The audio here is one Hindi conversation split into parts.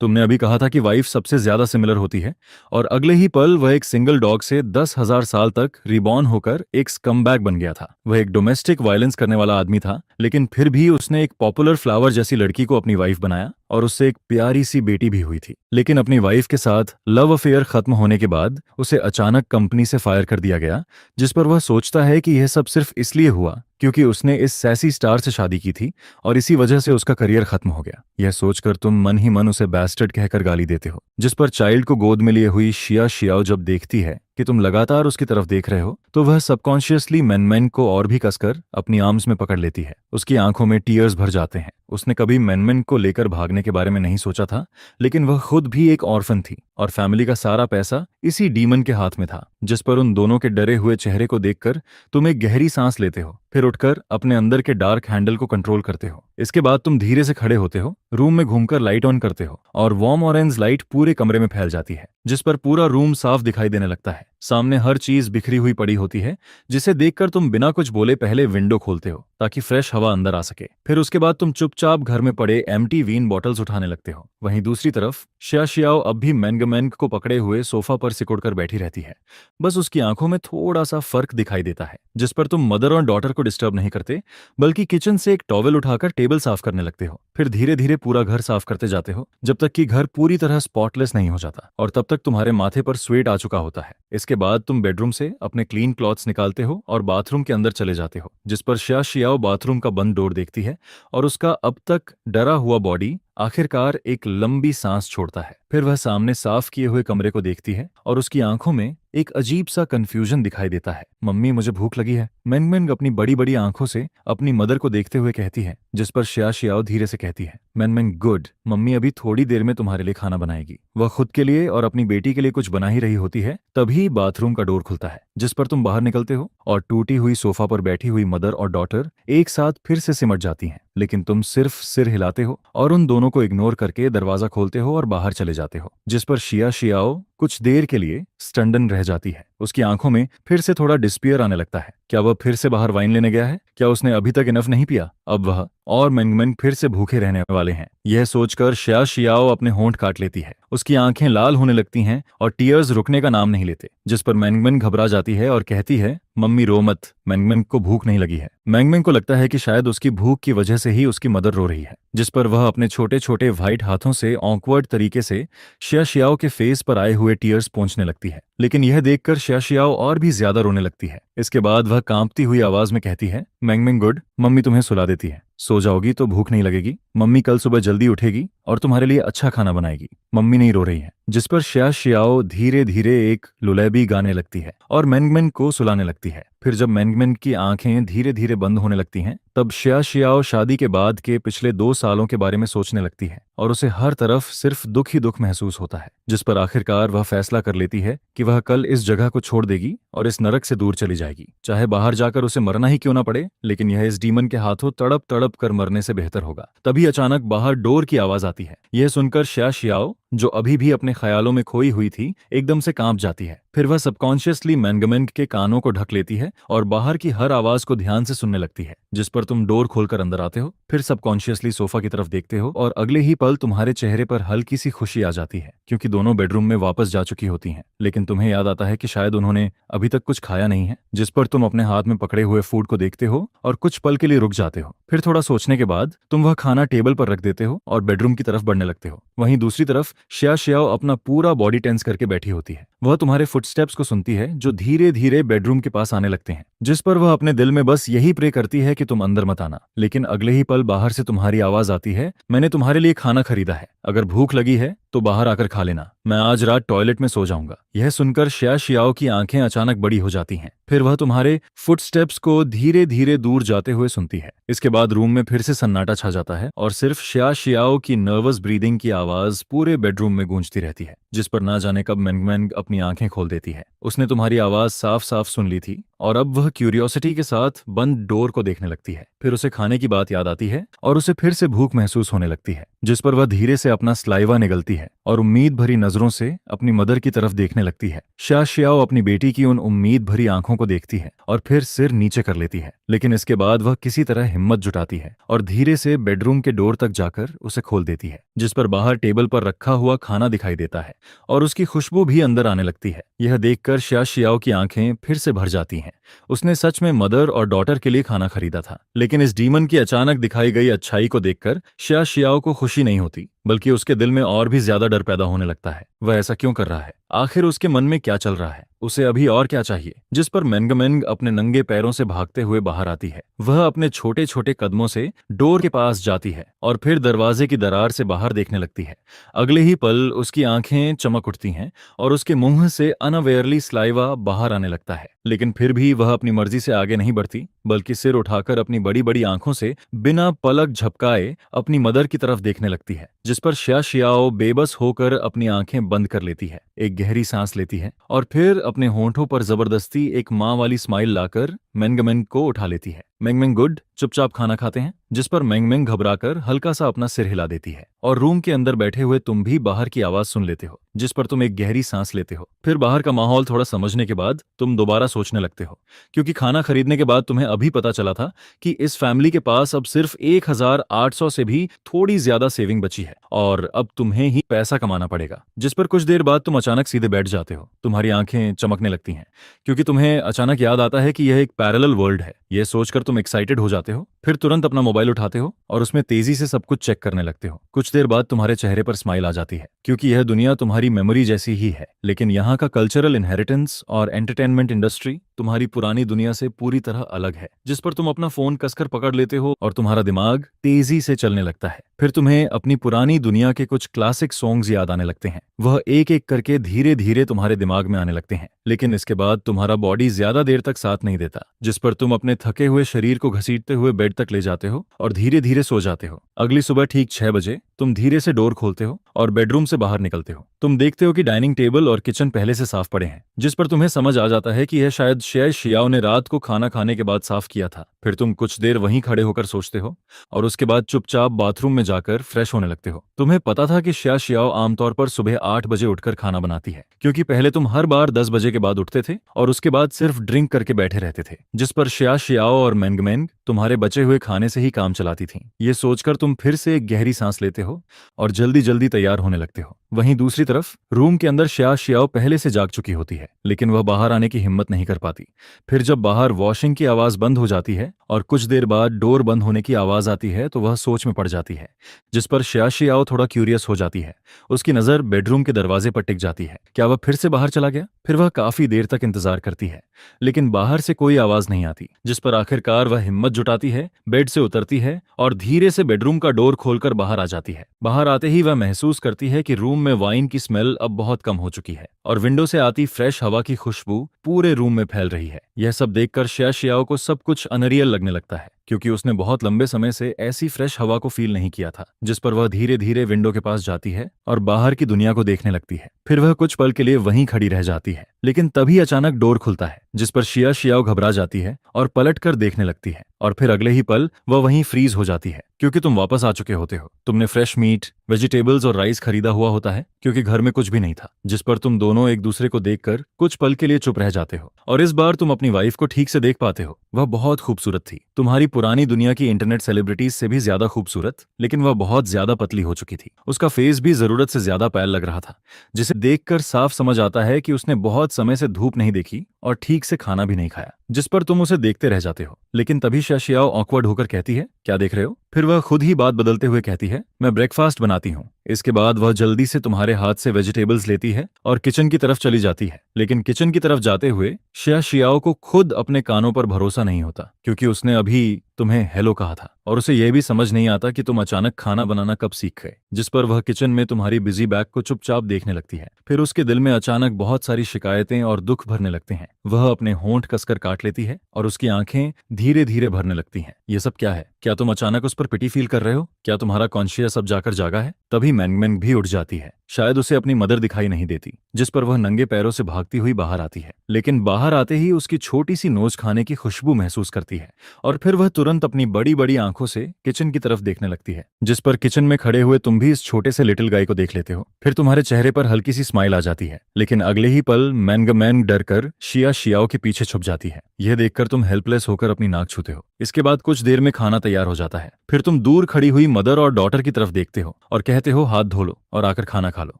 तुमने अभी कहा था कि वाइफ सबसे ज्यादा सिमिलर होती है, और अगले ही पल वह एक सिंगल डॉग से 10,000 साल तक रिबॉर्न होकर एक स्कमबैग बन गया था। वह एक डोमेस्टिक वायलेंस करने वाला आदमी था, लेकिन फिर भी उसने एक पॉपुलर फ्लावर जैसी लड़की को अपनी वाइफ बनाया, और उससे एक प्यारी सी बेटी भी हुई थी। लेकिन अपनी वाइफ के साथ लव अफेयर खत्म होने के बाद उसे अचानक कंपनी से फायर कर दिया गया, जिस पर वह सोचता है कि यह सब सिर्फ इसलिए हुआ क्योंकि उसने इस सैसी स्टार से शादी की थी, और इसी वजह से उसका करियर खत्म हो गया। यह सोचकर तुम मन ही मन उसे बैस्टर्ड कहकर गाली देते हो, जिस पर चाइल्ड को गोद में लिए हुई शिया शियाओ जब देखती है कि तुम लगातार उसकी तरफ देख रहे हो, तो वह सबकॉन्शियसली मेनमेन को और भी कसकर अपनी आर्म्स में पकड़ लेती है। उसकी आंखों में टीयर्स भर जाते हैं। उसने कभी मेनमेन को लेकर भागने के बारे में नहीं सोचा था, लेकिन वह खुद भी एक ऑर्फन थी, और फैमिली का सारा पैसा इसी डीमन के हाथ में था। जिस पर उन दोनों के डरे हुए चेहरे को देखकर तुम एक गहरी सांस लेते हो, फिर उठकर अपने अंदर के डार्क हैंडल को कंट्रोल करते हो। इसके बाद तुम धीरे से खड़े होते हो, रूम में घूमकर लाइट ऑन करते हो, और वार्म ऑरेंज लाइट पूरे कमरे में फैल जाती है, जिस पर पूरा रूम साफ दिखाई देने लगता है। सामने हर चीज बिखरी हुई पड़ी होती है, जिसे देखकर तुम बिना कुछ बोले पहले विंडो खोलते हो ताकि फ्रेश हवा अंदर आ सके। फिर उसके बाद तुम चुपचाप घर में पड़े एम्प्टी वीन बॉटल्स उठाने लगते हो। वहीं दूसरी तरफ शिया शियाओ अब भी मैंगमैंग को पकड़े हुए सोफा पर सिकुड़कर बैठी रहती है। बस उसकी आंखों में थोड़ा सा फर्क दिखाई देता है, जिस पर तुम मदर और डॉटर को डिस्टर्ब नहीं करते, बल्कि किचन से एक टॉवेल उठाकर टेबल साफ करने लगते हो। फिर धीरे धीरे पूरा घर साफ करते जाते हो, जब तक कि घर पूरी तरह स्पॉटलेस नहीं हो जाता, और तब तक तुम्हारे माथे पर स्वेट आ चुका होता है। इसके बाद तुम बेडरूम से अपने क्लीन क्लॉथ्स निकालते हो और बाथरूम के अंदर चले जाते हो, जिस पर शिया शियाओ बाथरूम का बंद डोर देखती है, और उसका अब तक डरा हुआ बॉडी आखिरकार एक लंबी सांस छोड़ता है। फिर वह सामने साफ किए हुए कमरे को देखती है, और उसकी आंखों में एक अजीब सा कंफ्यूजन दिखाई देता है। मम्मी, मुझे भूख लगी है, मेंगमेंग अपनी बड़ी बड़ी आंखों से अपनी मदर को देखते हुए कहती है, जिस पर शिया शियाओ धीरे से कहती है, मेंगमेंग गुड, मम्मी अभी थोड़ी देर में तुम्हारे लिए खाना बनाएगी। वह खुद के लिए और अपनी बेटी के लिए कुछ बना ही रही होती है, तभी बाथरूम का डोर खुलता है, जिस पर तुम बाहर निकलते हो, और टूटी हुई सोफा पर बैठी हुई मदर और डॉटर एक साथ फिर से सिमट जाती हैं। लेकिन तुम सिर्फ सिर हिलाते हो और उन दोनों को इग्नोर करके दरवाजा खोलते हो और बाहर चले जाते हो, जिस पर शिया शियाओ कुछ देर के लिए स्टंडन रह जाती है। उसकी आंखों में फिर से थोड़ा डिस्पियर आने लगता है। क्या वह फिर से बाहर वाइन लेने गया है? क्या उसने अभी तक इनफ नहीं पिया? अब वह और मेंगमेंग फिर से भूखे रहने वाले हैं। यह सोचकर शिया शियाओ अपने होंठ काट लेती है। उसकी आंखें लाल होने लगती हैं और टीयर्स रुकने का नाम नहीं लेते, जिस पर मेंगमेंग घबरा जाती है और कहती है, मम्मी रो मत, मेंगमेंग को भूख नहीं लगी है। मेंगमेंग को लगता है कि शायद उसकी भूख की वजह से ही उसकी मदर रो रही है, जिस पर वह अपने छोटे छोटे व्हाइट हाथों से ऑकवर्ड तरीके से शिया शियाओ के फेस पर आए हुए टीयर्स पोंछने लगती है। लेकिन यह देखकर शिया शियाओ और भी ज्यादा रोने लगती है। इसके बाद वह कांपती हुई आवाज में कहती है, मेंगमेंग गुड, मम्मी तुम्हें सुला देती है, सो जाओगी तो भूख नहीं लगेगी। मम्मी कल सुबह जल्दी उठेगी और तुम्हारे लिए अच्छा खाना बनाएगी। मम्मी नहीं रो रही है। जिस पर शिया शियाओ धीरे धीरे एक लुलेबी गाने लगती है और मेंगमेंग को सुलाने लगती है। फिर जब मेंगमेंग की आंखें धीरे धीरे बंद होने लगती हैं, तब शिया शियाओ शादी के बाद के पिछले 2 सालों के बारे में सोचने लगती है, और उसे हर तरफ सिर्फ दुख ही दुख महसूस होता है। जिस पर आखिरकार वह फैसला कर लेती है कि वह कल इस जगह को छोड़ देगी और इस नरक से दूर चली जाएगी, चाहे बाहर जाकर उसे मरना ही क्यों ना पड़े, लेकिन यह इस डीमन के हाथों तड़प तड़प कर मरने से बेहतर होगा। तभी अचानक बाहर डोर की आवाज आती है। यह सुनकर शिया शियाओ, जो अभी भी अपने ख्यालों में खोई हुई थी, एकदम से कांप जाती है। फिर वह सबकॉन्शियसली मेंगमेंग के कानों को ढक लेती है और बाहर की हर आवाज को ध्यान से सुनने लगती है, जिस पर तुम डोर खोलकर अंदर आते हो। फिर सबकॉन्शियसली सोफा की तरफ देखते हो, और अगले ही पल तुम्हारे चेहरे पर हल्की सी खुशी आ जाती है, क्योंकि दोनों बेडरूम में वापस जा चुकी होती हैं। लेकिन तुम्हें याद आता है कि शायद उन्होंने अभी तक कुछ खाया नहीं है, जिस पर तुम अपने हाथ में पकड़े हुए फूड को देखते हो और कुछ पल के लिए रुक जाते हो। फिर थोड़ा सोचने के बाद तुम वह खाना टेबल पर रख देते हो और बेडरूम की तरफ बढ़ने लगते हो। वहीं दूसरी तरफ शिया शियाओ अपना पूरा बॉडी टेंस करके बैठी होती है। वह तुम्हारे फुटस्टेप्स को सुनती है, जो धीरे धीरे बेडरूम के पास आने लगते हैं, जिस पर वह अपने दिल में बस यही प्रे करती है कि तुम अंदर मत आना। लेकिन अगले ही पल बाहर से तुम्हारी आवाज आती है, मैंने तुम्हारे लिए खाना खरीदा है, अगर भूख लगी है तो बाहर आकर खा लेना, मैं आज रात टॉयलेट में सो जाऊंगा। यह सुनकर शिया शियाओ की आंखें अचानक बड़ी हो जाती हैं। फिर वह तुम्हारे फुटस्टेप्स को धीरे धीरे दूर जाते हुए सुनती है। इसके बाद रूम में फिर से सन्नाटा छा जाता है और सिर्फ शिया शियाओ की नर्वस ब्रीदिंग की आवाज पूरे बेडरूम में गूंजती रहती है, जिस पर ना जाने कब मेंगमेंग अपनी आंखें खोल देती है। उसने तुम्हारी आवाज साफ साफ सुन ली थी और अब वह क्यूरियोसिटी के साथ बंद डोर को देखने लगती है। फिर उसे खाने की बात याद आती है और उसे फिर से भूख महसूस होने लगती है, जिस पर वह धीरे से अपना स्लाइवा निगलती है और उम्मीद भरी नजरों से अपनी मदर की तरफ देखने लगती है। शा शियाओ अपनी बेटी की उन उम्मीद भरी आंखों को देखती है और फिर सिर नीचे कर लेती है, लेकिन इसके बाद वह किसी तरह हिम्मत जुटाती है और धीरे से बेडरूम के डोर तक जाकर उसे खोल देती है, जिस पर बाहर टेबल पर रखा हुआ खाना दिखाई देता है और उसकी खुशबू भी अंदर आने लगती है। यह देखकर शा शियाओ की आंखें फिर से भर जाती हैं। उसने सच में मदर और डॉटर के लिए खाना खरीदा था, लेकिन इस डीमन की अचानक दिखाई गई अच्छाई को देखकर शा शियाओ को खुशी नहीं होती, बल्कि उसके दिल में और भी ज्यादा डर पैदा होने लगता है। वह ऐसा क्यों कर रहा है? आखिर उसके मन में क्या चल रहा है? उसे अभी और क्या चाहिए? जिस पर मेंगमेंग अपने नंगे पैरों से भागते हुए बाहर आती है। वह अपने छोटे छोटे कदमों से डोर के पास जाती है और फिर दरवाजे की दरार से बाहर देखने लगती है। अगले ही पल उसकी आंखें चमक उठती हैं और उसके मुंह से अनअवेयरली स्लाइवा बाहर आने लगता है, लेकिन फिर भी वह अपनी मर्जी से आगे नहीं बढ़ती, बल्कि सिर उठाकर अपनी बड़ी बड़ी आंखों से बिना पलक झपकाए अपनी मदर की तरफ देखने लगती है। जिस पर शा शियाओ बेबस होकर अपनी आंखें बंद कर लेती है, एक गहरी सांस लेती है और फिर अपने होंठों पर जबरदस्ती एक माँ वाली स्माइल लाकर मेंगमेंग को उठा लेती है। मेंगमेंग गुड, चुपचाप खाना खाते हैं। जिस पर मेंगमेंग घबराकर हल्का सा अपना सिर हिला देती है और रूम के अंदर बैठे हुए तुम भी बाहर की आवाज सुन लेते हो, जिस पर तुम एक गहरी सांस लेते हो। फिर बाहर का माहौल थोड़ा समझने के बाद तुम दोबारा सोचने लगते हो, क्योंकि खाना खरीदने के बाद तुम्हें अभी पता चला था कि इस फैमिली के पास अब सिर्फ 1800 से भी थोड़ी ज्यादा सेविंग बची है और अब तुम्हें ही पैसा कमाना पड़ेगा। जिस पर कुछ देर बाद तुम अचानक सीधे बैठ जाते हो। तुम्हारी आंखें चमकने लगती हैं, क्योंकि तुम्हें अचानक याद आता है कि यह एक पैरेलल वर्ल्ड है। यह सोचकर तुम एक्साइटेड हो जाते हो। फिर तुरंत अपना मोबाइल उठाते हो और उसमें तेजी से सब कुछ चेक करने लगते हो। कुछ देर बाद तुम्हारे चेहरे पर स्माइल आ जाती है, क्योंकि यह दुनिया तुम्हारी मेमोरी जैसी ही है, लेकिन यहाँ का कल्चरल इनहेरिटेंस और एंटरटेनमेंट इंडस्ट्री तुम्हारी पुरानी दुनिया से पूरी तरह अलग है। जिस पर तुम अपना फोन कसकर पकड़ लेते हो और तुम्हारा दिमाग तेजी से चलने लगता है। फिर तुम्हें अपनी पुरानी दुनिया के कुछ क्लासिक सॉन्ग्स याद आने लगते हैं। वह एक एक करके धीरे धीरे तुम्हारे दिमाग में आने लगते हैं, लेकिन इसके बाद तुम्हारा बॉडी ज्यादा देर तक साथ नहीं देता, जिस पर तुम अपने थके हुए शरीर को घसीटते हुए बेड तक ले जाते हो और धीरे धीरे सो जाते हो। अगली सुबह ठीक 6 बजे तुम धीरे से डोर खोलते हो और बेडरूम से बाहर निकलते हो। तुम देखते हो कि डाइनिंग टेबल और किचन पहले से साफ पड़े हैं, जिस पर तुम्हें समझ आ जाता है कि यह शायद शे शियाओ ने रात को खाना खाने के बाद साफ किया था। फिर तुम कुछ देर वहीं खड़े होकर सोचते हो और उसके बाद चुपचाप बाथरूम में जाकर फ्रेश होने लगते हो। तुम्हें पता था कि शे शियाओ आमतौर पर सुबह 8 बजे उठकर खाना बनाती है, क्योंकि पहले तुम हर बार 10 बजे के बाद उठते थे और उसके बाद सिर्फ ड्रिंक करके बैठे रहते थे। जिस पर शे शियाओ और मेंगमेंग तुम्हारे बचे हुए खाने से ही काम चलाती थीं। ये सोचकर तुम फिर से एक गहरी सांस लेते हो और जल्दी जल्दी तैयार होने लगते हो। वहीं दूसरी तरफ रूम के अंदर शे शियाओ पहले से जाग चुकी होती है, लेकिन वह बाहर आने की हिम्मत नहीं कर पाती। फिर जब बाहर वॉशिंग की आवाज बंद हो जाती है और कुछ देर बाद डोर बंद होने की आवाज आती है, तो वह सोच में पड़ जाती है, जिस पर शे शियाओ थोड़ा क्यूरियस हो जाती है। उसकी नजर बेडरूम के दरवाजे पर टिक जाती है। क्या वह फिर से बाहर चला गया? फिर वह काफी देर तक इंतजार करती है, लेकिन बाहर से कोई आवाज नहीं आती, जिस पर आखिरकार वह हिम्मत जुटाती है, बेड से उतरती है और धीरे से बेडरूम का डोर खोलकर बाहर आ जाती है। बाहर आते ही वह महसूस करती है कि रूम में वाइन की स्मेल अब बहुत कम हो चुकी है और विंडो से आती फ्रेश हवा की खुशबू पूरे रूम में फैल रही है। यह सब देखकर शे शियाओ को सब कुछ अनरियल लगने लगता है, क्योंकि उसने बहुत लंबे समय से ऐसी फ्रेश हवा को फील नहीं किया था। जिस पर वह धीरे धीरे विंडो के पास जाती है और बाहर की दुनिया को देखने लगती है। फिर वह कुछ पल के लिए वहीं खड़ी रह जाती है, लेकिन तभी अचानक डोर खुलता है, जिस पर शे शियाओ घबरा जाती है और पलट कर देखने लगती है और फिर अगले ही पल वह वहीं फ्रीज हो जाती है, क्योंकि तुम वापस आ चुके होते हो। तुमने फ्रेश मीट, वेजिटेबल्स और राइस खरीदा हुआ होता है, क्योंकि घर में कुछ भी नहीं था। जिस पर तुम दोनों एक दूसरे को देखकर कुछ पल के लिए चुप रह जाते हो और इस बार तुम अपनी वाइफ को ठीक से देख पाते हो। वह बहुत खूबसूरत थी, तुम्हारी पुरानी दुनिया की इंटरनेट सेलिब्रिटीज से भी ज्यादा खूबसूरत, लेकिन वह बहुत ज्यादा पतली हो चुकी थी। उसका फेस भी जरूरत से ज्यादा पैल लग रहा था, जिसे देखकर साफ समझ आता है कि उसने बहुत समय से धूप नहीं देखी और ठीक से खाना भी नहीं खाया। जिस पर तुम उसे देखते रह जाते हो, लेकिन तभी शे शियाओ ऑकवर्ड होकर कहती है, क्या देख रहे हो? फिर वह खुद ही बात बदलते हुए कहती है, मैं ब्रेकफास्ट बनाती हूँ। इसके बाद वह जल्दी से तुम्हारे हाथ से वेजिटेबल्स लेती है और किचन की तरफ चली जाती है, लेकिन किचन की तरफ जाते हुए शे शियाओ को खुद अपने कानों पर भरोसा नहीं होता, क्योंकि उसने अभी तुम्हें हेलो कहा था और उसे यह भी समझ नहीं आता कि तुम अचानक खाना बनाना कब सीख गए। जिस पर वह किचन में तुम्हारी बिजी बैग को चुपचाप देखने लगती है। फिर उसके दिल में अचानक बहुत सारी शिकायतें और दुख भरने लगते हैं। वह अपने होंठ कसकर काट लेती है और उसकी आंखें धीरे धीरे भरने लगती हैं। ये सब क्या है? क्या तुम अचानक उस पर पिटी फील कर रहे हो? क्या तुम्हारा कॉन्शियस अब जाकर जागा है? तभी मेंगमेंग भी उठ जाती है। शायद उसे अपनी मदर दिखाई नहीं देती, जिस पर वह नंगे पैरों से भागती हुई बाहर आती है, लेकिन बाहर आते ही उसकी छोटी सी नोज खाने की खुशबू महसूस करती है और फिर वह तुरंत अपनी बड़ी बड़ी आंखों से किचन की तरफ देखने लगती है, जिस पर किचन में खड़े हुए तुम भी इस छोटे से लिटिल गाय को देख लेते हो। फिर तुम्हारे चेहरे पर हल्की सी स्माइल आ जाती है, लेकिन अगले ही पल मैंगमैन डर कर शिया शियाओ के पीछे छुप जाती है। यह देखकर तुम हेल्पलेस होकर अपनी नाक छूते हो। इसके बाद कुछ देर में खाना तैयार हो जाता है। फिर तुम दूर खड़ी हुई मदर और डॉटर की तरफ देखते हो और कहते हो हाथ धो लो और आकर खाना खा लो,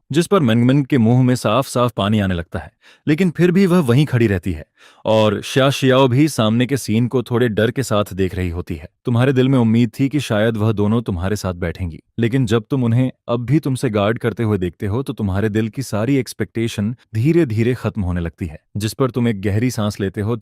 जिस पर मैंगमैन के मुंह में साफ साफ पानी आने लगता है, लेकिन फिर भी वह वहीं खड़ी रहती है और शिया शियाओ भी सामने के सीन को थोड़े डर के साथ देख रही होती है। तुम्हारे दिल में उम्मीद थी कि शायद वह दोनों तुम्हारे साथ बैठेंगी, लेकिन जब तुम उन्हें अब भी तुमसे गार्ड करते हुए देखते हो तो तुम्हारे दिल की सारी एक्सपेक्टेशन धीरे धीरे खत्म होने लगती है, जिस पर तुम एक गहरी सांस लेते हो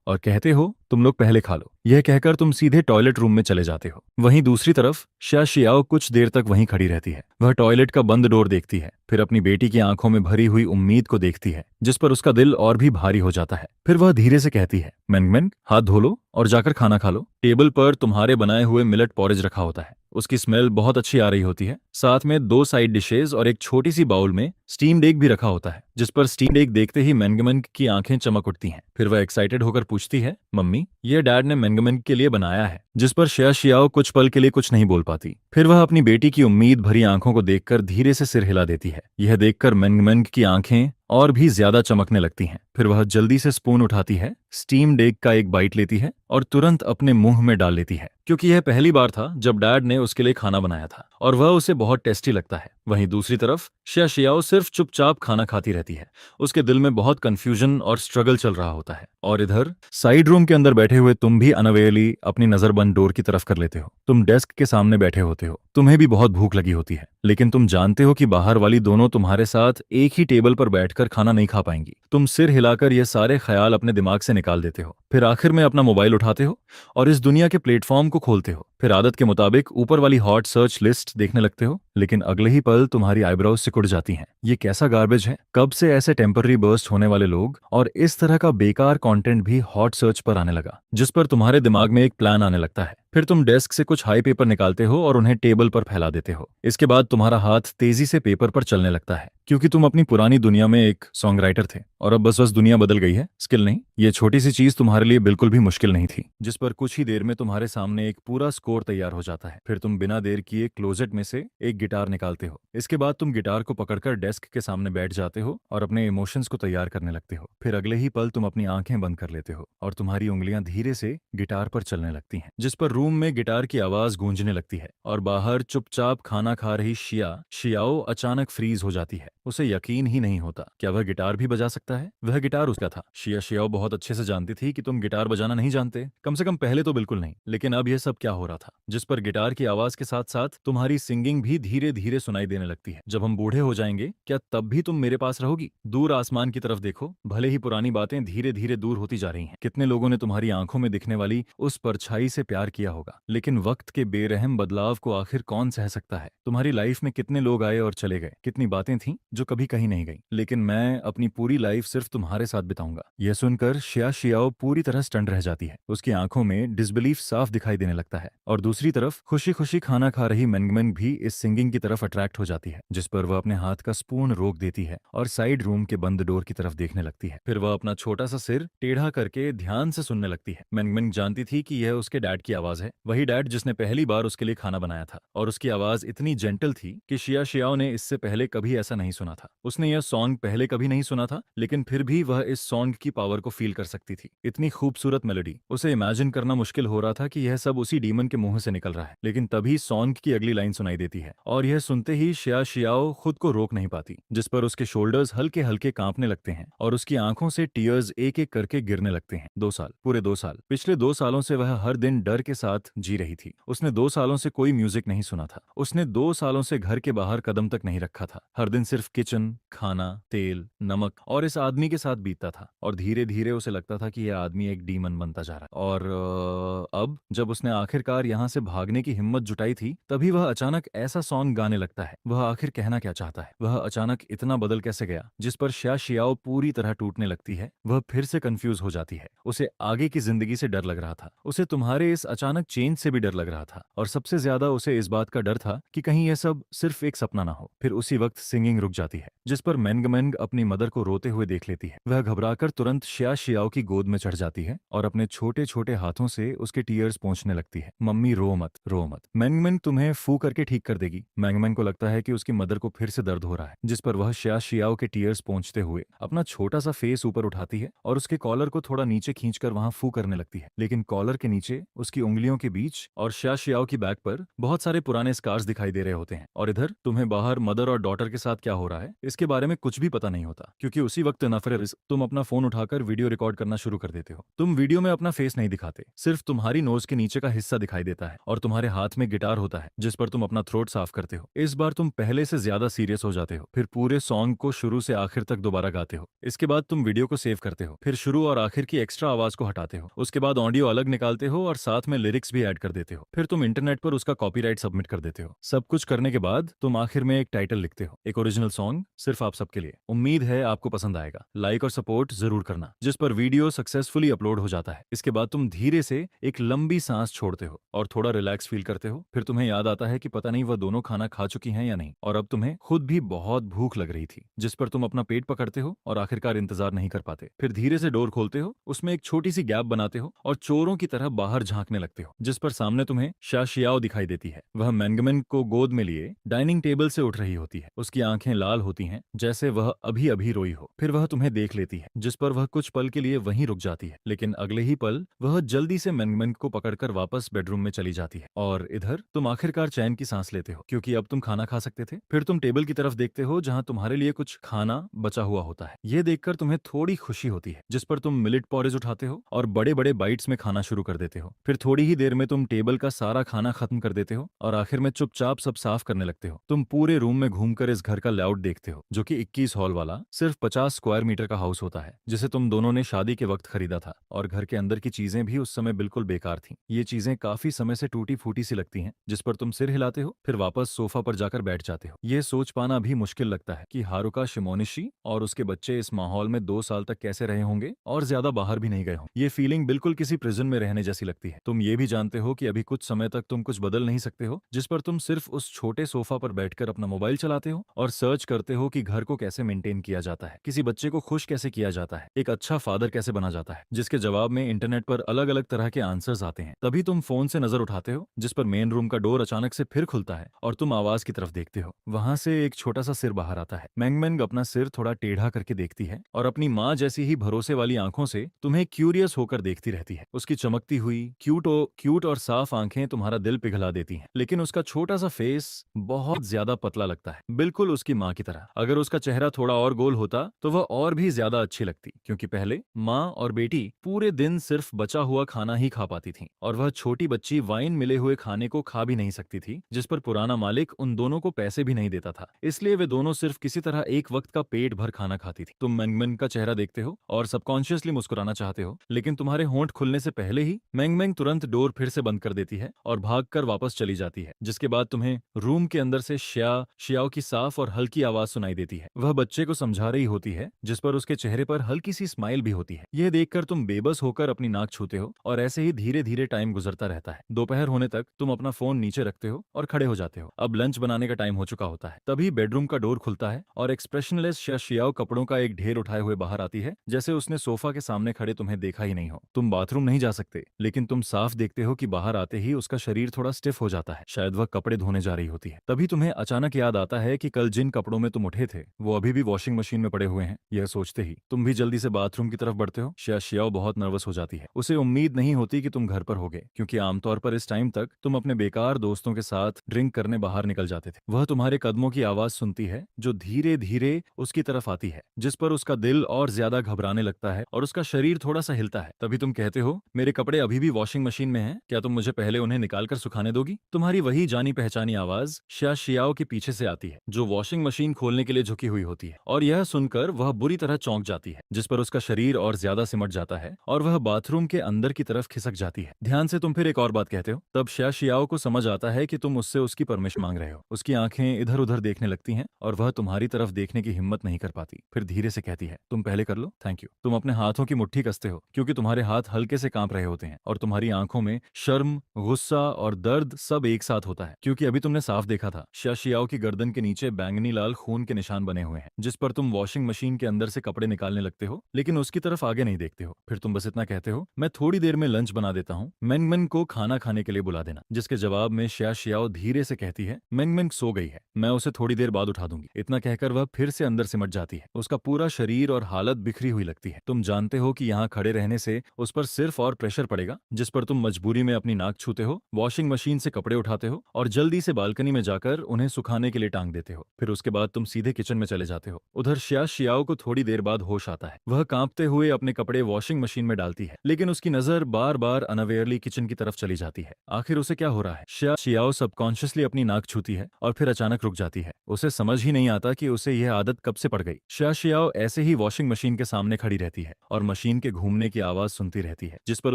और कहते हो तुम लोग पहले खा लो। यह कहकर तुम सीधे टॉयलेट रूम में चले जाते हो। वहीं दूसरी तरफ शिया शियाओ कुछ देर तक वहीं खड़ी रहती है। वह टॉयलेट का बंद डोर देखती है, फिर अपनी बेटी की आंखों में भरी हुई उम्मीद को देखती है, जिस पर उसका दिल और भी भारी हो जाता है। फिर वह धीरे से कहती है, मैंगमैन हाथ धो लो और जाकर खाना खा लो। टेबल पर तुम्हारे बनाए हुए मिलेट पॉरेज रखा होता है। उसकी स्मेल बहुत अच्छी आ रही होती है। साथ में 2 साइड डिशेज और एक छोटी सी बाउल में स्टीम्ड एग भी रखा होता है, जिस पर स्टीम्ड एग देखते ही मैंगमैन की आंखें चमक उठती हैं। फिर वह एक्साइटेड होकर पूछती है, मम्मी ये डैड ने मैंगमैन के लिए बनाया है, जिस पर शिया शियाओ कुछ पल के लिए कुछ नहीं बोल पाती। फिर वह अपनी बेटी की उम्मीद भरी आंखों को देखकर धीरे से सिर हिला देती है। यह देखकर मैंगमैन की आंखें और भी ज्यादा चमकने लगती हैं। फिर वह जल्दी से स्पून उठाती है, स्टीम्ड एग का एक बाइट लेती है और तुरंत अपने मुंह में डाल लेती है, क्योंकि यह पहली बार था जब डैड ने उसके लिए खाना बनाया था और वह उसे बहुत टेस्टी लगता है। वहीं दूसरी तरफ शिया शियाओ सिर्फ चुपचाप खाना खाती रहती है। उसके दिल में बहुत कंफ्यूजन और स्ट्रगल चल रहा होता है। और इधर साइड रूम के अंदर बैठे हुए तुम भी अनअवेयरली अपनी नजर बंद डोर की तरफ कर लेते हो। तुम डेस्क के सामने बैठे होते हो। तुम्हें भी बहुत भूख लगी होती है, लेकिन तुम जानते हो कि बाहर वाली दोनों तुम्हारे साथ एक ही टेबल पर बैठकर खाना नहीं खा पाएंगी। तुम सिर हिलाकर ये सारे ख्याल अपने दिमाग से निकाल देते हो। फिर आखिर में अपना मोबाइल उठाते हो और इस दुनिया के प्लेटफॉर्म को खोलते हो। फिर आदत के मुताबिक ऊपर वाली हॉट सर्च लिस्ट देखने लगते हो, लेकिन अगले ही पल तुम्हारी आईब्रोज सिकुड़ जाती हैं। ये कैसा गार्बेज है? कब से ऐसे टेम्पररी बर्स्ट होने वाले लोग और इस तरह का बेकार कंटेंट भी हॉट सर्च पर आने लगा, जिस पर तुम्हारे दिमाग में एक प्लान आने लगता है। फिर तुम डेस्क से कुछ हाई पेपर निकालते हो और उन्हें टेबल पर फैला देते हो। इसके बाद तुम्हारा हाथ तेजी से पेपर पर चलने लगता है, क्योंकि तुम अपनी पुरानी दुनिया में एक सॉन्ग राइटर थे और अब बस दुनिया बदल गई है, स्किल नहीं। ये छोटी सी चीज तुम्हारे लिए बिल्कुल भी मुश्किल नहीं थी, जिस पर कुछ ही देर में तुम्हारे सामने एक पूरा स्कोर तैयार हो जाता है। फिर तुम बिना देर किए क्लोजेट में से एक गिटार निकालते हो। इसके बाद तुम गिटार को पकड़कर डेस्क के सामने बैठ जाते हो और अपने इमोशंस को तैयार करने लगते हो। फिर अगले ही पल तुम अपनी आंखें बंद कर लेते हो और तुम्हारी उंगलियां धीरे से गिटार पर चलने लगती हैं, जिस पर रूम में गिटार की आवाज गूंजने लगती है और बाहर चुपचाप खाना खा रही शिया शियाओ अचानक फ्रीज हो जाती है। उसे यकीन ही नहीं होता, क्या वह गिटार भी बजा सकता है? वह गिटार उसका था। शिया शियाओ बहुत अच्छे से जानती थी कि तुम गिटार बजाना नहीं जानते, कम से कम पहले तो बिल्कुल नहीं। लेकिन अब यह सब क्या हो रहा था, जिस पर गिटार की आवाज के साथ साथ तुम्हारी सिंगिंग भी धीरे धीरे सुनाई देने लगती है। जब हम बूढ़े हो जाएंगे, क्या तब भी तुम मेरे पास रहोगी? दूर आसमान की तरफ देखो, भले ही पुरानी बातें धीरे धीरे दूर होती जा रही हैं। कितने लोगों ने तुम्हारी आंखों में दिखने वाली उस परछाई से प्यार किया होगा, लेकिन वक्त के बेरहम बदलाव को आखिर कौन सह सकता है? तुम्हारी लाइफ में कितने लोग आए और चले गए, कितनी बातें थीं जो कभी कहीं नहीं गई, लेकिन मैं अपनी पूरी लाइफ सिर्फ तुम्हारे साथ बिताऊंगा। यह सुनकर शिया शियाओ पूरी तरह स्टंट रह जाती है। उसकी आंखों में डिसबिलीफ साफ दिखाई देने लगता है और दूसरी तरफ खुशी खुशी खाना खा रही मैंगमैन भी इस सिंगिंग की तरफ अट्रैक्ट हो जाती है, जिस पर वह अपने हाथ का स्पून रोक देती है और साइड रूम के बंद डोर की तरफ देखने लगती है। फिर वह अपना छोटा सा सिर टेढ़ा करके ध्यान से सुनने लगती है। मैंगमैन जानती थी कि यह उसके डैड की आवाज है, वही डैड जिसने पहली बार उसके लिए खाना बनाया था, और उसकी आवाज इतनी जेंटल थी कि शिया शियाओ ने इससे पहले कभी ऐसा नहीं सुना था। उसने यह सॉन्ग पहले कभी नहीं सुना था, लेकिन फिर भी वह इस सॉन्ग की पावर को फील कर सकती थी। इतनी खूबसूरत मेलोडी, उसे इमेजिन करना मुश्किल हो रहा था कि यह सब उसी डीमन के मुंह से निकल रहा है। लेकिन तभी सॉन्ग की अगली लाइन सुनाई देती है और यह सुनते ही शिया शियाओ खुद को रोक नहीं पाती, जिस पर उसके शोल्डर्स हल्के हल्के कांपने लगते हैं और उसकी आंखों से टीयर्स एक एक करके गिरने लगते हैं। 2 साल, पूरे 2 साल, पिछले 2 सालों से वह हर दिन डर के साथ जी रही थी। उसने 2 सालों से कोई म्यूजिक नहीं सुना था। उसने 2 सालों से घर के बाहर कदम तक नहीं रखा था। हर दिन सिर्फ किचन, खाना, तेल, नमक और इस आदमी के साथ बीतता था और धीरे धीरे उसे लगता था कि यह आदमी एक डीमन बनता जा रहा है। और अब जब उसने आखिरकार यहाँ से भागने की हिम्मत जुटाई थी, तभी वह अचानक ऐसा सॉन्ग गाने लगता है। वह आखिर कहना क्या चाहता है? वह अचानक इतना बदल कैसे गया? जिस पर शिया शियाओ पूरी तरह टूटने लगती है। वह फिर से कंफ्यूज हो जाती है। उसे आगे की जिंदगी से डर लग रहा था, उसे तुम्हारे इस अचानक चेंज से भी डर लग रहा था और सबसे ज्यादा उसे इस बात का डर था कि कहीं यह सब सिर्फ एक सपना ना हो। फिर उसी वक्त सिंगिंग रुक जाती है, जिस पर मेंगमेंग अपनी मदर को रोते हुए देख लेती है। वह घबराकर तुरंत शिया शियाओ की गोद में चढ़ जाती है और अपने छोटे छोटे हाथों से उसके टीयर्स पोंछने लगती है। मम्मी रो मत, रो मत, मेंगमेंग तुम्हें फू करके ठीक कर देगी। मेंगमेंग को लगता है कि उसकी मदर को फिर से दर्द हो रहा है, जिस पर वह शिया शियाओ के टीयर्स पोंछते हुए अपना छोटा सा फेस ऊपर उठाती है और उसके कॉलर को थोड़ा नीचे खींचकर वहां फू करने लगती है। लेकिन कॉलर के नीचे उसकी उंगलियों के बीच और शिया शियाओ की बैक पर बहुत सारे पुराने स्कार्स दिखाई दे रहे होते हैं। और इधर तुम्हें बाहर मदर और डॉटर के साथ क्या हो रहा है इसके बारे में कुछ भी पता नहीं होता, क्योंकि उसी वक्त नफरत तुम अपना फोन उठाकर वीडियो रिकॉर्ड करना शुरू कर देते हो। तुम वीडियो में अपना फेस नहीं दिखाते, सिर्फ तुम्हारी नोज के नीचे का हिस्सा दिखाई देता है और तुम्हारे हाथ में गिटार होता है जिस पर तुम अपना थ्रोट साफ करते हो। इस बार तुम पहले से ज्यादा सीरियस हो जाते हो, फिर पूरे सॉन्ग को शुरू से आखिर तक दोबारा गाते हो। इसके बाद तुम वीडियो को सेव करते हो, फिर शुरू और आखिर की एक्स्ट्रा आवाज को हटाते हो। उसके बाद ऑडियो अलग निकालते हो और साथ में लिरिक्स भी ऐड कर देते हो। फिर तुम इंटरनेट पर उसका कॉपीराइट सबमिट कर देते हो। सब कुछ करने के बाद तुम आखिर में एक टाइटल लिखते हो, एक ओरिजिनल सॉन्ग सिर्फ आप सबके लिए। उम्मीद है आपको पसंद आएगा। लाइक और सपोर्ट जरूर करना, जिस पर वीडियो सक्सेसफुली अपलोड हो जाता है। इसके बाद तुम धीरे से एक लंबी सांस छोड़ते हो और थोड़ा रिलैक्स फील करते हो। फिर तुम्हें याद आता है कि पता नहीं वह दोनों खाना खा चुकी हैं या नहीं, और अब तुम्हें खुद भी बहुत भूख लग रही थी, जिस पर तुम अपना पेट पकड़ते हो और आखिरकार इंतजार नहीं कर पाते। फिर धीरे से डोर खोलते हो, उसमें एक छोटी सी गैप बनाते हो और चोरों की तरह बाहर झांकने लगते हो, जिस पर सामने तुम्हें शिया शियाओ दिखाई देती है। वह मेंगमेंग को गोद में लिए डाइनिंग टेबल से उठ रही होती है। उसकी आंखें लाल होती हैं जैसे वह अभी अभी रोई हो। फिर वह तुम्हें देख लेती है, जिस पर वह कुछ पल के लिए वहीं रुक जाती है, लेकिन अगले ही पल वह जल्दी से मेंगमेंग को पकड़कर वापस बेडरूम में चली जाती है। और इधर तुम आखिरकार चैन की सांस लेते हो, क्योंकि अब तुम खाना खा सकते थे। फिर तुम टेबल की तरफ देखते हो जहां तुम्हारे लिए कुछ खाना बचा हुआ होता है। यह देखकर तुम्हें थोड़ी खुशी होती है, जिस पर तुम मिलेट पॉरेज उठाते हो और बड़े बड़े बाइट्स में खाना शुरू कर देते हो। फिर थोड़ी ही देर में तुम टेबल का सारा खाना खत्म कर देते हो और आखिर में चुपचाप सब साफ करने लगते हो। तुम पूरे रूम में घूमकर इस घर का लेआउट देखते हो, जो कि 21 हॉल वाला सिर्फ 50 स्क्वायर मीटर का हाउस होता है, जिसे तुम दोनों ने शादी के वक्त खरीदा था। और घर के अंदर की चीजें भी उस समय बिल्कुल बेकार थीं। ये चीजें काफी समय से टूटी फूटी सी लगती हैं, जिस पर तुम सिर हिलाते हो, फिर वापस सोफा पर जाकर बैठ जाते हो। ये सोच पाना भी मुश्किल लगता है कि हारुका शिमोनिशी और उसके बच्चे इस माहौल में 2 साल तक कैसे रहे होंगे और ज्यादा बाहर भी नहीं गए हों। ये फीलिंग बिल्कुल किसी प्रिजन में रहने जैसी लगती है। तुम ये भी जानते हो कि अभी कुछ समय तक तुम कुछ बदल नहीं सकते हो, जिस पर तुम सिर्फ उस छोटे सोफा पर बैठकर अपना मोबाइल चलाते हो और सर्च करते हो कि घर को कैसे मेंटेन किया जाता है, किसी बच्चे को खुश कैसे किया जाता है, एक अच्छा फादर कैसे बना जाता है, जिसके जवाब में इंटरनेट पर अलग अलग तरह के आंसर्स आते हैं। तभी तुम फोन से नजर उठाते हो, जिस पर मेन रूम का डोर अचानक से फिर खुलता है और तुम आवाज की तरफ देखते हो। वहां से एक छोटा सा सिर बाहर आता है। मेंगमेंग अपना सिर थोड़ा टेढ़ा करके देखती है और अपनी माँ जैसी ही भरोसे वाली आंखों से तुम्हें क्यूरियस होकर देखती रहती है। उसकी चमकती हुई क्यूट और साफ आंखें तुम्हारा दिल पिघला देती हैं, लेकिन उसका छोटा सा फेस बहुत ज्यादा पतला लगता है, बिल्कुल उसकी माँ की तरह। अगर उसका चेहरा थोड़ा और गोल होता तो वह और भी ज्यादा अच्छी लगती, क्योंकि पहले माँ और बेटी पूरे दिन सिर्फ बचा हुआ खाना ही खा पाती थी और वह छोटी बच्ची वाइन मिले हुए खाने को खा भी नहीं सकती थी, जिस पर पुराना मालिक उन दोनों को पैसे भी नहीं देता था। इसलिए वे दोनों सिर्फ किसी तरह एक वक्त का पेट भर खाना खाती थी। तुम मेंगमेंग का चेहरा देखते हो और सबकॉन्शियसली मुस्कुराना चाहते हो, लेकिन तुम्हारे होंठ खुलने से पहले ही मेंगमेंग तुरंत डोर फिर से बंद कर देती है और भागकर वापस चली जाती है, जिसके बाद तुम्हें रूम के अंदर से शियाओ की साफ और हल्की आवाज सुनाई देती है। वह बच्चे को समझा रही होती है, जिस पर उसके चेहरे पर हल्की सी स्माइल भी होती है। यह देखकर तुम बेबस होकर अपनी नाक छूते हो और ऐसे ही धीरे धीरे टाइम गुजरता रहता है। दोपहर होने तक तुम अपना फोन नीचे रखते हो और खड़े हो जाते हो। अब लंच बनाने का टाइम हो चुका होता है। तभी बेडरूम का डोर खुलता है और एक्सप्रेशनलेस शियाओ कपड़ों का एक ढेर उठाए हुए बाहर आती है, जैसे उसने सोफा के सामने खड़े तुम्हें देखा ही नहीं हो। तुम बाथरूम नहीं जा सकते, लेकिन तुम साफ देखते हो कि बाहर आते ही उसका शरीर थोड़ा स्टिफ हो जाता है, शायद वह कपड़े धोने जा रही होती है। तभी तुम्हें अचानक याद आता है कि कल जिन कपड़ों में तुम उठे थे वो अभी भी वॉशिंग मशीन में पड़े हुए हैं। यह सोचते ही तुम भी जल्दी से बाथरूम की तरफ बढ़ते हो। शियाओ बहुत नर्वस हो जाती है। उसे उम्मीद नहीं होती कि तुम घर पर होगे, क्योंकि आमतौर पर इस टाइम तक तुम अपने बेकार दोस्तों के साथ ड्रिंक करने बाहर निकल जाते थे। वह तुम्हारे कदमों की आवाज सुनती है जो धीरे धीरे उसकी तरफ आती है, जिस पर उसका दिल और ज्यादा घबराने लगता है और उसका शरीर थोड़ा सा हिलता है। तभी तुम कहते हो, मेरे कपड़े अभी भी वॉशिंग मशीन में हैं, क्या तुम मुझे पहले उन्हें निकालकर सुखाने दोगी? तुम्हारी वही जानी पहचानी आवाज शियाओ के पीछे से आती है, जो वॉशिंग मशीन खोलने के लिए झुकी हुई होती है, और यह सुनकर वह बुरी तरह चौंक जाती है, जिस पर उसका शरीर और ज्यादा सिमट जाता है और वह बाथरूम के अंदर की तरफ खिसक जाती है। ध्यान से तुम फिर एक और बात कहते हो। तब शियाओ को समझ आता है कि तुम उससे उसकी परमिशन मांग रहे हो। उसकी आंखें इधर उधर देखने लगती हैं और वह तुम्हारी तरफ देखने की हिम्मत नहीं कर पाती। फिर धीरे से कहती है, तुम पहले कर लो, थैंक यू। तुम अपने हाथों की मुट्ठी कसते हो, क्योंकि तुम्हारे हाथ हल्के से कांप रहे होते हैं और तुम्हारी आंखों में शर्म, गुस्सा और दर्द सब एक साथ होता है, क्योंकि अभी तुमने साफ देखा था शियाओ की गर्दन के नीचे बैंगनी लाल लाल खून के निशान बने हुए हैं, जिस पर तुम वॉशिंग मशीन के अंदर से कपड़े निकालने लगते हो, लेकिन उसकी तरफ आगे नहीं देखते हो। फिर तुम बस इतना कहते हो, मैं थोड़ी देर में लंच बना देता हूँ, मेंगमेंग को खाना खाने के लिए बुला देना। जिसके जवाब में शिया शियाओ धीरे से कहती है, मेंगमेंग सो गई है, मैं उसे थोड़ी देर बाद उठा दूंगी। इतना कहकर वह फिर से अंदर सिमट जाती है। उसका पूरा शरीर और हालत बिखरी हुई लगती है। तुम जानते हो कि यहाँ खड़े रहने से उस पर सिर्फ और प्रेशर पड़ेगा, जिस पर तुम मजबूरी में अपनी नाक छूते हो, वॉशिंग मशीन से कपड़े उठाते हो और जल्दी से बालकनी में जाकर उन्हें सुखाने के लिए टांग देते हो। फिर उसके बाद तुम सीधे किचन में चले जाते हो। उधर शिया शियाओ को थोड़ी देर बाद होश आता है। वह कांपते हुए अपने कपड़े वॉशिंग मशीन में डालती है, लेकिन उसकी नजर बार बार अनअवेयरली किचन की तरफ चली जाती है। आखिर उसे क्या हो रहा है? शिया शियाओ सबकॉन्शियसली अपनी नाक छूती है और फिर अचानक रुक जाती है। उसे समझ ही नहीं आता कि उसे यह आदत कब से पड़ गई। शिया शियाओ ऐसे ही वॉशिंग मशीन के सामने खड़ी रहती है और मशीन के घूमने की आवाज सुनती रहती है, जिस पर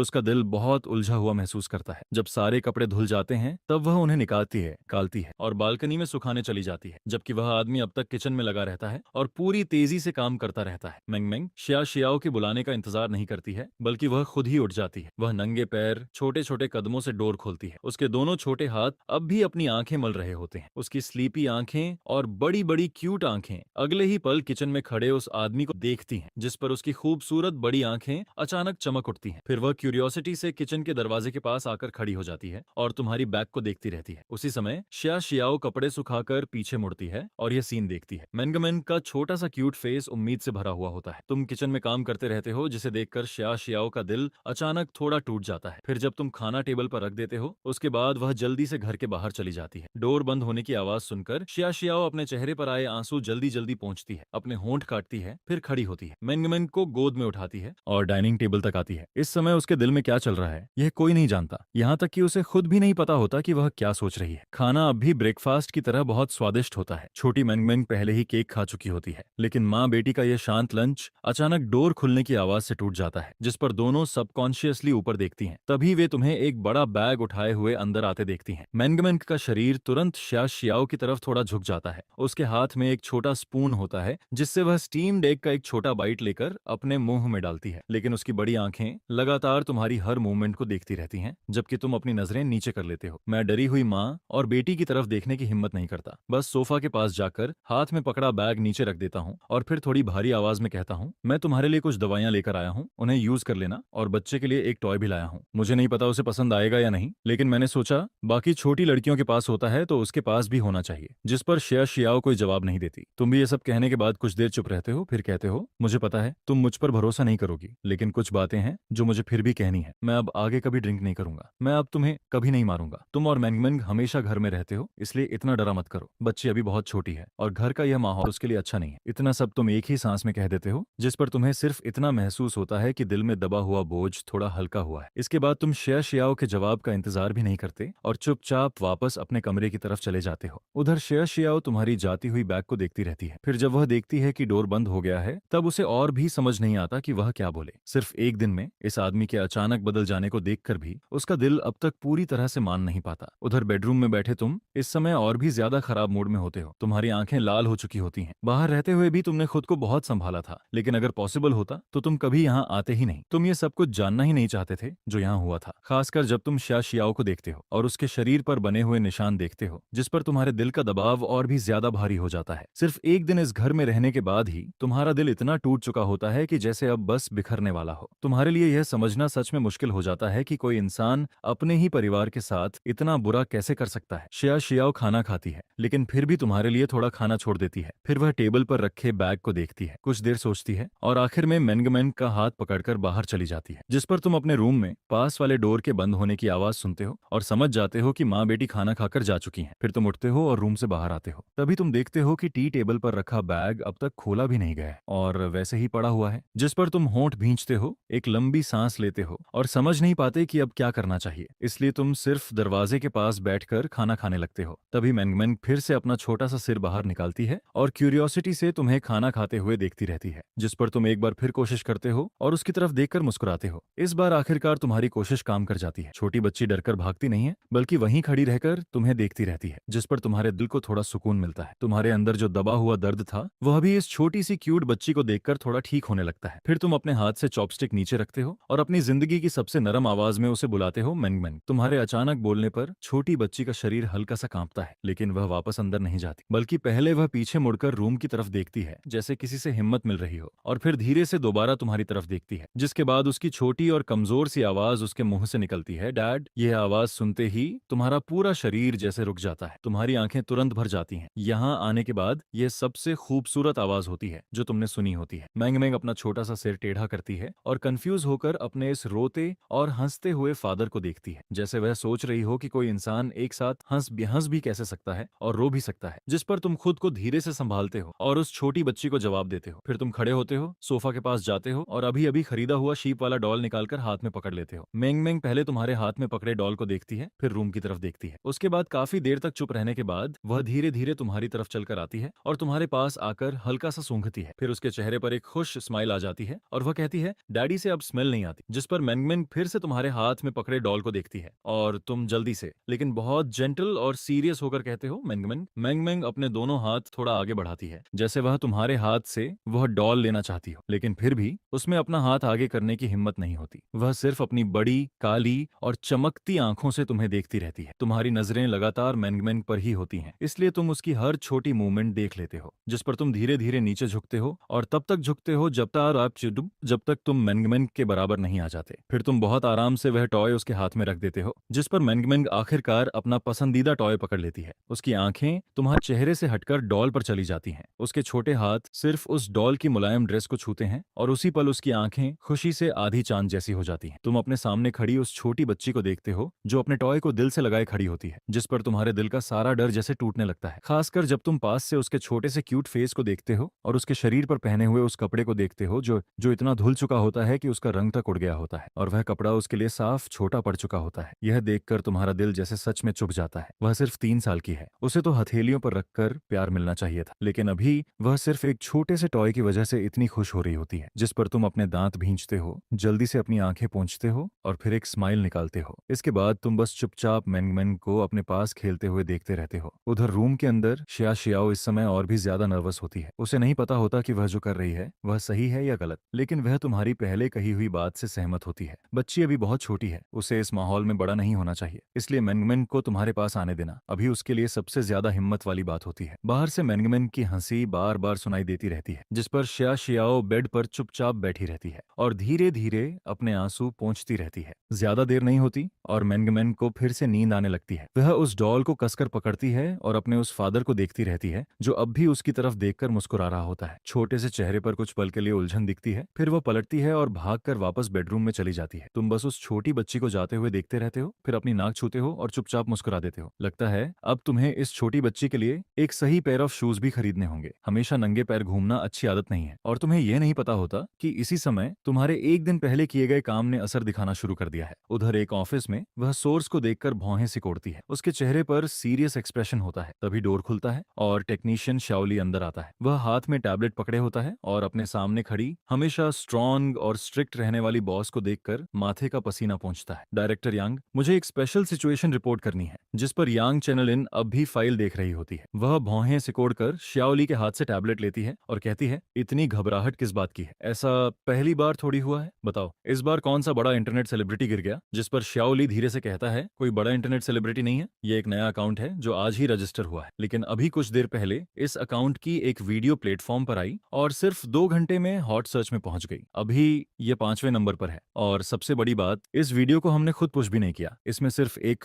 उसका दिल बहुत उलझा हुआ महसूस करता है। जब सारे कपड़े धुल जाते हैं तब वह उन्हें निकालती है और बालकनी में सुखाने चली जाती है, जबकि वह आदमी अब तक किचन में लगा रहता है और पूरी तेजी से काम करता रहता है। मेंगमेंग शिया शियाओ के बुलाने का इंतजार नहीं करती है, बल्कि वह खुद ही उठ जाती है। वह नंगे पैर छोटे छोटे कदमों से डोर खोलती है। उसके दोनों छोटे हाथ अब भी अपनी आंखें मल रहे होते हैं। उसकी स्लीपी आंखें और बड़ी बड़ी क्यूट आंखें अगले ही पल किचन में खड़े उस आदमी को देखती हैं, जिस पर उसकी खूबसूरत बड़ी आंखें अचानक चमक उठती हैं। फिर वह क्यूरियोसिटी से किचन के दरवाजे के पास आकर खड़ी हो जाती है और तुम्हारी बैग को देखती रहती है। उसी समय शिया शियाओ कपड़े सुखाकर पीछे मुड़ती है और यह सीन देखती है। मेंगमेंग का छोटा सा क्यूट फेस उम्मीद से भरा हुआ होता है। तुम किचन में काम करते रहते हो, जिसे देखकर शिया शियाओ का दिल अचानक थोड़ा टूट जाता है। फिर जब तुम खाना टेबल पर रख देते हो, उसके बाद वह जल्दी से घर के बाहर चली जाती है। डोर बंद होने की आवाज सुनकर शिया शियाओ अपने चेहरे पर आए आंसू जल्दी जल्दी पोंछती है, अपने होंठ काटती है, फिर खड़ी होती है, मेंगमेंग को गोद में उठाती है और डाइनिंग टेबल तक आती है। इस समय उसके दिल में क्या चल रहा है यह कोई नहीं जानता, यहाँ तक कि उसे खुद भी नहीं पता होता कि वह क्या सोच रही है। खाना अब भी ब्रेकफास्ट की तरह बहुत स्वादिष्ट होता है। छोटी मेंगमेंग पहले ही केक खा चुकी होती है, लेकिन माँ बेटी का यह शांत लंच अचानक डोर खुलने की आवाज से टूट जाता है, जिस पर दोनों सबकॉन्शियसली ऊपर देखती हैं। तभी वे तुम्हें एक बड़ा बैग उठाए हुए अंदर आते देखती हैं। मेंगमेंग का शरीर तुरंत शिया शियाओ की तरफ थोड़ा झुक जाता है। उसके हाथ में एक छोटा स्पून होता है, जिससे वह स्टीम्ड एग का एक छोटा बाइट लेकर अपने मुंह में डालती है, लेकिन उसकी बड़ी आंखें लगातार तुम्हारी हर मूवमेंट को देखती रहती हैं, जबकि तुम अपनी नजरें नीचे कर लेते हो। मैं डरी हुई माँ और बेटी की तरफ देखने की हिम्मत नहीं करता, बस सोफा के पास जाकर हाथ में पकड़ा बैग नीचे रख देता हूँ और फिर थोड़ी भारी आवाज में कहता हूँ, मैं तुम्हारे लिए कुछ दवाइयां लेकर आया हूँ, उन्हें यूज कर लेना, और बच्चे के लिए एक टॉय भी लाया हूँ। मुझे नहीं पता उसे पसंद आएगा या नहीं, लेकिन मैंने सोचा बाकी छोटी लड़कियों के पास होता है तो उसके पास भी होना चाहिए। जिस पर शिया शियाओ कोई जवाब नहीं देती। तुम भी ये सब कहने के बाद कुछ देर चुप रहते हो, फिर कहते हो, मुझे पता है तुम मुझ पर भरोसा नहीं करोगी, लेकिन कुछ बातें हैं जो मुझे फिर भी कहनी है। मैं अब आगे कभी ड्रिंक नहीं करूंगा, मैं अब तुम्हें कभी नहीं मारूंगा। तुम और मेंगमेंग हमेशा घर में रहते हो, इसलिए इतना डरा मत करो। बच्ची अभी बहुत छोटी है और घर का यह माहौल उसके लिए अच्छा नहीं है। इतना सब तुम एक ही सांस में कह देते हो, जिस पर तुम्हें सिर्फ इतना महसूस होता है कि दिल में दबा हुआ बोझ थोड़ा हल्का हुआ है। इसके बाद तुम शिया शियाओ के जवाब का इंतजार भी नहीं करते और चुपचाप वापस अपने कमरे की तरफ चले जाते हो। उधर शिया शियाओ तुम्हारी जाती हुई बैग को देखती रहती है। फिर जब वह देखती है कि डोर बंद हो गया है, तब उसे और भी समझ नहीं आता कि वह क्या बोले। सिर्फ एक दिन में इस आदमी के अचानक बदल जाने को देखकर भी उसका दिल अब तक पूरी तरह से मान नहीं पाता। उधर बेडरूम में बैठे तुम इस समय और भी ज्यादा खराब मूड में होते हो। तुम्हारी आंखें लाल हो चुकी होती हैं। बाहर रहते हुए भी तुमने खुद को बहुत संभाला था, लेकिन अगर पॉसिबल होता तो तुम कभी यहाँ आते ही नहीं। तुम ये सब कुछ जानना ही नहीं चाहते थे जो यहाँ हुआ था, खासकर जब तुम शिया शियाओ को देखते हो और उसके शरीर पर बने हुए निशान देखते हो, जिस पर तुम्हारे दिल का दबाव और भी ज्यादा भारी हो जाता है। सिर्फ एक दिन इस घर में रहने के बाद ही तुम्हारा दिल इतना टूट चुका होता है कि जैसे अब बस बिखरने वाला हो। तुम्हारे लिए यह समझना सच में मुश्किल हो जाता है कि कोई इंसान अपने ही परिवार के साथ इतना बुरा कैसे कर सकता है। शिया शियाओ खाना खाती है, लेकिन फिर भी तुम्हारे लिए थोड़ा खाना छोड़ देती है। फिर वह टेबल पर रखे बैग को देखती है, कुछ देर सोचती है और आखिर में मेंगमेंग का हाथ पकड़कर बाहर चली जाती है, जिस पर तुम अपने रूम में पास वाले डोर के बंद होने की आवाज सुनते हो और समझ जाते हो कि माँ बेटी खाना खाकर जा चुकी हैं। फिर तुम उठते हो और रूम से बाहर आते हो। तभी तुम देखते हो कि टी टेबल पर रखा बैग अब तक खोला भी नहीं गया है और वैसे ही पड़ा हुआ है, जिस पर तुम होंठ भींचते हो, एक लंबी सांस लेते हो और समझ नहीं पाते कि अब क्या करना चाहिए। इसलिए तुम सिर्फ दरवाजे के पास बैठकर खाना खाने लगते हो। तभी मेंगमेंग फिर से अपना छोटा सा सिर बाहर निकालती है और क्यूरियोसिटी से तुम्हें खाना खाते हुए देखती रहती है, जिस पर तुम एक बार फिर कोशिश करते हो और उसकी तरफ देखकर मुस्कुराते हो। इस बार आखिरकार तुम्हारी कोशिश काम कर जाती है। छोटी बच्ची डरकर भागती नहीं है, बल्कि वहीं खड़ी रहकर तुम्हें देखती रहती है, जिस पर तुम्हारे दिल को थोड़ा सुकून मिलता है। तुम्हारे अंदर जो दबा हुआ दर्द था, वह भी इस छोटी सी क्यूट बच्ची को देखकर थोड़ा ठीक होने लगता है। फिर तुम अपने हाथ से चॉपस्टिक नीचे रखते हो और अपनी जिंदगी की सबसे नरम आवाज में उसे बुलाते हो, मेंगमेंग। तुम्हारे अचानक बोलने पर छोटी बच्ची का शरीर हल्का सा कांपता है, लेकिन वह वापस अंदर नहीं जाती, बल्कि पहले वह पीछे मुड़कर रूम की तरफ देखती है जैसे किसी से हिम्मत मिल रही हो, और फिर धीरे से दोबारा तुम्हारी तरफ देखती है, जिसके बाद उसकी छोटी और कमजोर सी आवाज उसके मुंह से निकलती है, डैड। यह आवाज सुनते ही तुम्हारा पूरा शरीर जैसे रुक जाता है, तुम्हारी आंखें तुरंत भर जाती हैं। यहाँ आने के बाद यह सबसे खूबसूरत आवाज होती है जो तुमने सुनी होती है। मैंग मैंग अपना छोटा सा सिर टेढ़ा करती है और कंफ्यूज होकर अपने इस रोते और हंसते हुए फादर को देखती है, जैसे वह सोच रही हो कि कोई इंसान एक साथ हंस भी कैसे सकता है और रो भी सकता है। जिस पर तुम खुद को धीरे से संभालते हो और उस छोटी बच्ची को जवाब देते हो। फिर तुम खड़े होते हो, सोफा के पास जाते हो और अभी अभी खरीदा हुआ शीप वाला डॉल निकालकर हाथ में पकड़ लेते हो। मेंग मेंग पहले तुम्हारे हाथ में पकड़े डॉल को देखती है, फिर रूम की तरफ देखती है। उसके बाद काफी देर तक चुप रहने के बाद वह धीरे धीरे तुम्हारी तरफ चलकर आती है और तुम्हारे पास आकर हल्का सा सूंघती है। फिर उसके चेहरे पर एक खुश स्माइल आ जाती है और वह कहती है, डैडी से अब स्मेल नहीं आती। जिस पर मेंग मेंग फिर से तुम्हारे हाथ में पकड़े डॉल को देखती है और तुम जल्दी से लेकिन बहुत जेंटल और सीरियस होकर कहते हो, मेंग मेंग। मेंग मेंग अपने दोनों हाथ थोड़ा आगे बढ़ाती है जैसे वह तुम्हारे हाथ से वह डॉल लेना चाहती हो, लेकिन फिर भी उसमें अपना हाथ आगे करने की हिम्मत नहीं होती। वह सिर्फ अपनी बड़ी काली और चमकती आंखों से तुम्हें देखती रहती है। तुम्हारी नजरें लगातार मेंग मेंग पर ही होती हैं, इसलिए तुम उसकी हर छोटी मूवमेंट देख लेते हो, जिस पर तुम धीरे धीरे नीचे झुकते हो और तब तक झुकते हो जब तक तुम मेंग मेंग के बराबर नहीं आ जाते। फिर तुम बहुत आराम से वह टॉय उसके हाथ में रख देते हो, जिस पर मेंग मेंग आखिरकार अपना पसंदीदा टॉय पकड़ लेती है। उसकी आंखें तुम्हारे चेहरे से हटकर डॉल पर चली जाती हैं। उसके छोटे हाथ सिर्फ उस डॉल की मुलायम ड्रेस को छूते हैं और उसी पल उसकी आंखें खुशी से आधी चांद जैसी हो जाती हैं। तुम अपने सामने खड़ी उस छोटी बच्ची को देखते हो जो अपने टॉय को दिल से लगाए खड़ी होती है, जिस पर तुम्हारे दिल का सारा डर जैसे टूटने लगता है। खासकर जब तुम पास से उसके छोटे से क्यूट फेस को देखते हो और उसके शरीर पर पहने हुए उस कपड़े को देखते हो जो इतना धुल चुका होता है कि उसका रंग तक उड़ गया होता है और वह कपड़ा उसके लिए साफ छोटा पड़ चुका होता है। यह देखकर तुम्हारा दिल जैसे सच में चुभ जाता है। वह सिर्फ 3 साल की है, उसे तो हथेलियों पर रखकर प्यार मिलना चाहिए था, लेकिन अभी वह सिर्फ एक छोटे से टॉय की वजह से इतनी खुश हो रही होती है, जिस पर तुम अपने दांत भींचते हो, जल्दी से अपनी आंखें पोंछते हो और फिर एक स्माइल निकालते हो। इसके बाद तुम बस चुपचाप मेंग मेंग को अपने पास खेलते हुए देखते रहते हो। उधर रूम के अंदर शिया शियाओ इस समय और भी ज्यादा नर्वस होती है। उसे नहीं पता होता कि वह जो कर रही है वह सही है या गलत, लेकिन वह तुम्हारी पहले कही हुई बात से सहमत होती है। बच्ची अभी बहुत छोटी है, उसे इस माहौल में बड़ा नहीं होना चाहिए, इसलिए मेंग मेंग को तुम्हारे पास आने देना अभी उसके लिए सबसे ज्यादा हिम्मत वाली बात होती है। बाहर से मेंग मेंग की हंसी बार बार सुनाई देती रहती है, जिस पर शिया शियाओ बेड पर चुपचाप बैठी रहती है और धीरे धीरे अपने आंसू पोंछती रहती है। ज्यादा देर नहीं होती और मेंग मेंग को फिर से नींद आने लगती है। वह उस डॉल को कसकर पकड़ती है और अपने उस फादर को देखती रहती है जो अब भी उसकी तरफ देखकर मुस्कुरा रहा होता है। छोटे से चेहरे पर कुछ पल के लिए उलझन दिखती है, फिर वह पलटती है और भागकर वापस बेडरूम में चली जाती है। तुम बस उस छोटी बच्ची को जाते हुए देखते रहते हो, फिर अपनी नाक छूते हो और चुपचाप मुस्कुरा देते हो। लगता है अब तुम्हें इस छोटी बच्ची के लिए एक सही पेयर ऑफ शूज भी खरीदने होंगे। हमेशा नंगे पैर घूमना अच्छी आदत नहीं है और तुम्हें यह नहीं पता होता कि इसी समय तुम्हारे एक दिन पहले किए गए काम ने असर दिखाना शुरू कर दिया है। उधर एक ऑफिस में वह सोर्स को देखकर भौहें सिकोड़ती है। उसके चेहरे पर सीरियस एक्सप्रेशन होता है। तभी डोर खुलता है और टेक्नीशियन शाओली अंदर आता है। वह हाथ में टैबलेट पकड़े होता है और अपने सामने खड़ी हमेशा स्ट्रॉन्ग और स्ट्रिक्ट रहने वाली बॉस को देखकर माथे का पसीना पोंछता है। डायरेक्टर यांग, मुझे एक स्पेशल सिचुएशन रिपोर्ट करनी है, जिस पर यांग चैनल इन अब भी फाइल देख रही होती है। वह भौहें सिकोड़कर शाओली के हाथ से टैबलेट लेती है और कहती है, इतनी घबराहट किस बात की है? ऐसा पहली बार थोड़ी हुआ है, बताओ इस बार कौन सा बड़ा इंटरनेट सेलिब्रिटी गिर गया? जिस पर शाओली धीरे से कहता है, कोई बड़ा इंटरनेट सेलिब्रिटी नहीं है, ये एक नया अकाउंट है जो आज ही रजिस्टर हुआ है, लेकिन अभी कुछ देर पहले इस अकाउंट की एक वीडियो प्लेटफॉर्म पर आई और सिर्फ 2 घंटे में हॉट सर्च में पहुंच गई। अभी ये 5वें नंबर पर है और सबसे बड़ी बात, इस वीडियो को हमने खुद पुश भी नहीं किया, इसमें सिर्फ एक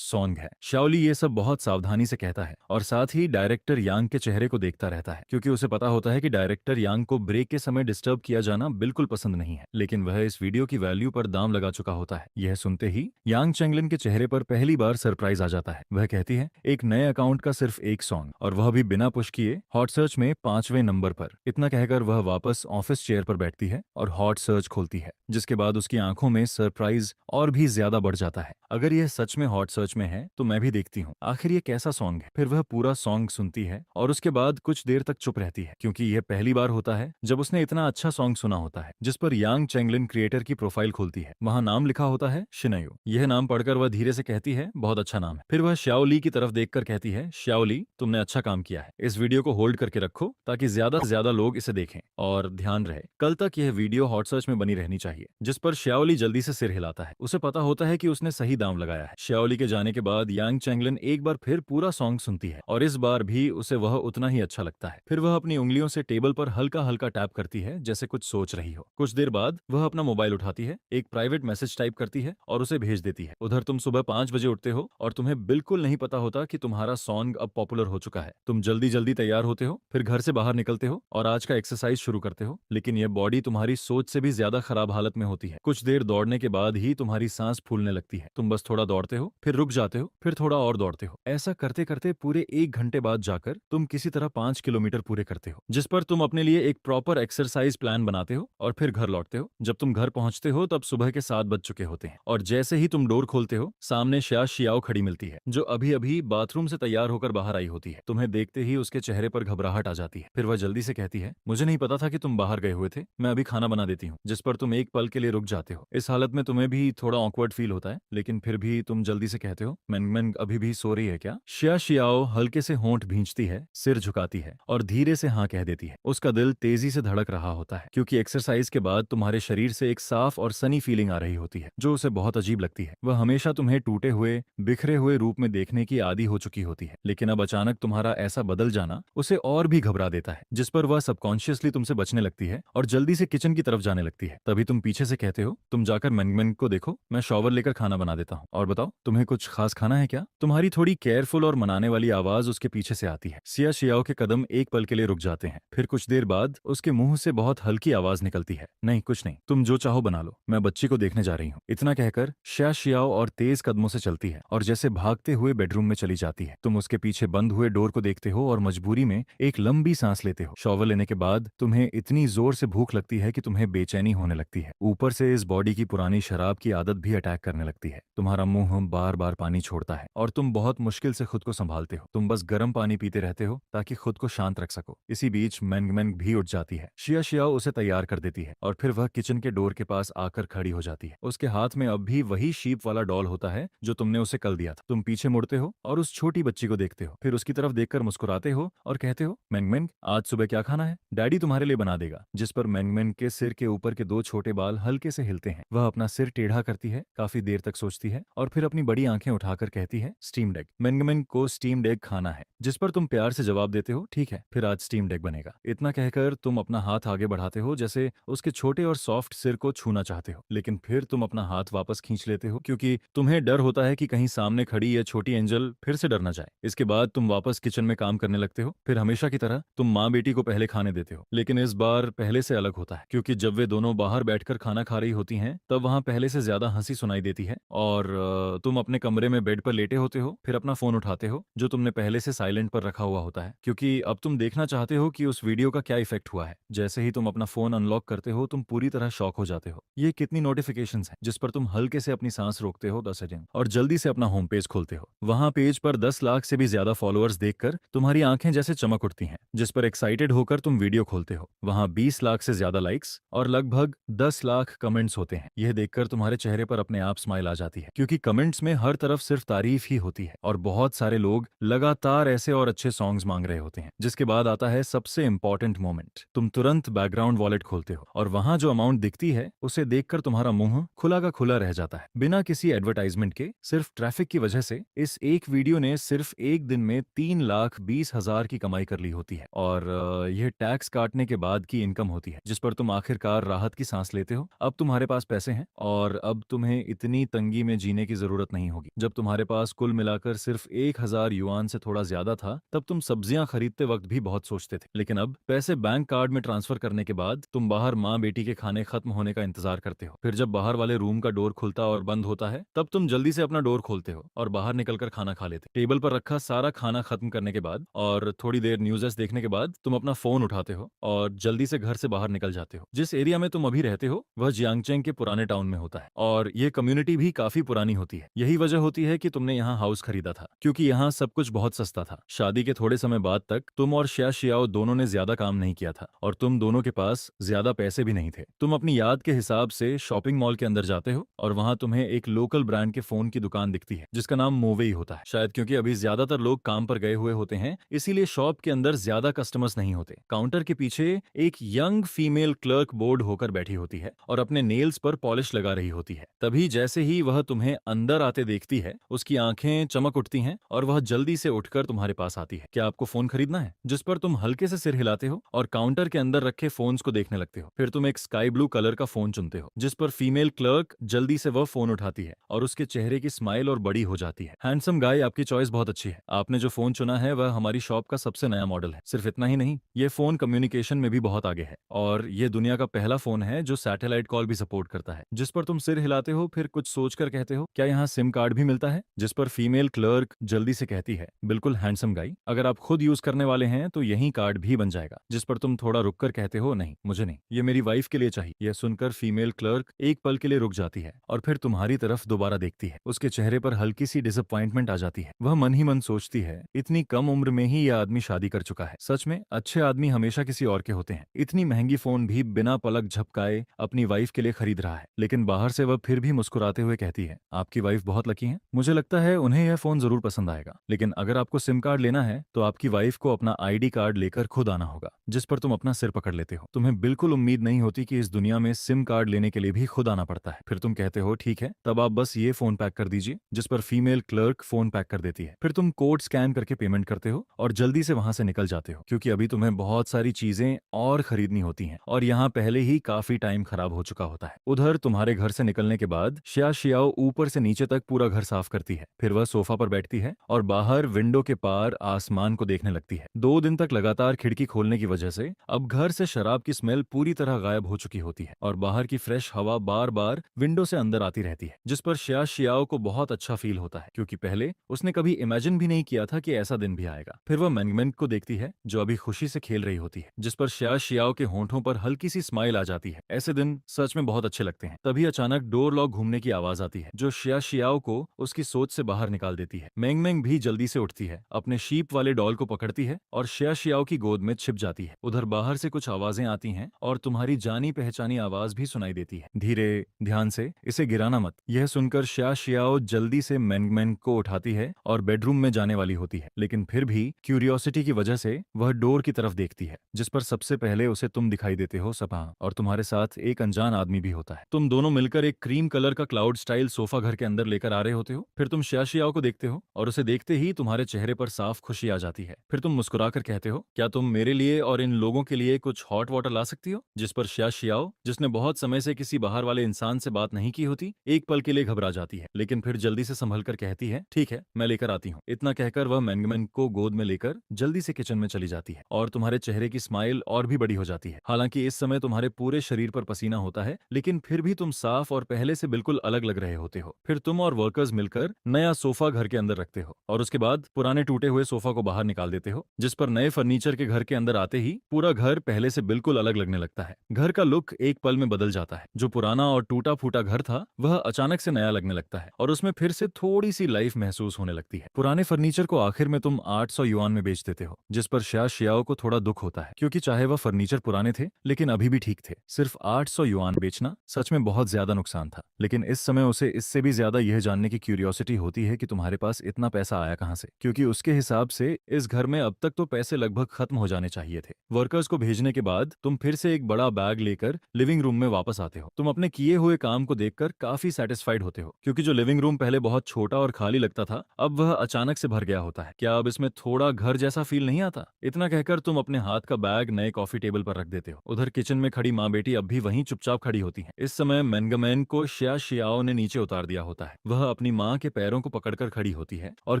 सॉन्ग है। शाओली ये सब बहुत सावधानी से कहता है और साथ ही डायरेक्टर यांग के चेहरे को देखता रहता है, क्योंकि उसे पता होता है कि डायरेक्टर यांग को ब्रेक के समय डिस्टर्ब किया जाना बिल्कुल पसंद नहीं है, लेकिन वह इस वीडियो की वैल्यू पर दाम लगा चुका होता है। यह सुनते ही यांग चेंगलिन के चेहरे पर पहली बार सरप्राइज आ जाता है। वह कहती है, एक नए अकाउंट का सिर्फ एक सॉन्ग और वह भी बिना पुश किए हॉट सर्च में 5वें नंबर पर। इतना कहकर वह वापस ऑफिस चेयर पर बैठती है और हॉट सर्च खोलती है, जिसके बाद उसकी आंखों में सरप्राइज और भी ज्यादा बढ़ जाता है। अगर यह सच में हॉट सर्च में है तो मैं भी देखती हूँ आखिर ये कैसा सॉन्ग है। फिर वह पूरा सॉन्ग सुनती है और उसके बाद कुछ देर तक चुप रहती है, क्योंकि यह पहली बार होता है जब उसने इतना अच्छा सॉन्ग सुना होता है। जिस पर यांग चेंगलिन क्रिएटर की प्रोफाइल खुलती है, वहां नाम लिखा होता है शिनयू। यह नाम पढ़कर वह धीरे से कहती है, बहुत अच्छा नाम है। फिर वह शाओली की तरफ देखकर कहती है, शाओली तुमने अच्छा काम किया है, इस वीडियो को होल्ड करके रखो ताकि ज्यादा से ज्यादा लोग इसे देखें और ध्यान रहे कल तक यह वीडियो हॉट सर्च में बनी रहनी चाहिए। जिस पर शाओली जल्दी से सिर हिलाता है, उसे पता होता है कि उसने सही दाम लगाया है। शाओली के जाने के बाद यांग चेंगलिन एक बार फिर पूरा सॉन्ग सुनती है और और इस बार भी उसे वह उतना ही अच्छा लगता है। फिर वह अपनी उंगलियों से टेबल पर हल्का हल्का टैप करती है, जैसे कुछ सोच रही हो। कुछ देर बाद वह अपना मोबाइल उठाती है, एक प्राइवेट मैसेज टाइप करती है और उसे भेज देती है। उधर तुम सुबह 5 बजे उठते हो और तुम्हें बिल्कुल नहीं पता होता कि तुम्हारा सॉन्ग अब पॉपुलर हो चुका है। तुम जल्दी जल्दी तैयार होते हो, फिर घर से बाहर निकलते हो और आज का एक्सरसाइज शुरू करते हो। लेकिन यह बॉडी तुम्हारी सोच से भी ज्यादा खराब हालत में होती है। कुछ देर दौड़ने के बाद ही तुम्हारी सांस फूलने लगती है। तुम बस थोड़ा दौड़ते हो, फिर रुक जाते हो, फिर थोड़ा और दौड़ते हो। ऐसा करते करते पूरे 1 घंटे बाद जाकर तुम किसी तरह 5 किलोमीटर पूरे करते हो, जिस पर तुम अपने लिए एक प्रॉपर एक्सरसाइज प्लान बनाते हो और फिर घर लौटते हो। जब तुम घर पहुंचते हो तब सुबह के 7 बज चुके होते हैं और जैसे ही तुम डोर खोलते हो सामने श्या शियाओ खड़ी मिलती है, जो अभी अभी बाथरूम से तैयार होकर बाहर आई होती है। तुम्हें देखते ही उसके चेहरे पर घबराहट आ जाती है। फिर वह जल्दी से कहती है, मुझे नहीं पता था कि तुम बाहर गए हुए थे, मैं अभी खाना बना देती हूँ। जिस पर तुम एक पल के लिए रुक जाते हो। इस हालत में तुम्हें भी थोड़ा ऑकवर्ड फील होता है, लेकिन फिर भी तुम जल्दी से कहते हो, मैंग अभी भी सो रही है क्या? श्या शियाओ हल्के से होंठ भींचती है, सिर झुकाती है और धीरे से हाँ कह देती है। उसका दिल तेजी से धड़क रहा होता है, क्योंकि एक्सरसाइज के बाद तुम्हारे शरीर से एक साफ और सनी फीलिंग आ रही होती है, जो उसे बहुत अजीब लगती है। वह हमेशा तुम्हें टूटे हुए, बिखरे हुए रूप में देखने की आदी हो चुकी होती है, लेकिन अब अचानक तुम्हारा ऐसा बदल जाना उसे और भी घबरा देता है, जिस पर वह सबकॉन्शियसली तुमसे बचने लगती है और जल्दी से किचन की तरफ जाने लगती है। तभी तुम पीछे से कहते हो, तुम जाकर मैंग को देखो, मैं शॉवर लेकर खाना बना देता हूँ। और बताओ, तुम्हें कुछ खास खाना है क्या? तुम्हारी थोड़ी केयरफुल और मनाने वाली आवाज उसके पीछे से आती है। श्या शियाओ के कदम एक पल के लिए रुक जाते हैं। फिर कुछ देर बाद उसके मुंह से बहुत हल्की आवाज निकलती है, नहीं कुछ नहीं, तुम जो चाहो बना लो, मैं बच्ची को देखने जा रही हूँ। इतना कहकर श्या शियाओ और तेज कदमों से चलती है और जैसे भागते हुए बेडरूम में चली जाती है। तुम उसके पीछे बंद हुए डोर को देखते हो और मजबूरी में एक लंबी सांस लेते हो। शॉवर लेने के बाद तुम्हें इतनी जोर से भूख लगती है कि तुम्हें बेचैनी होने लगती है। ऊपर से इस बॉडी की पुरानी शराब की आदत भी अटैक करने लगती है। तुम्हारा मुंह बार बार पानी छोड़ता है और तुम बहुत मुश्किल से खुद को संभालते हो। तुम बस गर्म पानी पीते रहते हो ताकि खुद को शांत रख सको। इसी बीच मैंग भी उठ जाती है। श्या शियाओ उसे तैयार कर देती है और फिर वह किचन के डोर के पास आकर खड़ी हो जाती है। उसके हाथ में अब भी वही शीप वाला डॉल होता है जो तुमने उसे कल दिया था। तुम पीछे मुड़ते हो और उस छोटी बच्ची को देखते हो, फिर उसकी तरफ देखकर मुस्कुराते हो और कहते हो, मैंग आज सुबह क्या खाना है? डैडी तुम्हारे लिए बना देगा। जिस पर मैंग के सिर के ऊपर के 2 छोटे बाल हल्के से हिलते हैं। वह अपना सिर टेढ़ा करती है, काफी देर तक सोचती है और फिर अपनी बड़ी आंखें उठाकर कहती है, स्टीम्ड एग। मैंग को स्टीम्ड एग खाना है। जिस पर तुम प्यार से जवाब देते हो, ठीक है, फिर आज स्टीम्ड एग बनेगा। इतना कहकर तुम अपना हाथ आगे बढ़ाते हो, जैसे उसके छोटे और सॉफ्ट सिर को छूना चाहते हो, लेकिन फिर तुम अपना हाथ वापस खींच लेते हो, क्योंकि तुम्हें डर होता है कि कहीं सामने खड़ी यह छोटी एंजल फिर से डर न जाए। इसके बाद तुम वापस किचन में काम करने लगते हो। फिर हमेशा की तरह तुम माँ बेटी को पहले खाने देते हो, लेकिन इस बार पहले से अलग होता है, क्योंकि जब वे दोनों बाहर बैठकर खाना खा रही होती हैं तब वहां पहले से ज्यादा हंसी सुनाई देती है और तुम अपने कमरे में बेड पर लेटे होते हो। फिर अपना फोन उठाते हो जो तुमने पहले से साइलेंट पर रखा हुआ होता है, क्योंकि अब तुम देखना चाहते हो कि उस वीडियो का क्या इफेक्ट हुआ है। जैसे ही तुम अपना फोन अनलॉक करते हो तुम पूरी तरह शॉक हो जाते हो। ये कितनी नोटिफिकेशंस हैं, जिस पर तुम हल्के से अपनी सांस रोकते हो 10 सेकंड और जल्दी से अपना होम पेज खोलते हो। वहां पेज पर 10 लाख से भी ज्यादा फॉलोअर्स देखकर तुम्हारी आंखें जैसे चमक उठती हैं, जिस पर एक्साइटेड होकर तुम वीडियो खोलते हो। वहां 20 लाख से ज्यादा लाइक्स और लगभग 10 लाख कमेंट्स होते हैं। यह देखकर तुम्हारे चेहरे पर अपने आप स्माइल आ जाती है, क्योंकि कमेंट्स में हर तरफ सिर्फ तारीफ ही होती है और बहुत सारे लोग लगातार ऐसे और अच्छे सॉन्ग्स मांग रहे होते हैं। जिसके बाद आता है सबसे इंपॉर्टेंट मोमेंट। तुम तुरंत बैकग्राउंड वॉलेट खोलते हो और वहां जो अमाउंट दिखती है उसे देखकर तुम्हारा मुंह खुला का खुला रह जाता है। बिना किसी एडवर्टाइजमेंट के, सिर्फ ट्रैफिक की वजह से इस एक वीडियो ने सिर्फ एक दिन में 3,20,000 की कमाई कर ली होती है और यह टैक्स काटने के बाद की इनकम होती है, जिस पर तुम आखिरकार राहत की सांस लेते हो। अब तुम्हारे पास पैसे हैं और अब तुम्हें इतनी तंगी में जीने की जरूरत नहीं होगी। जब तुम्हारे पास कुल मिलाकर सिर्फ 1,000 युआन से थोड़ा ज्यादा था तब तुम सब्जियां खरीदते वक्त भी बहुत सोचते थे, लेकिन अब पैसे बैंक कार्ड में ट्रांसफर करने के बाद तुम बाहर माँ बेटी के खाने खत्म होने का इंतजार करते हो। फिर जब बाहर वाले रूम का डोर खुलता और बंद होता है तब तुम जल्दी से अपना डोर खोलते हो और बाहर निकलकर खाना खा लेते। टेबल पर रखा सारा खाना खत्म करने के बाद और थोड़ी देर न्यूज़ देखने के बाद तुम अपना फोन उठाते हो और जल्दी से घर से बाहर निकल जाते हो। जिस एरिया में तुम अभी रहते हो वह जियांगचेंग के पुराने टाउन में होता है और ये कम्युनिटी भी काफी पुरानी होती है। यही वजह होती है कि तुमने यहाँ हाउस खरीदा था, क्योंकि यहाँ सब कुछ बहुत सस्ता था। शादी के थोड़े समय बाद तक तुम और श्या शियाओ दोनों ने ज्यादा काम नहीं किया था और तुम दोनों के पास ज्यादा पैसे भी नहीं थे। तुम अपनी याद के हिसाब से शॉपिंग मॉल के अंदर जाते हो और वहां तुम्हें एक लोकल ब्रांड के फोन की दुकान दिखती है जिसका नाम मोवेई होता है। शायद क्योंकि अभी ज्यादातर लोग काम पर गए हुए होते हैं इसीलिए शॉप के अंदर ज्यादा कस्टमर्स नहीं होते। काउंटर के पीछे एक यंग फीमेल क्लर्क बोर्ड होकर बैठी होती है और अपने नेल्स पर पॉलिश लगा रही होती है। तभी जैसे ही वह तुम्हें अंदर आते देखती है उसकी आंखें चमक उठती हैं और वह जल्दी से उठकर उठकर तुम्हारे पास आती है। क्या आपको फोन खरीदना है? जिस पर तुम हल्के से सिर हिलाते हो और काउंटर के अंदर रखे फोन्स को देखने लगते हो। फिर तुम एक स्काई ब्लू कलर का फोन चुनते हो, जिस पर फीमेल क्लर्क जल्दी से वह फोन उठाती है और उसके चेहरे की स्माइल और बड़ी हो जाती है। हैंडसम गाय, आपकी चॉइस बहुत अच्छी है। आपने जो फोन चुना है वह हमारी शॉप का सबसे नया मॉडल है। सिर्फ इतना ही नहीं, ये फोन कम्युनिकेशन में भी बहुत आगे है और ये दुनिया का पहला फोन है जो सैटेलाइट कॉल भी सपोर्ट करता है। जिस पर तुम सिर हिलाते हो, फिर कुछ सोचकर कहते हो, क्या यहाँ सिम कार्ड भी मिलता है? जिस पर फीमेल क्लर्क जल्दी से कहती है, बिल्कुल हैंडसम गाय, अगर आप खुद यूज करने वाले हैं तो यही कार्ड भी बन जाएगा। जिस पर तुम थोड़ा रुककर कहते हो, नहीं मुझे नहीं, ये मेरी वाइफ के लिए चाहिए। यह सुनकर फीमेल क्लर्क एक पल के लिए रुक जाती है और फिर तुम्हारी तरफ दोबारा देखती है। उसके चेहरे पर हल्की सी डिसअपॉइंटमेंट आ जाती है। वह मन ही मन सोचती है, इतनी कम उम्र में ही यह आदमी शादी कर चुका है। सच में अच्छे आदमी हमेशा किसी और के होते हैं। इतनी महंगी फोन भी बिना पलक झपकाए अपनी वाइफ के लिए खरीद रहा है। लेकिन बाहर से वह फिर भी मुस्कुराते हुए कहती है, आपकी वाइफ बहुत लकी है। मुझे लगता है उन्हें यह फोन जरूर पसंद आएगा, लेकिन अगर आपको सिम कार्ड लेना है तो आपकी वाइफ को अपना आईडी कार्ड लेकर खुद आना होगा। जिस पर तुम अपना सिर पकड़ लेते हो। तुम्हें बिल्कुल उम्मीद नहीं होती कि इस दुनिया में सिम कार्ड लेने के लिए भी खुद आना पड़ता है। फिर तुम कहते हो, ठीक है, तब आप बस ये फोन पैक कर दीजिए। जिस पर फीमेल क्लर्क फोन पैक कर देती है। फिर तुम कोड स्कैन करके पेमेंट करते हो और जल्दी से वहां से निकल जाते हो, क्योंकि अभी तुम्हें बहुत सारी चीजें और खरीदनी होती हैं और यहाँ पहले ही काफी टाइम खराब हो चुका होता है। उधर तुम्हारे घर से निकलने के बाद शियाओ ऊपर से नीचे तक पूरा घर साफ करती है। फिर वह सोफा पर बैठती है और बाहर विंडो के पार आसमान को देखने लगती है। 2 दिन तक लगातार खिड़की खोलने की वजह से अब घर से शराब की स्मेल पूरी तरह गायब हो चुकी होती है और बाहर की फ्रेश हवा बार बार विंडो से अंदर आती रहती है। जिस पर शियाओ को बहुत अच्छा फील होता है, क्योंकि पहले उसने कभी इमेजिन भी नहीं किया था कि ऐसा दिन भी आएगा। फिर वह मैंगमेंग को देखती है जो अभी खुशी से खेल रही होती है। जिस पर शियाओ के होंठों पर हल्की सी स्माइल आ जाती है। ऐसे दिन सच में बहुत अच्छे लगते हैं। तभी अचानक डोर लॉक घूमने की आवाज आती है जो शियाओ को उसकी सोच से बाहर निकाल देती है। मैंगमेंग भी जल्दी से उठती है, अपने शीप वाले डॉल को पकड़ती है और शियाओ की गोद में छिप जाती है। उधर बाहर से कुछ आवाजें आती हैं और तुम्हारी जानी पहचानी आवाज भी सुनाई देती है। धीरे, ध्यान से, इसे गिराना मत। यह सुनकर शियाओ जल्दी से मैंगमेंग को उठाती है और बेडरूम में जाने वाली होती है, लेकिन फिर भी क्यूरियोसिटी की वजह से वह डोर की तरफ देखती है, जिस पर सबसे पहले उसे तुम दिखाई देते हो सपा, और तुम्हारे साथ एक अनजान आदमी भी होता है। तुम दोनों मिलकर एक क्रीम कलर का क्लाउड स्टाइल सोफा घर के अंदर लेकर आ रहे होते हो। फिर तुम शियाओ को देखते हो और उसे देखते ही तुम्हारे चेहरे पर साफ खुशी आ जाती है। फिर तुम मुस्कुराकर कहते हो, क्या तुम मेरे लिए और इन लोगों के लिए कुछ हॉट वाटर ला सकती हो? जिस पर शियाओ, जिसने बहुत समय से किसी बाहर वाले इंसान से बात नहीं की होती, एक पल के लिए घबरा जाती है, लेकिन फिर जल्दी से संभल कर कहती है, ठीक है, मैं लेकर आती हूँ। इतना कहकर वह मैंगमेंग को गोद में लेकर जल्दी से किचन में चली जाती है और तुम्हारे चेहरे की स्माइल और भी बड़ी हो जाती है। हालांकि इस समय तुम्हारे पूरे शरीर पर पसीना होता है, लेकिन फिर भी तुम साफ और पहले से बिल्कुल अलग लग रहे होते हो। फिर तुम और वर्कर्स मिलकर नया सोफा घर के अंदर रखते हो और उसके बाद पुराने टूटे हुए सोफा को बाहर निकाल देते हो, जिस पर नए फर्नीचर के घर के अंदर आते ही पूरा घर पहले से बिल्कुल अलग लगने लगता है। घर का लुक एक पल में बदल जाता है। जो पुराना और टूटा फूटा घर था वह अचानक से नया लगने लगता है और उसमें फिर से थोड़ी सी लाइफ महसूस होने लगती है। पुराने फर्नीचर को आखिर में तुम 800 युआन में बेच देते हो, जिस पर शियाओ को थोड़ा दुख होता है, क्योंकि चाहे वह फर्नीचर पुराने थे लेकिन अभी भी ठीक थे। सिर्फ 800 युआन बेचना सच में बहुत ज्यादा नुकसान था, लेकिन इस समय उसे इससे भी ज्यादा यह जानने की क्यूरियोसिटी होती है कि तुम्हारे पास इतना पैसा आया कहां से, क्योंकि उसके हिसाब से इस घर में अब तक तो पैसे लगभग खत्म हो जाने चाहिए थे। वर्कर्स को भेजने के बाद तुम फिर से एक बड़ा बैग लेकर लिविंग रूम में वापस आते हो। तुम अपने किए हुए काम को देखकर काफी सेटिस्फाइड होते हो, क्योंकि जो लिविंग रूम पहले बहुत छोटा और खाली लगता था अब वह अचानक से भर गया होता है। क्या अब इसमें थोड़ा घर जैसा फील नहीं आता? इतना कहकर तुम अपने हाथ का बैग नए कॉफी टेबल पर रख देते हो। उधर किचन में खड़ी माँ बेटी अब भी वहीं चुपचाप खड़ी होती हैं। इस समय मैंगमेंग को शियाओ ने नीचे उतार दिया होता है। वह अपनी माँ के पैरों को पकड़कर खड़ी होती है और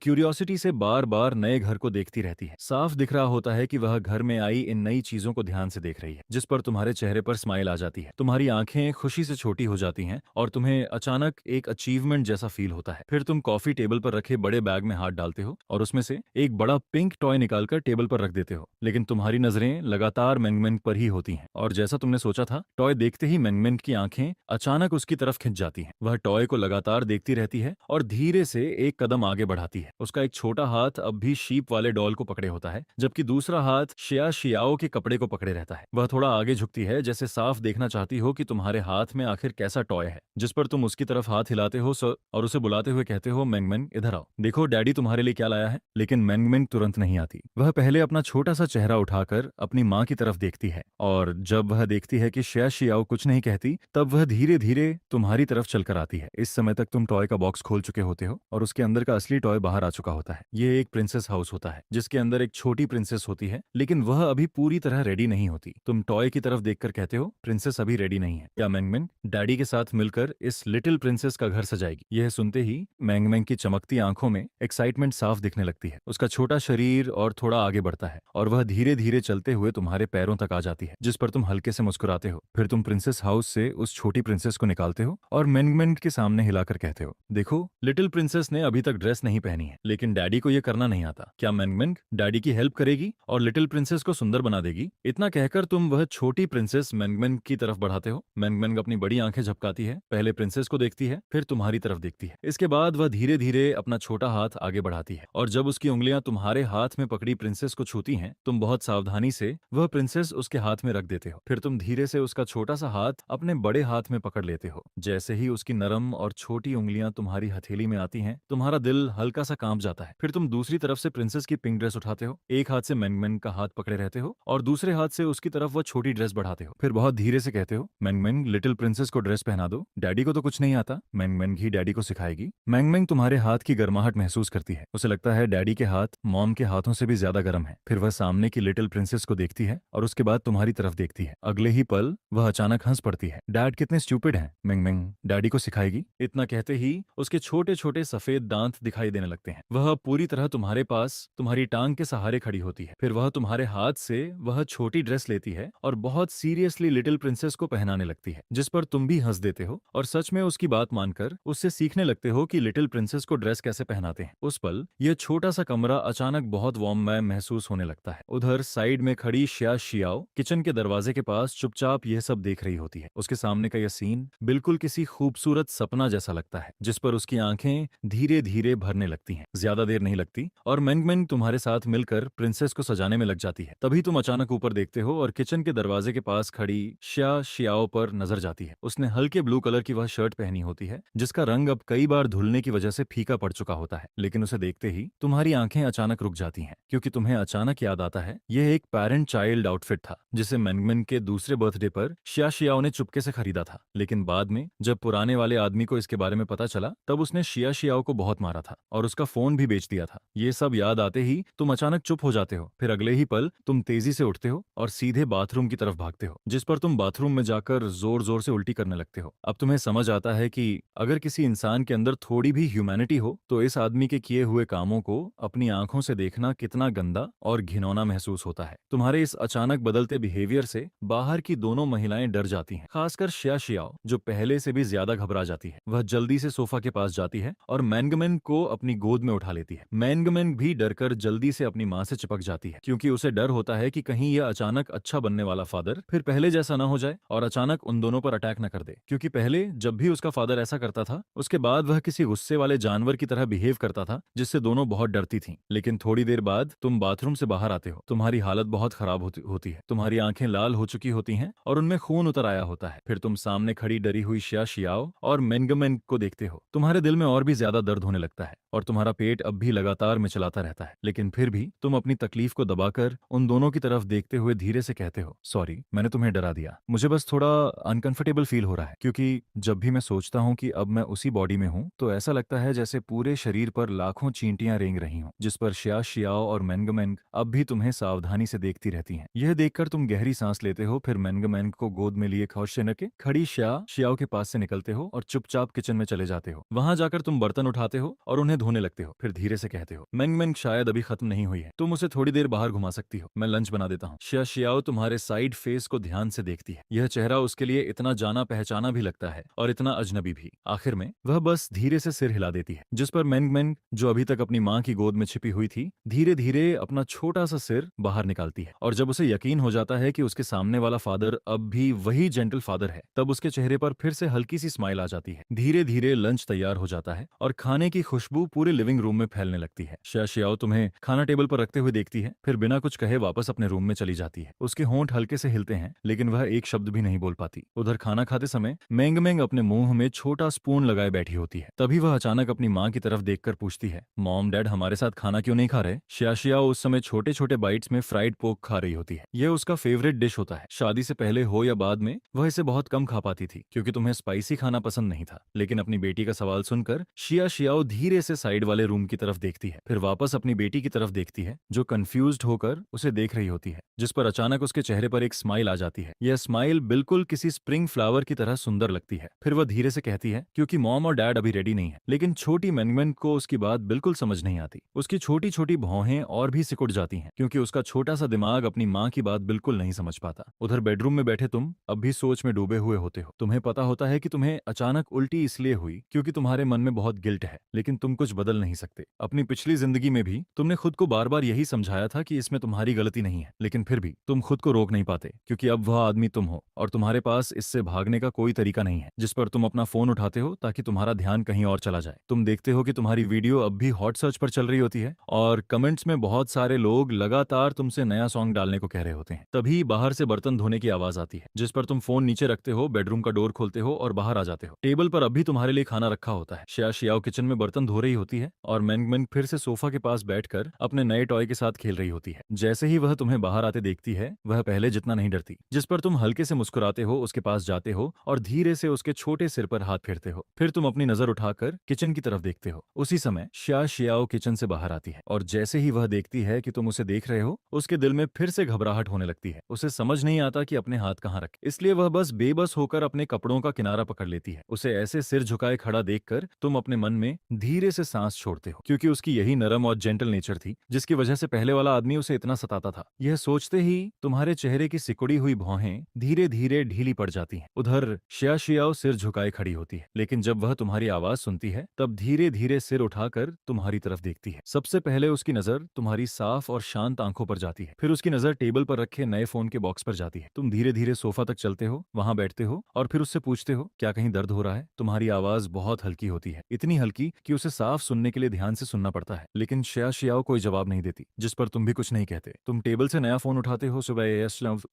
क्यूरियोसिटी से बार बार नए घर को देखती रहती है। साफ दिख रहा होता है कि वह घर में आई इन नई चीजों को ध्यान से देख रही है, जिस पर तुम्हारे चेहरे पर स्माइल आ जाती है। तुम्हारी आंखें खुशी से छोटी हो जाती हैं और तुम्हें अचानक एक अचीवमेंट जैसा फील होता है। फिर तुम कॉफी टेबल पर रखे बड़े बैग में हाथ डालते हो और उसमें से एक बड़ा पिंक टॉय निकालकर टेबल पर रख देते हो, लेकिन तुम्हारी नजरें लगातार मैंगमेंग पर ही होती हैं और जैसा तुमने सोचा था, टॉय देखते ही मैंगमेंग की आंखें अचानक उसकी तरफ खिंच जाती हैं। वह टॉय को लगातार देखती रहती है और धीरे से एक कदम आगे बढ़ाती है। उसका एक छोटा हाथ अब भी शीप वाले डॉल को पकड़े होता है, जबकि दूसरा हाथ शियाओ के कपड़े को पकड़े रहता है। वह थोड़ा आगे झुकती है, जैसे साफ देखना चाहती हो कि तुम्हारे हाथ में आखिर कैसा टॉय है, जिस पर तुम उसकी तरफ हाथ हिलाते हो और उसे बुलाते हुए कहते हो, मैंगमेंग इधर आओ, देखो डैडी तुम्हारे लिए क्या लाया है। लेकिन मैंगमेंग तुरंत नहीं आती। वह पहले अपना छोटा सा चेहरा उठाकर अपनी माँ की तरफ देखती है और जब वह देखती है कि शियाओ कुछ नहीं कहती, तब वह धीरे धीरे तुम्हारी तरफ चलकर आती है। इस समय तक तुम टॉय का बॉक्स खोल चुके होते हो और उसके अंदर का असली टॉय बाहर आ चुका होता है। ये एक प्रिंसेस हाउस होता है जिसके अंदर एक छोटी प्रिंसेस होती है, लेकिन वह अभी पूरी तरह रेडी नहीं होती। तुम टॉय की तरफ देखकर कहते हो प्रिंसेस अभी रेडी नहीं है। क्या मैंगमैंग डैडी के साथ मिलकर इस लिटिल प्रिंसेस का घर सजाएगी? यह सुनते ही मैंगमैंग की चमकती आंखों में एक्साइटमेंट साफ दिखने लगती है। उसका छोटा शरीर और थोड़ा आगे बढ़ता है और वह धीरे धीरे चलते हुए तुम्हारे पैरों तक आ जाती है, जिस पर तुम हल्के से मुस्कुराते हो। फिर तुम प्रिंसेस हाउस से उस छोटी प्रिंसेस को निकालते हो और मैंगमैंग के सामने हिलाकर कहते हो, देखो लिटिल प्रिंसेस ने अभी तक ड्रेस नहीं पहनी है, लेकिन डैडी को यह करना नहीं आता। क्या मैंगमैंग डैडी की हेल्प करेगी और लिटिल प्रिंसेस को सुंदर बना देगी? इतना कहकर तुम वह छोटी प्रिंसेस मैंगमैंग की तरफ बढ़ाते हो। मैंगमैंग अपनी बड़ी आंखें झपकाती है, पहले प्रिंसेस को देखती है, फिर तुम्हारी तरफ देखती है। इसके बाद वह धीरे धीरे अपना छोटा हाथ आगे बढ़ाती है और जब उसकी उंगलियां तुम्हारे हाथ में पकड़ी प्रिंसेस को छूती हैं, तुम बहुत सावधानी से वह प्रिंसेस उसके हाथ में रख देते हो। फिर तुम धीरे से उसका छोटा सा हाथ अपने बड़े हाथ में पकड़ लेते हो। जैसे ही उसकी नरम और छोटी उंगलियां तुम्हारी हथेली में आती हैं, तुम्हारा दिल हल्का सा कांप जाता है। फिर तुम दूसरी तरफ से प्रिंसेस की पिंक ड्रेस उठाते हो, एक हाथ से मैंगमैंग का हाथ पकड़े रहते हो और दूसरे हाथ से उसकी तरफ वह छोटी ड्रेस बढ़ाते हो। फिर बहुत धीरे से कहते हो, मैंगमैंग लिटिल प्रिंसेस को ड्रेस पहना दो, डैडी को तो कुछ नहीं आता, मैंगमैंग ही डैडी को सिखाएगी। मैंगमैंग तुम्हारे हाथ की गर्माहट महसूस करती है। उसे लगता है डैडी के हाथ मॉम के हाथों से भी ज्यादा गर्म है। फिर वह सामने की लिटिल प्रिंसेस को देखती है और उसके बाद तुम्हारी तरफ देखती है। अगले ही पल वह अचानक हंस पड़ती है। डैड कितने स्टूपिड हैं, मैंगमैंग डैडी को सिखाएगी। इतना कहते ही उसके छोटे छोटे सफेद दांत दिखाई देने लगते हैं। वह पूरी तरह तुम्हारे पास तुम्हारी टांग के सहारे खड़ी होती है। फिर वह तुम्हारे हाथ से वह छोटी ड्रेस लेती है और बहुत सीरियसली लिटिल प्रिंसेस को पहनाने लगती है, जिस पर तुम भी हंस देते हो और सच में उसकी बात मानकर उससे सीखने लगते हो कि लिटिल प्रिंसेस को ड्रेस कैसे पहनाते हैं। उस पल यह छोटा सा कमरा अचानक बहुत वार्म महसूस होने लगता है। उधर साइड में खड़ी शिया शियाओ किचन के दरवाजे के पास चुपचाप यह सब देख रही होती है। उसके सामने का यह सीन बिल्कुल किसी खूबसूरत सपना जैसा लगता है, जिस पर उसकी आंखें धीरे धीरे भरने लगती हैं। ज्यादा देर नहीं लगती और मैंगमैंग तुम्हारे साथ मिलकर प्रिंसेस को सजाने में लग जाती है। तभी तुम अचानक ऊपर देखते हो और किचन के दरवाजे के पास खड़ी शिया शियाओ पर नजर जाती है। उसने हल्के ब्लू कलर की वह शर्ट पहनी होती है जिसका रंग अब कई बार धुलने की वजह से फीका पड़ चुका होता है, लेकिन उसे देखते ही तुम्हारी आंखें अचानक रुक जाती हैं, क्योंकि तुम्हें अचानक याद आता है यह एक पेरेंट चाइल्ड आउटफिट था जिसे मैंगमैंग के दूसरे बर्थडे पर शिया शियाओ ने चुपके से खरीदा था। लेकिन बाद में जब पुराने वाले आदमी को इसके बारे में पता चला, तब उसने शिया शियाओ को बहुत मारा था और उसका फोन भी बेच दिया था। ये सब याद आते ही तुम अचानक चुप हो जाते हो। फिर अगले ही पल तुम तेजी से उठते हो और सीधे बाथरूम की तरफ भागते हो, जिस पर तुम बाथरूम में जाकर जोर जोर से उल्टी करने लगते हो। अब तुम्हें समझ आता है कि अगर किसी इंसान के अंदर थोड़ी भी ह्यूमैनिटी हो तो इस आदमी के किए हुए कामों को अपनी आंखों से देखना कितना गंदा और घिनौना महसूस होता है। तुम्हारे इस अचानक बदलते बिहेवियर से बाहर की दोनों महिलाएं डर जाती हैं, खासकर शिया शियाओ जो पहले से भी ज्यादा घबरा जाती है। वह जल्दी से सोफा के पास जाती है और मैंगमैंग को अपनी गोद में उठा लेती है। मैंगमैंग भी डरकर जल्दी से अपनी माँ से चिपक जाती है, क्योंकि उसे डर होता है कि कहीं यह अचानक अच्छा बनने वाला फादर फिर पहले जैसा न हो जाए और अचानक उन दोनों पर अटैक न कर दे। क्योंकि पहले जब भी उसका फादर ऐसा करता था, उसके बाद वह किसी गुस्से वाले जानवर की तरह बिहेव करता था, जिससे दोनों बहुत डरती थीं। लेकिन थोड़ी देर बाद तुम बाथरूम से बाहर आते हो। तुम्हारी हालत बहुत खराब होती है। तुम्हारी आंखें लाल हो चुकी होती हैं और उनमें खून उतर आया होता है। फिर तुम सामने खड़ी डरी हुई शिया शियाओ और मैंगमैंग को देखते हो। तुम्हारे दिल में और भी ज्यादा दर्द होने लगता है और तुम्हारा पेट अब भी लगातार मिचलाता रहता है, लेकिन फिर भी तुम अपनी तकलीफ को दबाकर उन दोनों की तरफ देखते हुए धीरे से कहते हो, सॉरी, मैंने तुम्हें डरा दिया। मुझे बस थोड़ा अनकंफर्टेबल फील हो रहा है, क्योंकि जब भी मैं सोचता हूँ कि अब मैं उसी बॉडी में हूँ तो ऐसा लगता है जैसे पूरे शरीर पर लाखों चींटियां रेंग रही हों, जिस पर शिया शियाओ और मैंगमैंग अब भी तुम्हें सावधानी से देखती रहती हैं। यह देखकर तुम गहरी सांस लेते हो। फिर मैंगमैंग को गोद में लिए खौश के खड़ी शिया शियाओ के पास से निकलते हो और चुपचाप किचन में चले जाते हो। वहां जाकर तुम बर्तन उठाते हो और उन्हें धोने लगते हो। फिर धीरे से कहते हो, मैंगमैंग शायद अभी खत्म नहीं हुई है, तुम उसे थोड़ी देर बाहर घुमा सकती हो, मैं लंच बना देता हूँ। शिया शियाओ तुम्हारे साइड फेस को ध्यान से देखती है। यह चेहरा उसके लिए इतना जाना पहचाना भी लगता है और इतना अजनबी भी। आखिर में वह बस धीरे से सिर हिला देती है, जिस पर मैंगमैंग, जो अभी तक अपनी माँ की गोद में छिपी हुई थी, धीरे धीरे अपना छोटा सा सिर बाहर निकालती है। और जब उसे यकीन हो जाता है कि उसके सामने वाला फादर अब भी वही जेंटल फादर है, तब उसके चेहरे पर फिर से हल्की सी स्माइल आ जाती है। धीरे धीरे लंच तैयार हो जाता है और खाने की खुशबू पूरे लिविंग रूम में फैलने लगती है। शिया शियाओ तुम्हें खाना टेबल पर रखते हुए देखती है, फिर बिना कुछ कहे वापस अपने रूम में चली जाती है। उसके होंठ हल्के से हिलते हैं, लेकिन वह एक शब्द भी नहीं बोल पाती। उधर खाना खाते समय मैंगमैंग अपने मुंह में छोटा स्पून लगाए बैठी होती है। तभी वह अचानक अपनी माँ की तरफ देखकर पूछती है, मॉम डैड हमारे साथ खाना क्यों नहीं खा रहे? शिया शियाओ उस समय छोटे छोटे बाइट्स में फ्राइड पोर्क खा रही होती है। यह उसका फेवरेट डिश होता है। शादी से पहले हो या बाद में वह इसे बहुत कम खा पाती थी, क्योंकि तुम्हें स्पाइसी खाना पसंद नहीं था। लेकिन अपनी बेटी का सवाल सुनकर शिया शियाओ धीरे से साइड वाले रूम की तरफ तरफ देखती है, फिर वापस अपनी बेटी की तरफ देखती है जो कंफ्यूज्ड होकर उसे देख रही होती है, जिस पर अचानक उसके चेहरे पर एक स्माइल आ जाती है। यह स्माइल बिल्कुल किसी स्प्रिंग फ्लावर की तरह सुंदर लगती है। फिर वह धीरे से कहती है, क्योंकि मॉम और डैड अभी रेडी नहीं है। लेकिन छोटी मैंगमैन को उसकी बात बिल्कुल समझ नहीं आती। उसकी छोटी छोटी भौहें और भी सिकुड़ जाती हैं, क्योंकि उसका छोटा सा दिमाग अपनी माँ की बात बिल्कुल नहीं समझ पाता। उधर बेडरूम में बैठे तुम अब भी सोच में डूबे हुए होते हो। तुम्हें पता होता है कि तुम्हें अचानक उल्टी इसलिए हुई क्योंकि तुम्हारे मन में बहुत गिल्ट है, लेकिन तुम कुछ बदल नहीं सकते। अपनी पिछली जिंदगी में भी तुमने खुद को बार बार यही समझाया था कि इसमें तुम्हारी गलती नहीं है, लेकिन फिर भी तुम खुद को रोक नहीं पाते, क्योंकि अब वह आदमी तुम हो और तुम्हारे पास इससे भागने का कोई तरीका नहीं है। जिस पर तुम अपना फोन उठाते हो ताकि तुम्हारा ध्यान कहीं और चला जाए। तुम देखते हो कि तुम्हारी वीडियो अब भी हॉट सर्च पर चल रही होती है और कमेंट्स में बहुत सारे लोग लगातार तुमसे नया सॉन्ग डालने को कह रहे होते हैं। तभी बाहर से बर्तन धोने की आवाज आती है, जिस पर तुम फोन नीचे रखते हो, बेडरूम का डोर खोलते हो और बाहर आ जाते हो। टेबल पर अभी तुम्हारे लिए खाना रखा होता है। शिया शियाओ किचन में बर्तन धो रही होती है और मैंगमैन फिर से सोफा के पास बैठकर अपने नए टॉय के साथ खेल रही होती है। जैसे ही वह तुम्हें बाहर आते देखती है, वह पहले जितना नहीं डरती। जिस पर तुम हल्के से मुस्कुराते हो, उसके पास जाते हो और धीरे से उसके छोटे सिर पर हाथ फेरते हो। फिर तुम अपनी नजर उठाकर किचन की तरफ देखते हो। उसी समय शिया शियाओ किचन से बाहर आती है और जैसे ही वह देखती है कि तुम उसे देख रहे हो, उसके दिल में फिर से घबराहट होने लगती है। उसे समझ नहीं आता कि अपने हाथ कहाँ रखे, इसलिए वह बस बेबस होकर अपने कपड़ों का किनारा पकड़ लेती है। उसे ऐसे सिर झुकाए खड़ा देखकर तुम अपने मन में धीरे से सांस छोड़ते हो, क्योंकि उसकी यही नरम और जेंटल नेचर थी जिसकी वजह से पहले वाला आदमी उसे इतना सताता था। यह सोचते ही तुम्हारे चेहरे की सिकुड़ी हुई भौहें धीरे धीरे ढीली पड़ जाती हैं। उधर शिया शियाओ सिर झुकाए खड़ी होती है, लेकिन जब वह तुम्हारी आवाज सुनती है तब धीरे धीरे सिर उठाकर तुम्हारी तरफ देखती है। सबसे पहले उसकी नजर तुम्हारी साफ और शांत आंखों पर जाती है, फिर उसकी नजर टेबल पर रखे नए फोन के बॉक्स पर जाती है। तुम धीरे धीरे सोफा तक चलते हो, वहां बैठते हो और फिर उससे पूछते हो, क्या कहीं दर्द हो रहा है? तुम्हारी आवाज बहुत हल्की होती है, इतनी हल्की कि उसे साफ सुनने के लिए ध्यान से सुनना पड़ता है। लेकिन शिया शियाओ कोई जवाब नहीं देती, जिस पर तुम भी कुछ नहीं कहते। तुम टेबल से नया फोन उठाते हो, सुबह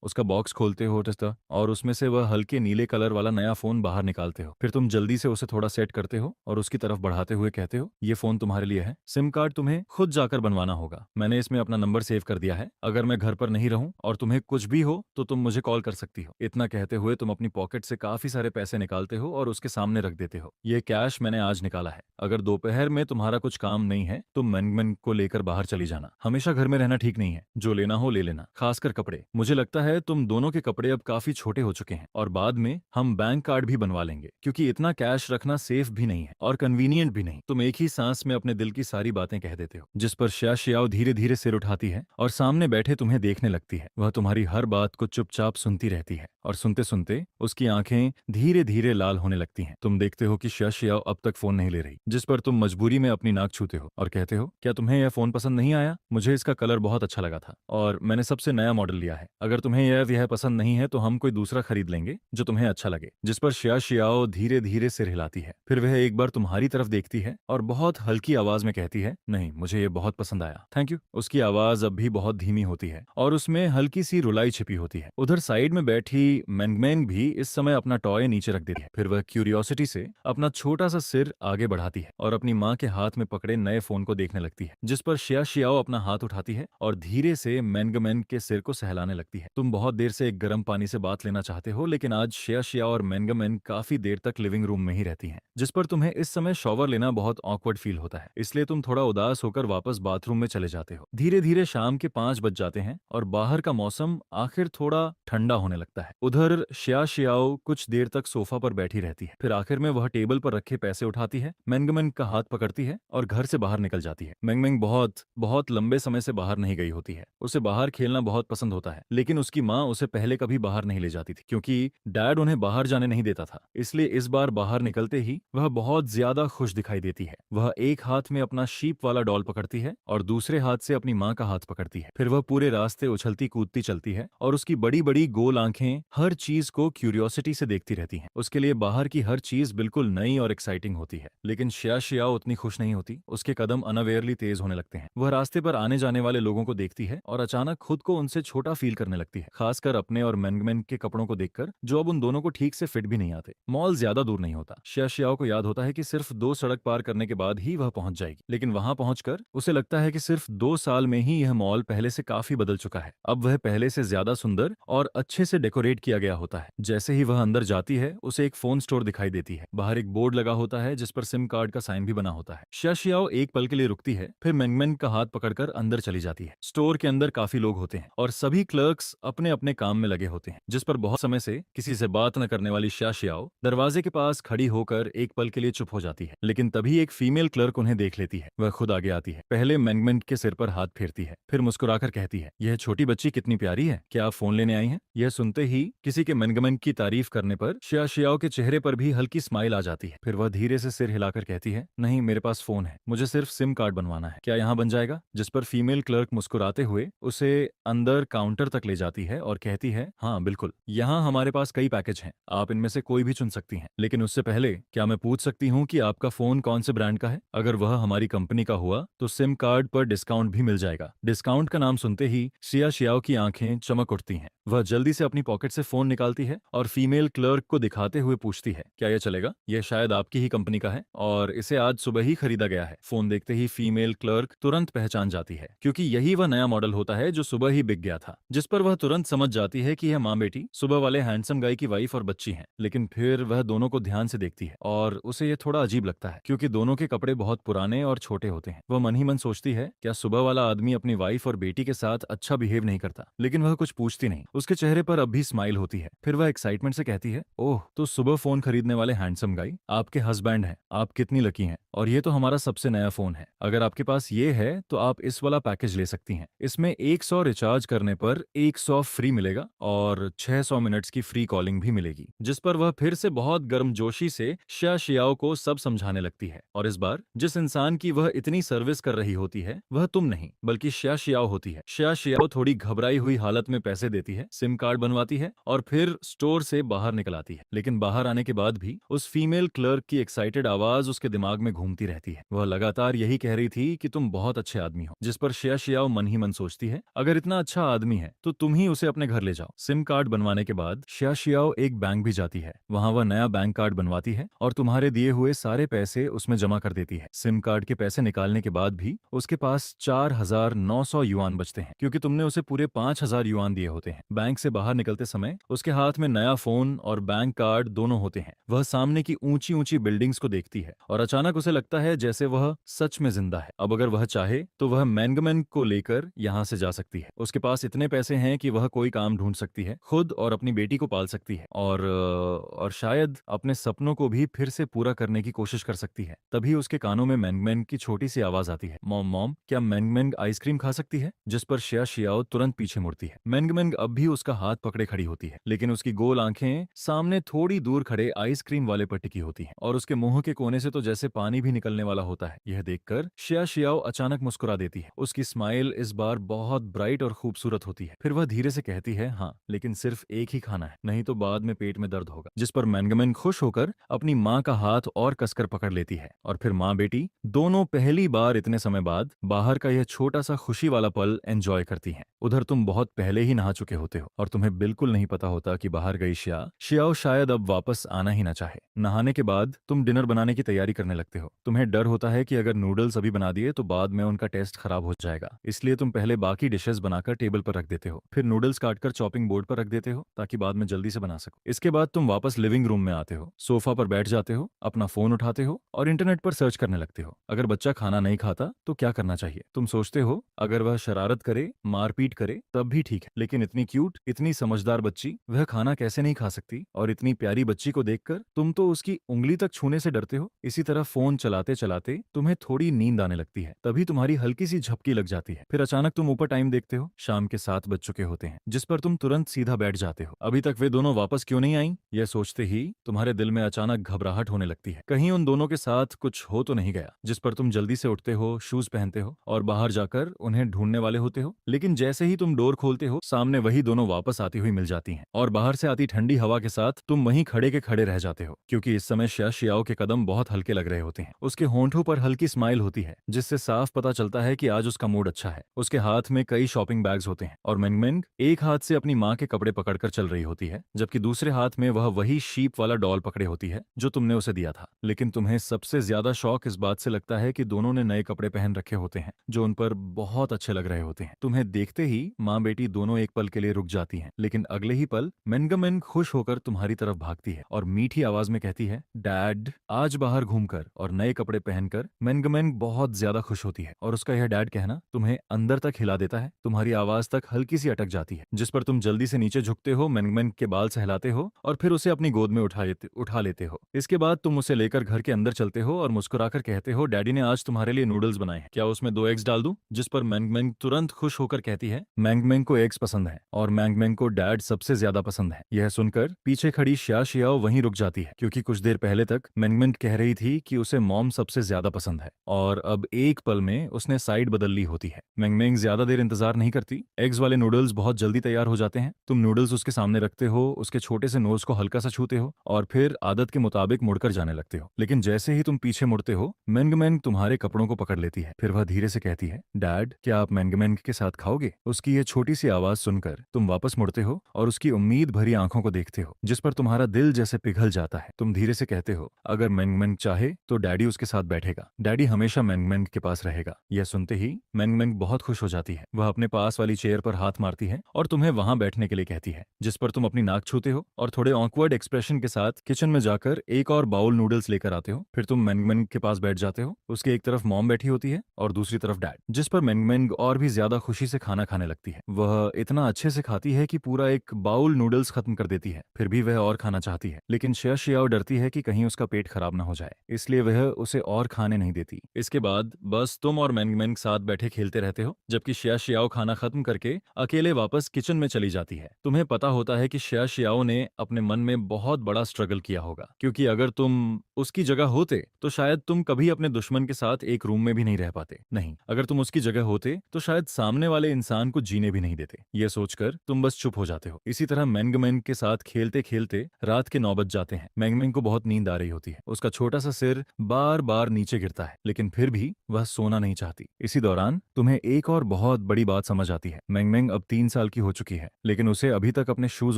उसका बॉक्स खोलते हो और उसमें से वह हल्के नीले कलर वाला नया फोन बाहर निकालते हो। फिर तुम जल्दी से उसे थोड़ा सेट करते हो और उसकी तरफ बढ़ाते हुए कहते हो, ये फोन तुम्हारे लिए है, सिम कार्ड तुम्हें खुद जाकर बनवाना होगा। मैंने इसमें अपना नंबर सेव कर दिया है, अगर मैं घर पर नहीं रहूं और तुम्हें कुछ भी हो तो तुम मुझे कॉल कर सकती हो। इतना कहते हुए तुम अपनी पॉकेट से काफी सारे पैसे निकालते हो और उसके सामने रख देते हो। ये कैश मैंने आज निकाला है, अगर दोपहर में तुम्हारा कुछ काम नहीं है तो मैंगमैन को लेकर बाहर चली जाना। हमेशा घर में रहना ठीक नहीं है, जो लेना हो ले लेना, खासकर कपड़े। मुझे लगता है तुम दोनों के कपड़े अब काफी छोटे हो चुके हैं और बाद में हम बैंक कार्ड भी बनवा लेंगे, क्योंकि इतना कैश रखना सेफ भी नहीं है और कन्वीनियंट भी नहीं। तुम एक ही सांस में अपने दिल की सारी बातें कह देते हो, जिस पर शिया शियाओ धीरे धीरे सिर उठाती है और सामने बैठे तुम्हें देखने लगती है। वह तुम्हारी हर बात को चुपचाप सुनती रहती है और सुनते सुनते उसकी आंखें धीरे धीरे लाल होने लगती हैं। तुम देखते हो कि शिया शियाओ अब तक फोन नहीं ले रही, जिस पर तुम मजबूरी में अपनी नाक छूते हो और कहते हो, क्या तुम्हें यह फोन पसंद नहीं आया? मुझे इसका कलर बहुत अच्छा लगा था और मैंने सबसे नया मॉडल लिया है। अगर तुम्हें यह पसंद नहीं है तो हम कोई दूसरा खरीद लेंगे जो तुम्हें अच्छा लगे। जिस पर शिया शियाओ धीरे धीरे सिर हिलाती है। फिर वह एक बार तुम्हारी तरफ देखती है और बहुत हल्की आवाज में कहती है, नहीं, मुझे ये बहुत पसंद आया, थैंक यू। उसकी आवाज अब भी बहुत धीमी होती है और उसमें हल्की सी रुलाई छिपी होती है। उधर साइड में बैठी मैंगमैन भी इस समय अपना टॉय नीचे रख देती है। फिर वह क्यूरियोसिटी से अपना छोटा सा सिर आगे बढ़ाती है और अपनी माँ के हाथ में पकड़े नए फोन को देखने लगती है, जिस पर शिया शियाओ अपना हाथ उठाती है और धीरे से मैंगमैन के सिर को सहलाने लगती है। तुम बहुत देर से एक गर्म पानी से बात लेना चाहते हो, लेकिन आज शिया शियाओ और मैंगमैन काफी देर तक लिविंग रूम में ही रहती हैं, जिस पर तुम्हें इस समय शॉवर लेना बहुत ऑकवर्ड फील होता है, इसलिए तुम थोड़ा उदास होकर वापस बाथरूम में चले जाते हो। धीरे धीरे शाम के 5 बज जाते हैं और बाहर का मौसम आखिर थोड़ा ठंडा होने लगता है। उधर शिया शियाओ कुछ देर तक सोफा पर बैठी रहती है, फिर आखिर में वह टेबल पर रखे पैसे उठाती है, मैंगमैन का हाथ पकड़ती है और घर से बाहर निकल जाती है। मैंगमैन बहुत लंबे समय से बाहर नहीं गई होती है। उसे बाहर खेलना बहुत पसंद होता है, लेकिन उसकी माँ उसे पहले कभी बाहर नहीं ले जाती थी, क्योंकि डैड उन्हें बाहर जाने नहीं देता था। इसलिए इस बार बाहर निकलते ही वह बहुत ज्यादा खुश दिखाई देती है। वह एक हाथ में अपना शीप वाला डॉल पकड़ती है और दूसरे हाथ से अपनी माँ का हाथ पकड़ती है। फिर वह पूरे रास्ते उछलती कूदती चलती है और उसकी बड़ी बड़ी गोल आंखें हर चीज को क्यूरियोसिटी से देखती रहती हैं। उसके लिए बाहर की हर चीज बिल्कुल नई और एक्साइटिंग होती है। लेकिन शिया शियाओ उतनी खुश नहीं होती। उसके कदम अनअवेयरली तेज होने लगते हैं। वह रास्ते पर आने जाने वाले लोगों को देखती है और अचानक खुद को उनसे छोटा फील करने लगती है, खासकर अपने और मैंगमैन के कपड़ों को देखकर, जो अब उन दोनों को ठीक से फिट भी नहीं आते। मॉल ज्यादा दूर नहीं होता। शिया शियाओ को याद होता है कि सिर्फ 2 सड़क पार करने के बाद ही वह पहुंच जाएगी, लेकिन वहां पहुंचकर उसे लगता है कि सिर्फ 2 साल में ही यह मॉल पहले से काफी बदल चुका है। अब वह पहले से ज्यादा सुंदर और अच्छे से डेकोरेट किया गया होता है। जैसे ही वह अंदर जाती है, उसे एक फोन स्टोर दिखाई देती है। बाहर एक बोर्ड लगा होता है जिस पर सिम कार्ड का साइन भी बना होता है। शिया शियाओ एक पल के लिए रुकती है, फिर मेंगमेंग का हाथ पकड़कर अंदर चली जाती है। स्टोर के अंदर काफी लोग होते हैं और सभी क्लर्क्स अपने अपने काम में लगे होते हैं, जिस पर बहुत समय से किसी से बात न करने वाली शिया शियाओ दरवाजे के पास खड़ी होकर एक पल के लिए चुप हो जाती है। लेकिन तभी एक फीमेल क्लर्क उन्हें देख लेती है। वह खुद आगे आती है, पहले मेंगमेंग के सिर पर हाथ फेरती है, फिर मुस्कुराकर कहती है, यह छोटी बच्ची कितनी प्यारी है, क्या आप फोन लेने आई हैं? यह सुनते ही किसी के मेंगमेंग की तारीफ करने पर शिया शियाओ के चेहरे पर भी हल्की स्माइल आ जाती है। फिर वह धीरे से सिर हिलाकर कहती है, नहीं, मेरे पास फोन है, मुझे सिर्फ सिम कार्ड बनवाना है, क्या यहाँ बन जाएगा? जिस पर फीमेल क्लर्क मुस्कुराते हुए उसे अंदर काउंटर तक ले जाती है और कहती है, हाँ बिल्कुल, यहाँ हमारे पास कई पैकेज हैं, आप इनमें से कोई भी चुन सकती हैं। लेकिन उससे पहले क्या मैं पूछ सकती हूँ कि आपका फोन कौन से ब्रांड का है? अगर वह हमारी कंपनी का हुआ तो सिम कार्ड पर डिस्काउंट भी मिल जाएगा। डिस्काउंट का नाम सुनते ही शिया शियाओ की आंखें चमक उठती हैं। वह जल्दी से अपनी पॉकेट से फोन निकालती है और फीमेल क्लर्क को दिखाते हुए पूछती है, क्या यह चलेगा? यह शायद आपकी ही कंपनी का है और इसे आज सुबह ही खरीदा गया है। फोन देखते ही फीमेल क्लर्क तुरंत पहचान जाती है, क्योंकि यही वह नया मॉडल होता है जो सुबह ही बिक गया था। जिस पर वह तुरंत समझ जाती है कि यह माँ बेटी सुबह वाले हैंडसम गाय की वाइफ और बच्ची हैं। लेकिन फिर वह दोनों को ध्यान से देखती है और उसे यह थोड़ा अजीब लगता है, क्योंकि दोनों के कपड़े बहुत पुराने और छोटे होते हैं। वह मन ही मन सोचती है, क्या सुबह वाला आदमी अपनी वाइफ और बेटी के साथ अच्छा बिहेव नहीं करता? लेकिन वह कुछ पूछती नहीं। उसके चेहरे पर अब भी स्माइल होती है। फिर वह एक्साइटमेंट से कहती है, ओह, तो सुबह फोन खरीदने वाले हैंडसम गाय आपके हस्बैंड हैं, आप कितनी लकी हैं, और ये तो हमारा सबसे नया फोन है। अगर आपके पास ये है तो आप इस वाला पैकेज ले सकती हैं। इसमें 100 रिचार्ज करने पर 100 फ्री मिलेगा और 600 मिनट्स की फ्री कॉलिंग भी मिलेगी। जिस पर वह फिर से बहुत गर्मजोशी से शिया शियाओ को सब समझाने लगती है। और इस बार जिस इंसान की वह इतनी सर्विस कर रही होती है वह तुम नहीं बल्कि शिया शियाओ होती है। शिया शियाओ थोड़ी घबराई हुई हालत में पैसे देती है, सिम कार्ड बनवाती है और फिर स्टोर से बाहर निकल आती है। लेकिन बाहर आने के बाद भी उस फीमेल क्लर्क की एक्साइटेड आवाज उसके दिमाग में घूमती रहती है। वह लगातार यही कह रही थी कि तुम बहुत अच्छे आदमी हो। जिस पर शिया शियाओ मन ही मन सोचती है, अगर इतना अच्छा आदमी है तो तुम ही उसे अपने घर ले जाओ। सिम कार्ड बनवाने के बाद शिया शियाओ एक बैंक भी जाती है। वहां वह नया बैंक कार्ड बनवाती है और तुम्हारे दिए हुए सारे पैसे उसमें जमा कर देती है। सिम कार्ड के पैसे निकालने के बाद भी उसके पास 4,900 युआन बचते हैं, क्योंकि तुमने उसे पूरे 5,000 युआन दिए होते हैं। बैंक से बाहर निकलते समय उसके हाथ में नया फोन और बैंक कार्ड दोनों होते हैं। वह सामने की ऊंची ऊंची बिल्डिंग्स को देखती है और अचानक उसे लगता है जैसे वह सच में जिंदा है। अब अगर वह चाहे तो वह मेंगमेन को लेकर यहाँ से जा सकती है। उसके पास इतने पैसे हैं कि वह कोई काम ढूंढ सकती है, खुद और अपनी बेटी को पाल सकती है और शायद अपने सपनों को भी फिर से पूरा करने की कोशिश कर सकती है। तभी उसके कानों में मेंगमेन की छोटी सी आवाज आती है, मॉम मॉम, क्या मेंगमेन आइसक्रीम खा सकती है? जिस पर शिया शियाओ तुरंत पीछे मुड़ती है। मेंगमेन अब भी उसका हाथ पकड़े खड़ी होती है, लेकिन उसकी गोल आंखें सामने थोड़ी दूर खड़े आइसक्रीम वाले पर टिकी होती हैं और उसके मुंह के कोने से तो जैसे पानी भी निकलने वाला होता है। यह देखकर शिया शियाओ अचानक मुस्कुरा देती है। उसकी स्माइल इस बार बहुत ब्राइट और खूबसूरत होती है। फिर वह धीरे से कहती है, हाँ, लेकिन सिर्फ एक ही खाना है, नहीं तो बाद में पेट में दर्द होगा। जिस पर मेंगमेन खुश होकर अपनी माँ का हाथ और कसकर पकड़ लेती है और फिर माँ बेटी दोनों पहली बार इतने समय बाद बाहर का यह छोटा सा खुशी वाला पल एंजॉय करती हैं। उधर तुम बहुत पहले ही नहा चुके होते हो और तुम्हें बिल्कुल नहीं पता होता कि बाहर गई शियाओ शायद अब वापस आना ही ना चाहे। नहाने के बाद तुम डिनर बनाने की तैयारी करने लगते हो। तुम्हें डर होता है कि अगर नूडल्स अभी बना दिए तो बाद में उनका टेस्ट खराब हो जाएगा, इसलिए तुम पहले बाकी डिशेस बनाकर टेबल पर रख देते हो, फिर नूडल्स काटकर चॉपिंग बोर्ड पर रख देते हो ताकि बाद में जल्दी से बना सको। इसके बाद तुम वापस लिविंग रूम में आते हो, सोफा पर बैठ जाते हो, अपना फोन उठाते हो और इंटरनेट पर सर्च करने लगते हो। अगर बच्चा खाना नहीं खाता तो क्या करना चाहिए? तुम सोचते हो अगर वह शरारत करे, मारपीट करे तब भी ठीक है, लेकिन इतनी क्यूट, इतनी समझदार बच्ची वह खाना कैसे नहीं खा सकती? और इतनी प्यारी बच्ची को देखकर तुम तो उसकी उंगली तक छूने से डरते हो। इसी तरह फोन चलाते चलाते तुम्हें थोड़ी नींद आने लगती है। तभी तुम्हारी हल्की सी झपकी लग जाती है। फिर अचानक तुम ऊपर टाइम देखते हो, शाम के 7 बज चुके होते हैं, जिस पर तुम तुरंत सीधा बैठ जाते हो। अभी तक वे दोनों वापस क्यों नहीं आई? यह सोचते ही तुम्हारे दिल में अचानक घबराहट होने लगती है, कहीं उन दोनों के साथ कुछ हो तो नहीं गया। जिस पर तुम जल्दी से उठते हो, शूज पहनते हो और बाहर जाकर उन्हें ढूंढने वाले होते हो। लेकिन जैसे ही तुम डोर खोलते हो, सामने वही दोनों वापस आती हुई मिल जाती हैं और बाहर से आती ठंडी हवा के साथ तुम वहीं खड़े के खड़े रह जाते हो, क्योंकि इस समय शिया शियाओ के कदम बहुत हल्के लग रहे होते हैं। उसके होंठों पर हल्की स्माइल होती है, जिससे साफ पता चलता है कि आज उसका मूड अच्छा है। उसके हाथ में कई शॉपिंग बैग्स होते हैं और मेंगमेंग एक हाथ से अपनी माँ के कपड़े पकड़कर चल रही होती है, जबकि दूसरे हाथ में वह वही शीप वाला डॉल पकड़े होती है जो तुमने उसे दिया था। लेकिन तुम्हें सबसे ज्यादा शौक इस बात से लगता है कि दोनों ने नए कपड़े पहन रखे होते हैं जो उन पर बहुत अच्छे लग रहे होते हैं। तुम्हें देखते ही माँ बेटी दोनों एक पल के लिए रुक जाती हैं, लेकिन अगले ही पल मेंगमेंग खुश होकर तुम्हारी तरफ भागती है और मीठी आवाज में कहती है, डैड, आज बाहर घूमकर और नए कपड़े पहनकर मेंगमेंग बहुत ज्यादा खुश होती है और उसका यह डैड कहना तुम्हें अंदर तक हिला देता है। तुम्हारी आवाज तक हल्की सी अटक जाती है, जिस पर तुम जल्दी से नीचे झुकते हो, मेंगमेंग के बाल सहलाते हो और फिर उसे अपनी गोद में उठा लेते हो। इसके बाद तुम उसे लेकर घर के अंदर चलते हो और मुस्कुराकर कहते हो, डैडी ने आज तुम्हारे लिए नूडल्स बनाए हैं, क्या उसमें 2 एग्स डाल दूं? जिस पर मेंगमेंग तुरंत खुश होकर कहती है, मेंगमेंग को एग्स पसंद है और मेंगमेंग को डैड सबसे ज्यादा पसंद है। यह सुनकर पीछे खड़ी शिया शियाओ वहीं रुक जाती है, क्योंकि कुछ देर पहले तक मेंगमेंग कह रही थी कि उसे मॉम सबसे ज्यादा पसंद है और अब एक पल में उसने साइड बदल ली होती है। मेंगमेंग ज्यादा देर इंतजार नहीं करती। एग्स वाले नूडल्स बहुत जल्दी तैयार हो जाते हैं। तुम नूडल्स उसके सामने रखते हो, उसके छोटे से नोज को हल्का सा छूते हो और फिर आदत के मुताबिक मुड़कर जाने लगते हो। लेकिन जैसे ही तुम पीछे मुड़ते हो, मेंगमेंग तुम्हारे कपड़ों को पकड़ लेती है। फिर वह धीरे से कहती है, डैड क्या आप मेंगमेंग के साथ खाओगे? उसकी यह छोटी सी आवाज सुनकर तुम वापस मुड़ते हो और उसकी उम्मीद भरी आंखों को देखते हो, जिस पर तुम्हारा दिल जैसे पिघल जाता है। तुम धीरे से कहते हो, अगर मेंगमेंग चाहे तो डैडी उसके साथ बैठेगा, डैडी हमेशा मेंगमेंग के पास रहेगा। यह सुनते ही मेंगमेंग बहुत खुश हो जाती है। वह अपने पास वाली चेयर पर हाथ मारती है और तुम्हें वहां बैठने के लिए कहती है, जिस पर तुम अपनी नाक छूते हो और थोड़े ऑकवर्ड एक्सप्रेशन के साथ किचन में जाकर एक और बाउल नूडल्स लेकर आते हो। फिर तुम मेंगमेंग के पास बैठ जाते हो। उसके एक तरफ मॉम बैठी होती है और दूसरी तरफ डैड, जिस पर मेंगमेंग और भी ज्यादा खुशी से खाना खाने लगती है। वह इतना अच्छे से खाती है कि पूरा एक बाउल नूडल्स खत्म कर देती है। फिर भी वह और खाना चाहती है, लेकिन शिया शियाओ डरती है कि कहीं उसका पेट खराब ना हो जाए, इसलिए वह उसे और खाने नहीं देती। इसके बाद बस तुम और मेंगमेंग साथ बैठे खेलते रहते हो, जबकि शिया शियाओ खाना खत्म करके अकेले वापस किचन में चली जाती है। तुम्हें पता होता है कि शिया शियाओ ने अपने मन में बहुत बड़ा स्ट्रगल किया होगा, क्योंकि अगर तुम उसकी जगह होते तो शायद तुम कभी अपने दुश्मन के साथ एक रूम में भी नहीं रह पाते। नहीं, अगर तुम उसकी जगह होते तो शायद सामने वाले इंसान को जीने भी नहीं देते। यह सोचकर तुम बस चुप हो जाते हो। इसी तरह मेंगमेंग के साथ खेलते खेलते रात के 9 बज जाते हैं। मेंगमेंग को बहुत नींद आ रही होती है। उसका छोटा सा सिर बार बार नीचे गिरता है, लेकिन फिर भी वह सोना नहीं चाहती। इसी दौरान तुम्हें एक और बहुत बड़ी बात समझ आती है। मेंगमेंग अब 3 साल की हो चुकी है, लेकिन उसे अभी तक अपने शूज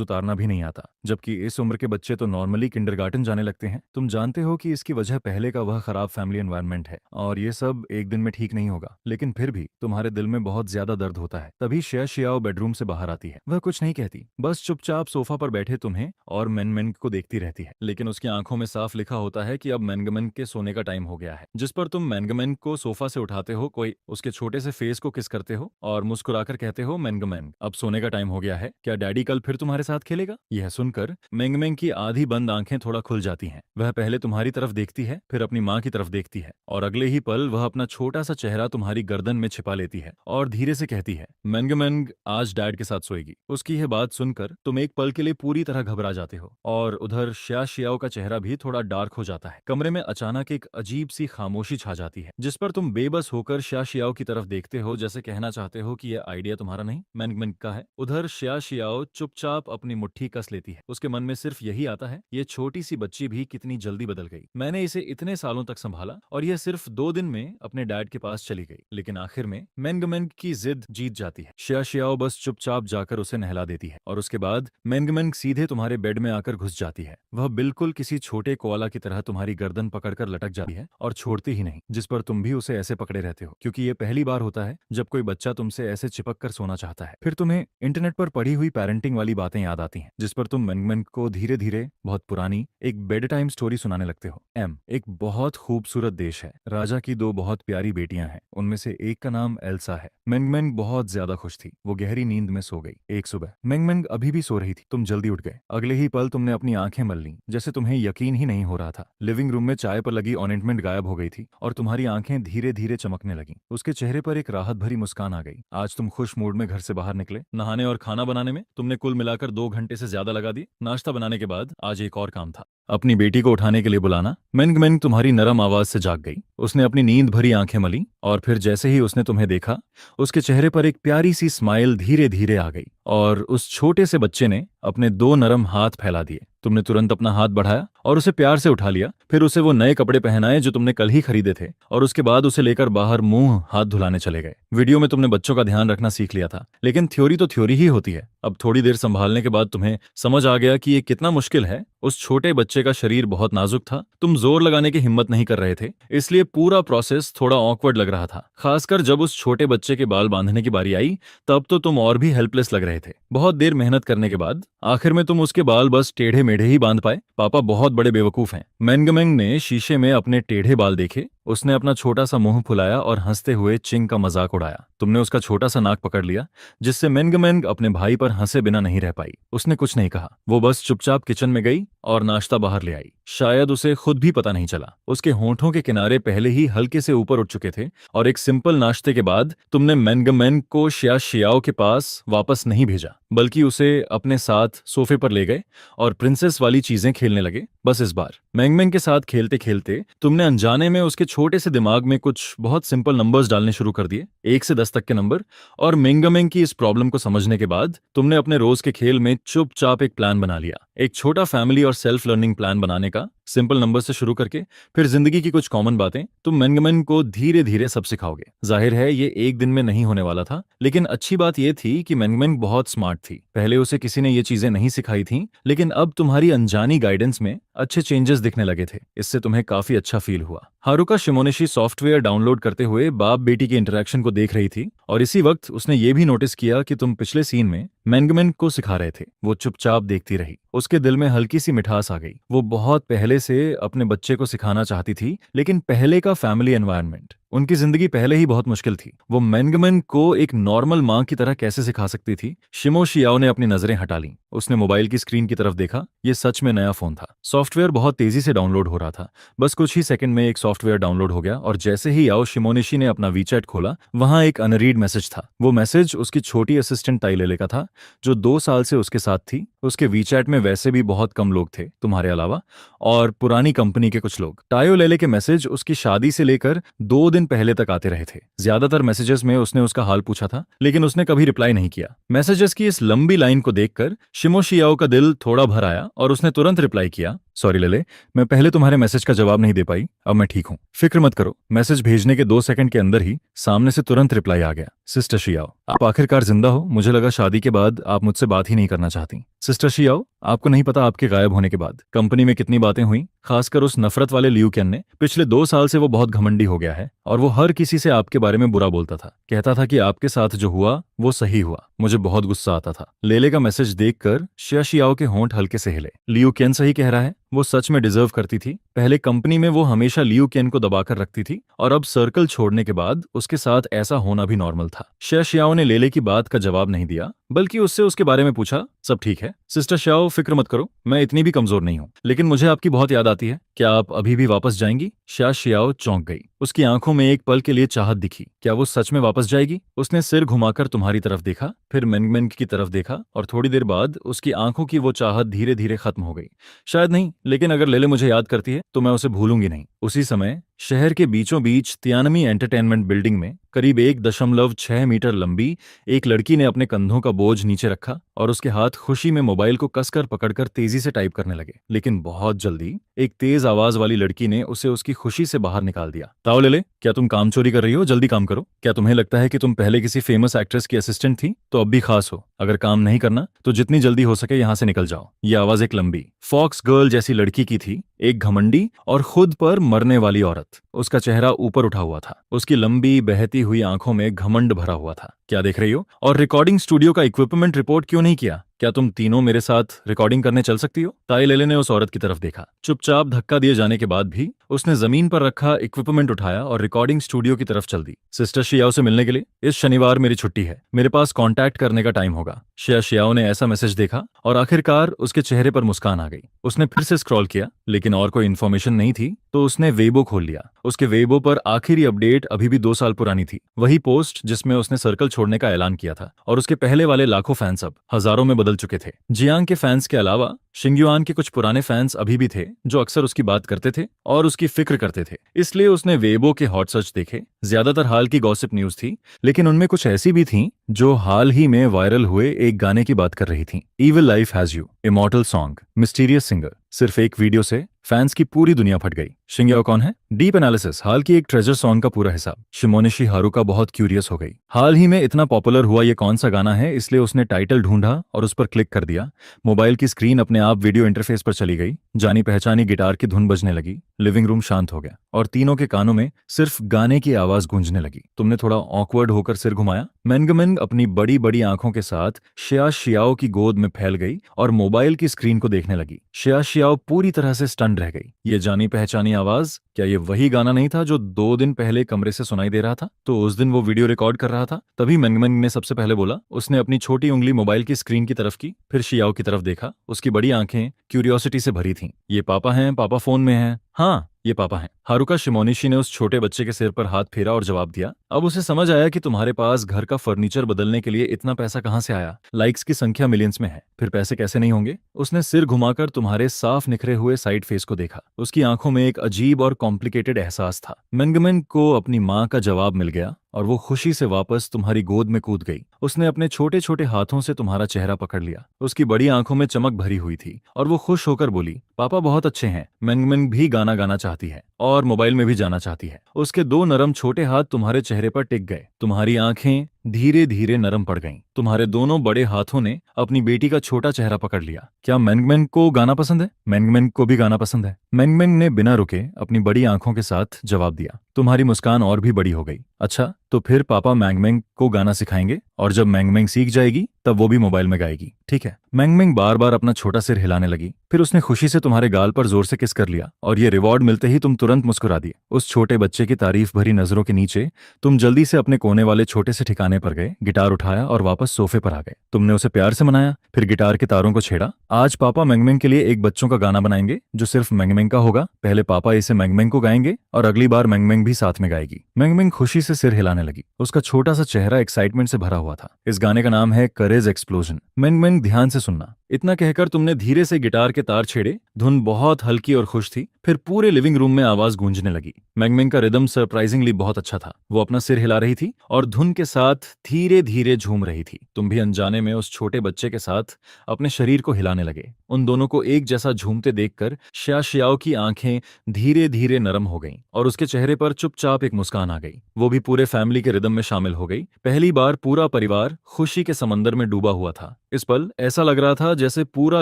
उतारना भी नहीं आता, जबकि इस उम्र के बच्चे तो नॉर्मली किंडरगार्टन जाने लगते हैं। तुम जानते हो कि इसकी वजह पहले का वह खराब फैमिली एनवायरनमेंट है और ये सब एक दिन में ठीक नहीं होगा, लेकिन फिर भी तुम्हारे दिल में बहुत ज्यादा दर्द होता है। तभी शिया शियाओ बेडरूम से बाहर आती है। वह कुछ नहीं कहती, बस चुपचाप सोफा पर बैठे तुम्हें और मेंगमेंग को देखती रहती है, लेकिन उसकी आंखों में साफ लिखा होता है कि अब मेंगमेंग के सोने का टाइम हो गया है। जिस पर तुम मेंगमेंग को सोफा से उठाते हो, कोई उसके छोटे से फेस को किस करते हो और मुस्कुराकर कहते हो, मेंगमेंग अब सोने का टाइम हो गया है, क्या डैडी कल फिर तुम्हारे साथ खेलेगा? यह सुनकर मेंगमेंग की आधी बंद आंखें थोड़ा खुल जाती हैं। वह पहले तुम्हारी तरफ देखती है, फिर अपनी माँ की तरफ देखती है और अगले ही पल वह अपना छोटा सा चेहरा तुम्हारी गर्दन में छिपा लेती है और धीरे से कहती है, मेंगमेंग आज डैड के साथ सोएगी। उसकी यह बात सुनकर तुम एक पल के लिए पूरी तरह घबरा जाते हो और उधर शिया शियाओ का चेहरा भी थोड़ा डार्क हो जाता है। कमरे में अचानक एक अजीब सी खामोशी छा जाती है, जिस पर तुम बेबस होकर शिया शियाओ की तरफ देखते हो, जैसे कहना चाहते हो कि यह आइडिया तुम्हारा नहीं, मेंगमेंग का है। उधर शिया शियाओ चुपचाप अपनी मुट्ठी कस लेती है। उसके मन में सिर्फ यही आता है, ये छोटी सी बच्ची भी कितनी जल्दी बदल गई। मैंने इसे इतने सालों तक संभाला और यह सिर्फ 2 दिन में अपने डैड के पास चली गई। लेकिन आखिर में मेंगमेंग की जिद जीत जाती है। शिया शियाओ बस चुपचाप जाकर उसे नहला देती है और उसके बाद मेंगमेंग सीधे तुम्हारे बेड में आकर घुस जाती है। वह बिल्कुल किसी छोटे कोआला की तरह तुम्हारी गर्दन पकड़कर लटक जाती है और छोड़ती ही नहीं, जिस पर तुम भी उसे ऐसे पकड़े रहते हो, क्योंकि ये पहली बार होता है जब कोई बच्चा तुमसे ऐसे चिपक कर सोना चाहता है। फिर तुम्हें इंटरनेट पर पढ़ी हुई पेरेंटिंग वाली बातें याद आती हैं, जिस पर तुम मेंगमेंग को धीरे धीरे बहुत पुरानी एक बेड टाइम स्टोरी सुनाने लगते हो। एक बहुत खूबसूरत देश है, राजा की 2 बहुत प्यारी बेटियां हैं, उनमें से एक का नाम एल्सा है। मेंगमेंग बहुत ज्यादा खुश थी, वो गहरी नींद में सो गई। एक सुबह मेंगमेंग अभी भी सो रही थी, तुम जल्दी उठ गए। अगले ही पल तुमने अपनी आंखें मल ली, जैसे तुम्हें यकीन ही नहीं हो रहा था। लिविंग रूम में चाय पर लगी ऑइंटमेंट गायब हो गई थी और तुम्हारी आंखें धीरे धीरे चमकने लगी। उसके चेहरे पर एक राहत भरी मुस्कान आ गई। आज तुम खुश मूड में घर से बाहर निकले। नहाने और खाना बनाने में तुमने कुल मिलाकर 2 घंटे से ज्यादा लगा दिए। नाश्ता बनाने के बाद आज एक और काम था, अपनी बेटी को उठाने के लिए बुलाना। मेंगमेंग तुम्हारी नरम आवाज से जाग गई। उसने अपनी नींद भरी आंखें मली और फिर जैसे ही उसने तुम्हें देखा, उसके चेहरे पर एक प्यारी सी स्माइल धीरे धीरे आ गई और उस छोटे से बच्चे ने अपने 2 नरम हाथ फैला दिए। तुमने तुरंत अपना हाथ बढ़ाया और उसे प्यार से उठा लिया। फिर उसे वो नए कपड़े पहनाए जो तुमने कल ही खरीदे थे और उसके बाद उसे लेकर बाहर मुंह हाथ धुलाने चले गए। वीडियो में तुमने बच्चों का ध्यान रखना सीख लिया था, लेकिन थ्योरी तो थ्योरी ही होती है। अब थोड़ी देर संभालने के बाद तुम्हें समझ आ गया कि ये कितना मुश्किल है। उस छोटे बच्चे का शरीर बहुत नाजुक था, तुम जोर लगाने की हिम्मत नहीं कर रहे थे, इसलिए पूरा प्रोसेस थोड़ा ऑकवर्ड लग रहा था। खासकर जब उस छोटे बच्चे के बाल बांधने की बारी आई, तब तो तुम और भी हेल्पलेस लग रहे थे। बहुत देर मेहनत करने के बाद आखिर में तुम उसके बाल बस टेढ़े मेढ़े ही बांध पाए। पापा बहुत बड़े बेवकूफ हैं। मेंगमेंग ने शीशे में अपने टेढ़े बाल देखे, उसने अपना छोटा सा मुंह फुलाया और हंसते हुए चिंग का मजाक उड़ाया। तुमने उसका छोटा सा नाक पकड़ लिया, जिससे मेंगमेंग अपने भाई पर हंसे बिना नहीं रह पाई। उसने कुछ नहीं कहा, वो बस चुपचाप किचन में गई और नाश्ता बाहर ले आई। शायद उसे खुद भी पता नहीं चला, उसके होंठों के किनारे पहले ही हल्के से ऊपर उठ चुके थे। और एक सिंपल नाश्ते के बाद तुमने मेंगमेंग को शियाओ के पास वापस नहीं भेजा, बल्कि उसे अपने साथ सोफे पर ले गए और प्रिंसेस वाली चीजें खेलने लगे। बस इस बार मेंगमेंग के साथ खेलते खेलते तुमने अनजाने में उसके छोटे से दिमाग में कुछ बहुत सिंपल नंबर्स डालने शुरू कर दिए, 1 से 10 तक के नंबर। और मेंगमेंग की इस प्रॉब्लम को समझने के बाद तुमने अपने रोज के खेल में चुपचाप एक प्लान बना लिया, एक छोटा फैमिली और सेल्फ लर्निंग प्लान बनाने का, सिंपल नंबर से शुरू करके फिर जिंदगी की कुछ कॉमन बातें। तुम मेंगमेंग को धीरे धीरे सब सिखाओगे। जाहिर है ये एक दिन में नहीं होने वाला था, लेकिन अच्छी बात यह थी कि मेंगमेंग बहुत स्मार्ट थी। पहले उसे किसी ने ये चीजें नहीं सिखाई थी, लेकिन अब तुम्हारी अनजानी गाइडेंस में अच्छे चेंजेस दिखने लगे थे। इससे तुम्हें काफी अच्छा फील हुआ। हारुका शिमोनेशी सॉफ्टवेयर डाउनलोड करते हुए बाप बेटी के इंटरेक्शन को देख रही थी, और इसी वक्त उसने ये भी नोटिस किया कि तुम पिछले सीन में मेंगमेंग को सिखा रहे थे। वो चुपचाप देखती रही। उसके दिल में हल्की सी मिठास आ गई। वो बहुत पहले से अपने बच्चे को सिखाना चाहती थी, लेकिन पहले का फैमिली एनवायरनमेंट, उनकी जिंदगी पहले ही बहुत मुश्किल थी। वो मेंगमेंग को एक नॉर्मल मां की तरह कैसे सिखा सकती थी? शिमो शियाओ ने अपनी नजरें हटा लीं। उसने मोबाइल की स्क्रीन की तरफ देखा। ये सच में नया फोन था। सॉफ्टवेयर बहुत तेजी से डाउनलोड हो रहा था। बस कुछ ही सेकंड में एक सॉफ्टवेयर डाउनलोड हो गया, और जैसे ही याओ शिमोनेशी ने अपना वीचैट खोला, वहां एक अनरीड मैसेज था। वो मैसेज उसकी छोटी असिस्टेंट ताइलेले का था, जो 2 साल से उसके साथ थी। उसके वीचैट में वैसे भी बहुत कम लोग थे तुम्हारे अलावा, और पुरानी कंपनी के कुछ लोग। टायो लेले के मैसेज उसकी शादी से लेकर 2 दिन पहले तक आते रहे थे। ज्यादातर मैसेजेस में उसने उसका हाल पूछा था, लेकिन उसने कभी रिप्लाई नहीं किया। मैसेजेस की इस लंबी लाइन को देखकर शिमो शियाओ का दिल थोड़ा भर आया, और उसने तुरंत रिप्लाई किया, सॉरी लेले, मैं पहले तुम्हारे मैसेज का जवाब नहीं दे पाई, अब मैं ठीक हूं, फिक्र मत करो। मैसेज भेजने के 2 सेकंड के अंदर ही सामने से तुरंत रिप्लाई आ गया, सिस्टर शियाओ, आप आखिरकार जिंदा हो। मुझे लगा शादी के बाद आप मुझसे बात ही नहीं करना चाहती। सिस्टर शियाओ, आपको नहीं पता आपके गायब होने के बाद कंपनी में कितनी बातें हुई, खासकर उस नफरत वाले लियू केन ने। पिछले 2 साल से वो बहुत घमंडी हो गया है, और वो हर किसी से आपके बारे में बुरा बोलता था। कहता था कि आपके साथ जो हुआ वो सही हुआ। मुझे बहुत गुस्सा आता था। लेले का मैसेज देखकर शियाओ के होंठ हल्के से हिले। लियू केन सही कह रहा है, वो सच में डिजर्व करती थी। पहले कंपनी में वो हमेशा लियू केन को दबाकर रखती थी, और अब सर्कल छोड़ने के बाद उसके साथ ऐसा होना भी नॉर्मल था। शियाओ ने लेले की बात का जवाब नहीं दिया, बल्कि उससे उसके बारे में पूछा, सब ठीक है सिस्टर शियाओ, फिक्र मत करो, मैं इतनी भी कमजोर नहीं हूँ, लेकिन मुझे आपकी बहुत याद आती है। क्या आप अभी भी वापस जाएंगी? शियाओ चौंक गई। उसकी आंखों में एक पल के लिए चाहत दिखी। क्या वो सच में वापस जाएगी? उसने सिर घुमाकर तुम्हारी तरफ देखा, फिर मेंगमेंग की तरफ देखा, और थोड़ी देर बाद उसकी आंखों की वो चाहत धीरे धीरे खत्म हो गई। शायद नहीं, लेकिन अगर लेले मुझे याद करती है तो मैं उसे भूलूंगी नहीं। उसी समय शहर के बीचों बीच तियानमी एंटरटेनमेंट बिल्डिंग में करीब 1.6 मीटर लंबी एक लड़की ने अपने कंधों का बोझ नीचे रखा, और उसके हाथ खुशी में मोबाइल को कसकर पकड़कर तेजी से टाइप करने लगे। लेकिन बहुत जल्दी एक तेज आवाज वाली लड़की ने उसे उसकी खुशी से बाहर निकाल दिया। ताओ लेले, क्या तुम काम चोरी कर रही हो? जल्दी काम करो। क्या तुम्हें लगता है कि तुम पहले किसी फेमस एक्ट्रेस की असिस्टेंट थी तो अब भी खास हो? अगर काम नहीं करना तो जितनी जल्दी हो सके यहाँ से निकल जाओ। ये आवाज एक लंबी फॉक्स गर्ल जैसी लड़की की थी, एक घमंडी और खुद पर मरने वाली औरत। उसका चेहरा ऊपर उठा हुआ था। उसकी लंबी बहती हुई आंखों में घमंड भरा हुआ था। क्या देख रही हो? और रिकॉर्डिंग स्टूडियो का इक्विपमेंट रिपोर्ट क्यों नहीं किया? क्या तुम तीनों मेरे साथ रिकॉर्डिंग करने चल सकती हो? ताई लेले ने उस औरत की तरफ देखा। चुपचाप धक्का दिए जाने के बाद भी उसने जमीन पर रखा इक्विपमेंट उठाया और रिकॉर्डिंग स्टूडियो की तरफ चल दी। सिस्टर शियाओ से मिलने के लिए इस शनिवार मेरी छुट्टी है, मेरे पास कांटेक्ट करने का टाइम होगा। शियाओ ने ऐसा मैसेज देखा, और आखिरकार उसके चेहरे पर मुस्कान आ गई। उसने फिर से स्क्रॉल किया, लेकिन और कोई इन्फॉर्मेशन नहीं थी, तो उसने वेबो खोल लिया। उसके वेबो पर आखिरी अपडेट अभी भी 2 साल पुरानी थी। वही पोस्ट जिसमें उसने सर्कल छोड़ने का ऐलान किया था, और उसके पहले वाले लाखों फैंस अब हजारों में बदल चुके थे। जियांग के फैंस के अलावा शिंगयुआन के कुछ पुराने फैंस अभी भी थे, जो अक्सर उसकी बात करते थे और उसकी फिक्र करते थे। इसलिए उसने वेबो के हॉट सर्च देखे। ज्यादातर हाल की गॉसिप न्यूज थी, लेकिन उनमें कुछ ऐसी भी थीं जो हाल ही में वायरल हुए एक गाने की बात कर रही थीं। Evil life has you, immortal song, mysterious singer. सिर्फ एक वीडियो से फैंस की पूरी दुनिया फट गई। शिंगयाओ कौन है? डीप एनालिसिस, हाल की एक ट्रेजर सॉन्ग का पूरा हिसाब। शिमोनेशी हारुका बहुत क्यूरियस हो गई। हाल ही में इतना पॉपुलर हुआ ये कौन सा गाना है, इसलिए उसने टाइटल ढूंढा और उस पर क्लिक कर दिया। मोबाइल की स्क्रीन अपने आप वीडियो इंटरफेस पर चली गई। जानी पहचानी गिटार की धुन बजने लगी। लिविंग रूम शांत हो गया, और तीनों के कानों में सिर्फ गाने की आवाज गूंजने लगी। तुमने थोड़ा ऑकवर्ड होकर सिर घुमाया। मेंगमेंग अपनी बड़ी बड़ी आंखों के साथ शिया शियाओ की गोद में फैल गई और मोबाइल की स्क्रीन को देखने लगी। शिया शियाओ पूरी तरह से स्टन्ड रह गई। ये जानी पहचानी आवाज, क्या ये वही गाना नहीं था जो 2 दिन पहले कमरे से सुनाई दे रहा था? तो उस दिन वो वीडियो रिकॉर्ड कर रहा था। तभी मेंगमेंग ने सबसे पहले बोला। उसने अपनी छोटी उंगली मोबाइल की स्क्रीन की तरफ की, फिर शियाओ की तरफ देखा। उसकी बड़ी आंखें क्यूरियोसिटी से भरी थीं। ये पापा हैं? पापा फोन में हैं? हाँ, ये पापा हैं। हारुका शिमोनिशी ने उस छोटे बच्चे के सिर पर हाथ फेरा और जवाब दिया। अब उसे समझ आया कि तुम्हारे पास घर का फर्नीचर बदलने के लिए इतना पैसा कहां से आया। लाइक्स की संख्या मिलियंस में है, फिर पैसे कैसे नहीं होंगे? उसने सिर घुमाकर तुम्हारे साफ निखरे हुए साइड फेस को देखा। उसकी आंखों में एक अजीब और कॉम्प्लिकेटेड एहसास था। मेंगमेंग को अपनी माँ का जवाब मिल गया और वो खुशी से वापस तुम्हारी गोद में कूद गई। उसने अपने छोटे छोटे हाथों से तुम्हारा चेहरा पकड़ लिया। उसकी बड़ी आंखों में चमक भरी हुई थी और वो खुश होकर बोली, पापा बहुत अच्छे हैं। मेंगमेंग भी गाना गाना चाहती है और मोबाइल में भी जाना चाहती है। उसके 2 नरम छोटे हाथ तुम्हारे चेहरे पर टिक गए। तुम्हारी आंखें धीरे धीरे नरम पड़ गईं। तुम्हारे दोनों बड़े हाथों ने अपनी बेटी का छोटा चेहरा पकड़ लिया। क्या मेंगमेंग को गाना पसंद है? मेंगमेंग को भी गाना पसंद है। मेंगमेंग ने बिना रुके अपनी बड़ी आंखों के साथ जवाब दिया। तुम्हारी मुस्कान और भी बड़ी हो गई। अच्छा, तो फिर पापा मेंगमेंग को गाना सिखाएंगे और जब मेंगमेंग सीख जाएगी तब वो भी मोबाइल में गाएगी, ठीक है? मेंगमेंग बार बार अपना छोटा सिर हिलाने लगी। फिर उसने खुशी से तुम्हारे गाल पर जोर से किस कर लिया और ये रिवॉर्ड मिलते ही तुम तुरंत मुस्कुरा दिए। उस छोटे बच्चे की तारीफ भरी नजरों के नीचे तुम जल्दी से अपने कोने वाले छोटे से ठिकाने पर गए, गिटार उठाया और वापस सोफे पर आ गए। तुमने उसे प्यार से मनाया, फिर गिटार के तारों को छेड़ा। आज पापा मेंगमेंग के लिए एक बच्चों का गाना बनाएंगे जो सिर्फ मेंगमेंग का होगा। पहले पापा इसे मेंगमेंग को गाएंगे और अगली बार मेंगमेंग भी साथ में गाएगी। मेंगमेंग खुशी से सिर हिलाने लगी। उसका छोटा सा चेहरा एक्साइटमेंट से भरा हुआ था। इस गाने का नाम है करेज एक्सप्लोजन। मेंगमेंग ध्यान से सुनना। इतना कहकर तुमने धीरे से गिटार के तार छेड़े। धुन बहुत हल्की और खुश थी। फिर पूरे लिविंग रूम में आवाज गूंजने लगी। मेंगमेंग का रिदम सरप्राइजिंगली बहुत अच्छा था। वो अपना सिर हिला रही थी और धुन के साथ धीरे धीरे झूम रही थी। तुम भी अनजाने में उस छोटे बच्चे के साथ अपने शरीर को हिलाने लगे। उन दोनों को एक जैसा झूमते देखकर शिया शियाओ की आंखें धीरे धीरे नरम हो गईं और उसके चेहरे पर चुपचाप एक मुस्कान आ गई। वो भी पूरे फैमिली के रिदम में शामिल हो गई। पहली बार पूरा परिवार खुशी के समंदर में डूबा हुआ था। इस पल ऐसा लग रहा था जैसे पूरा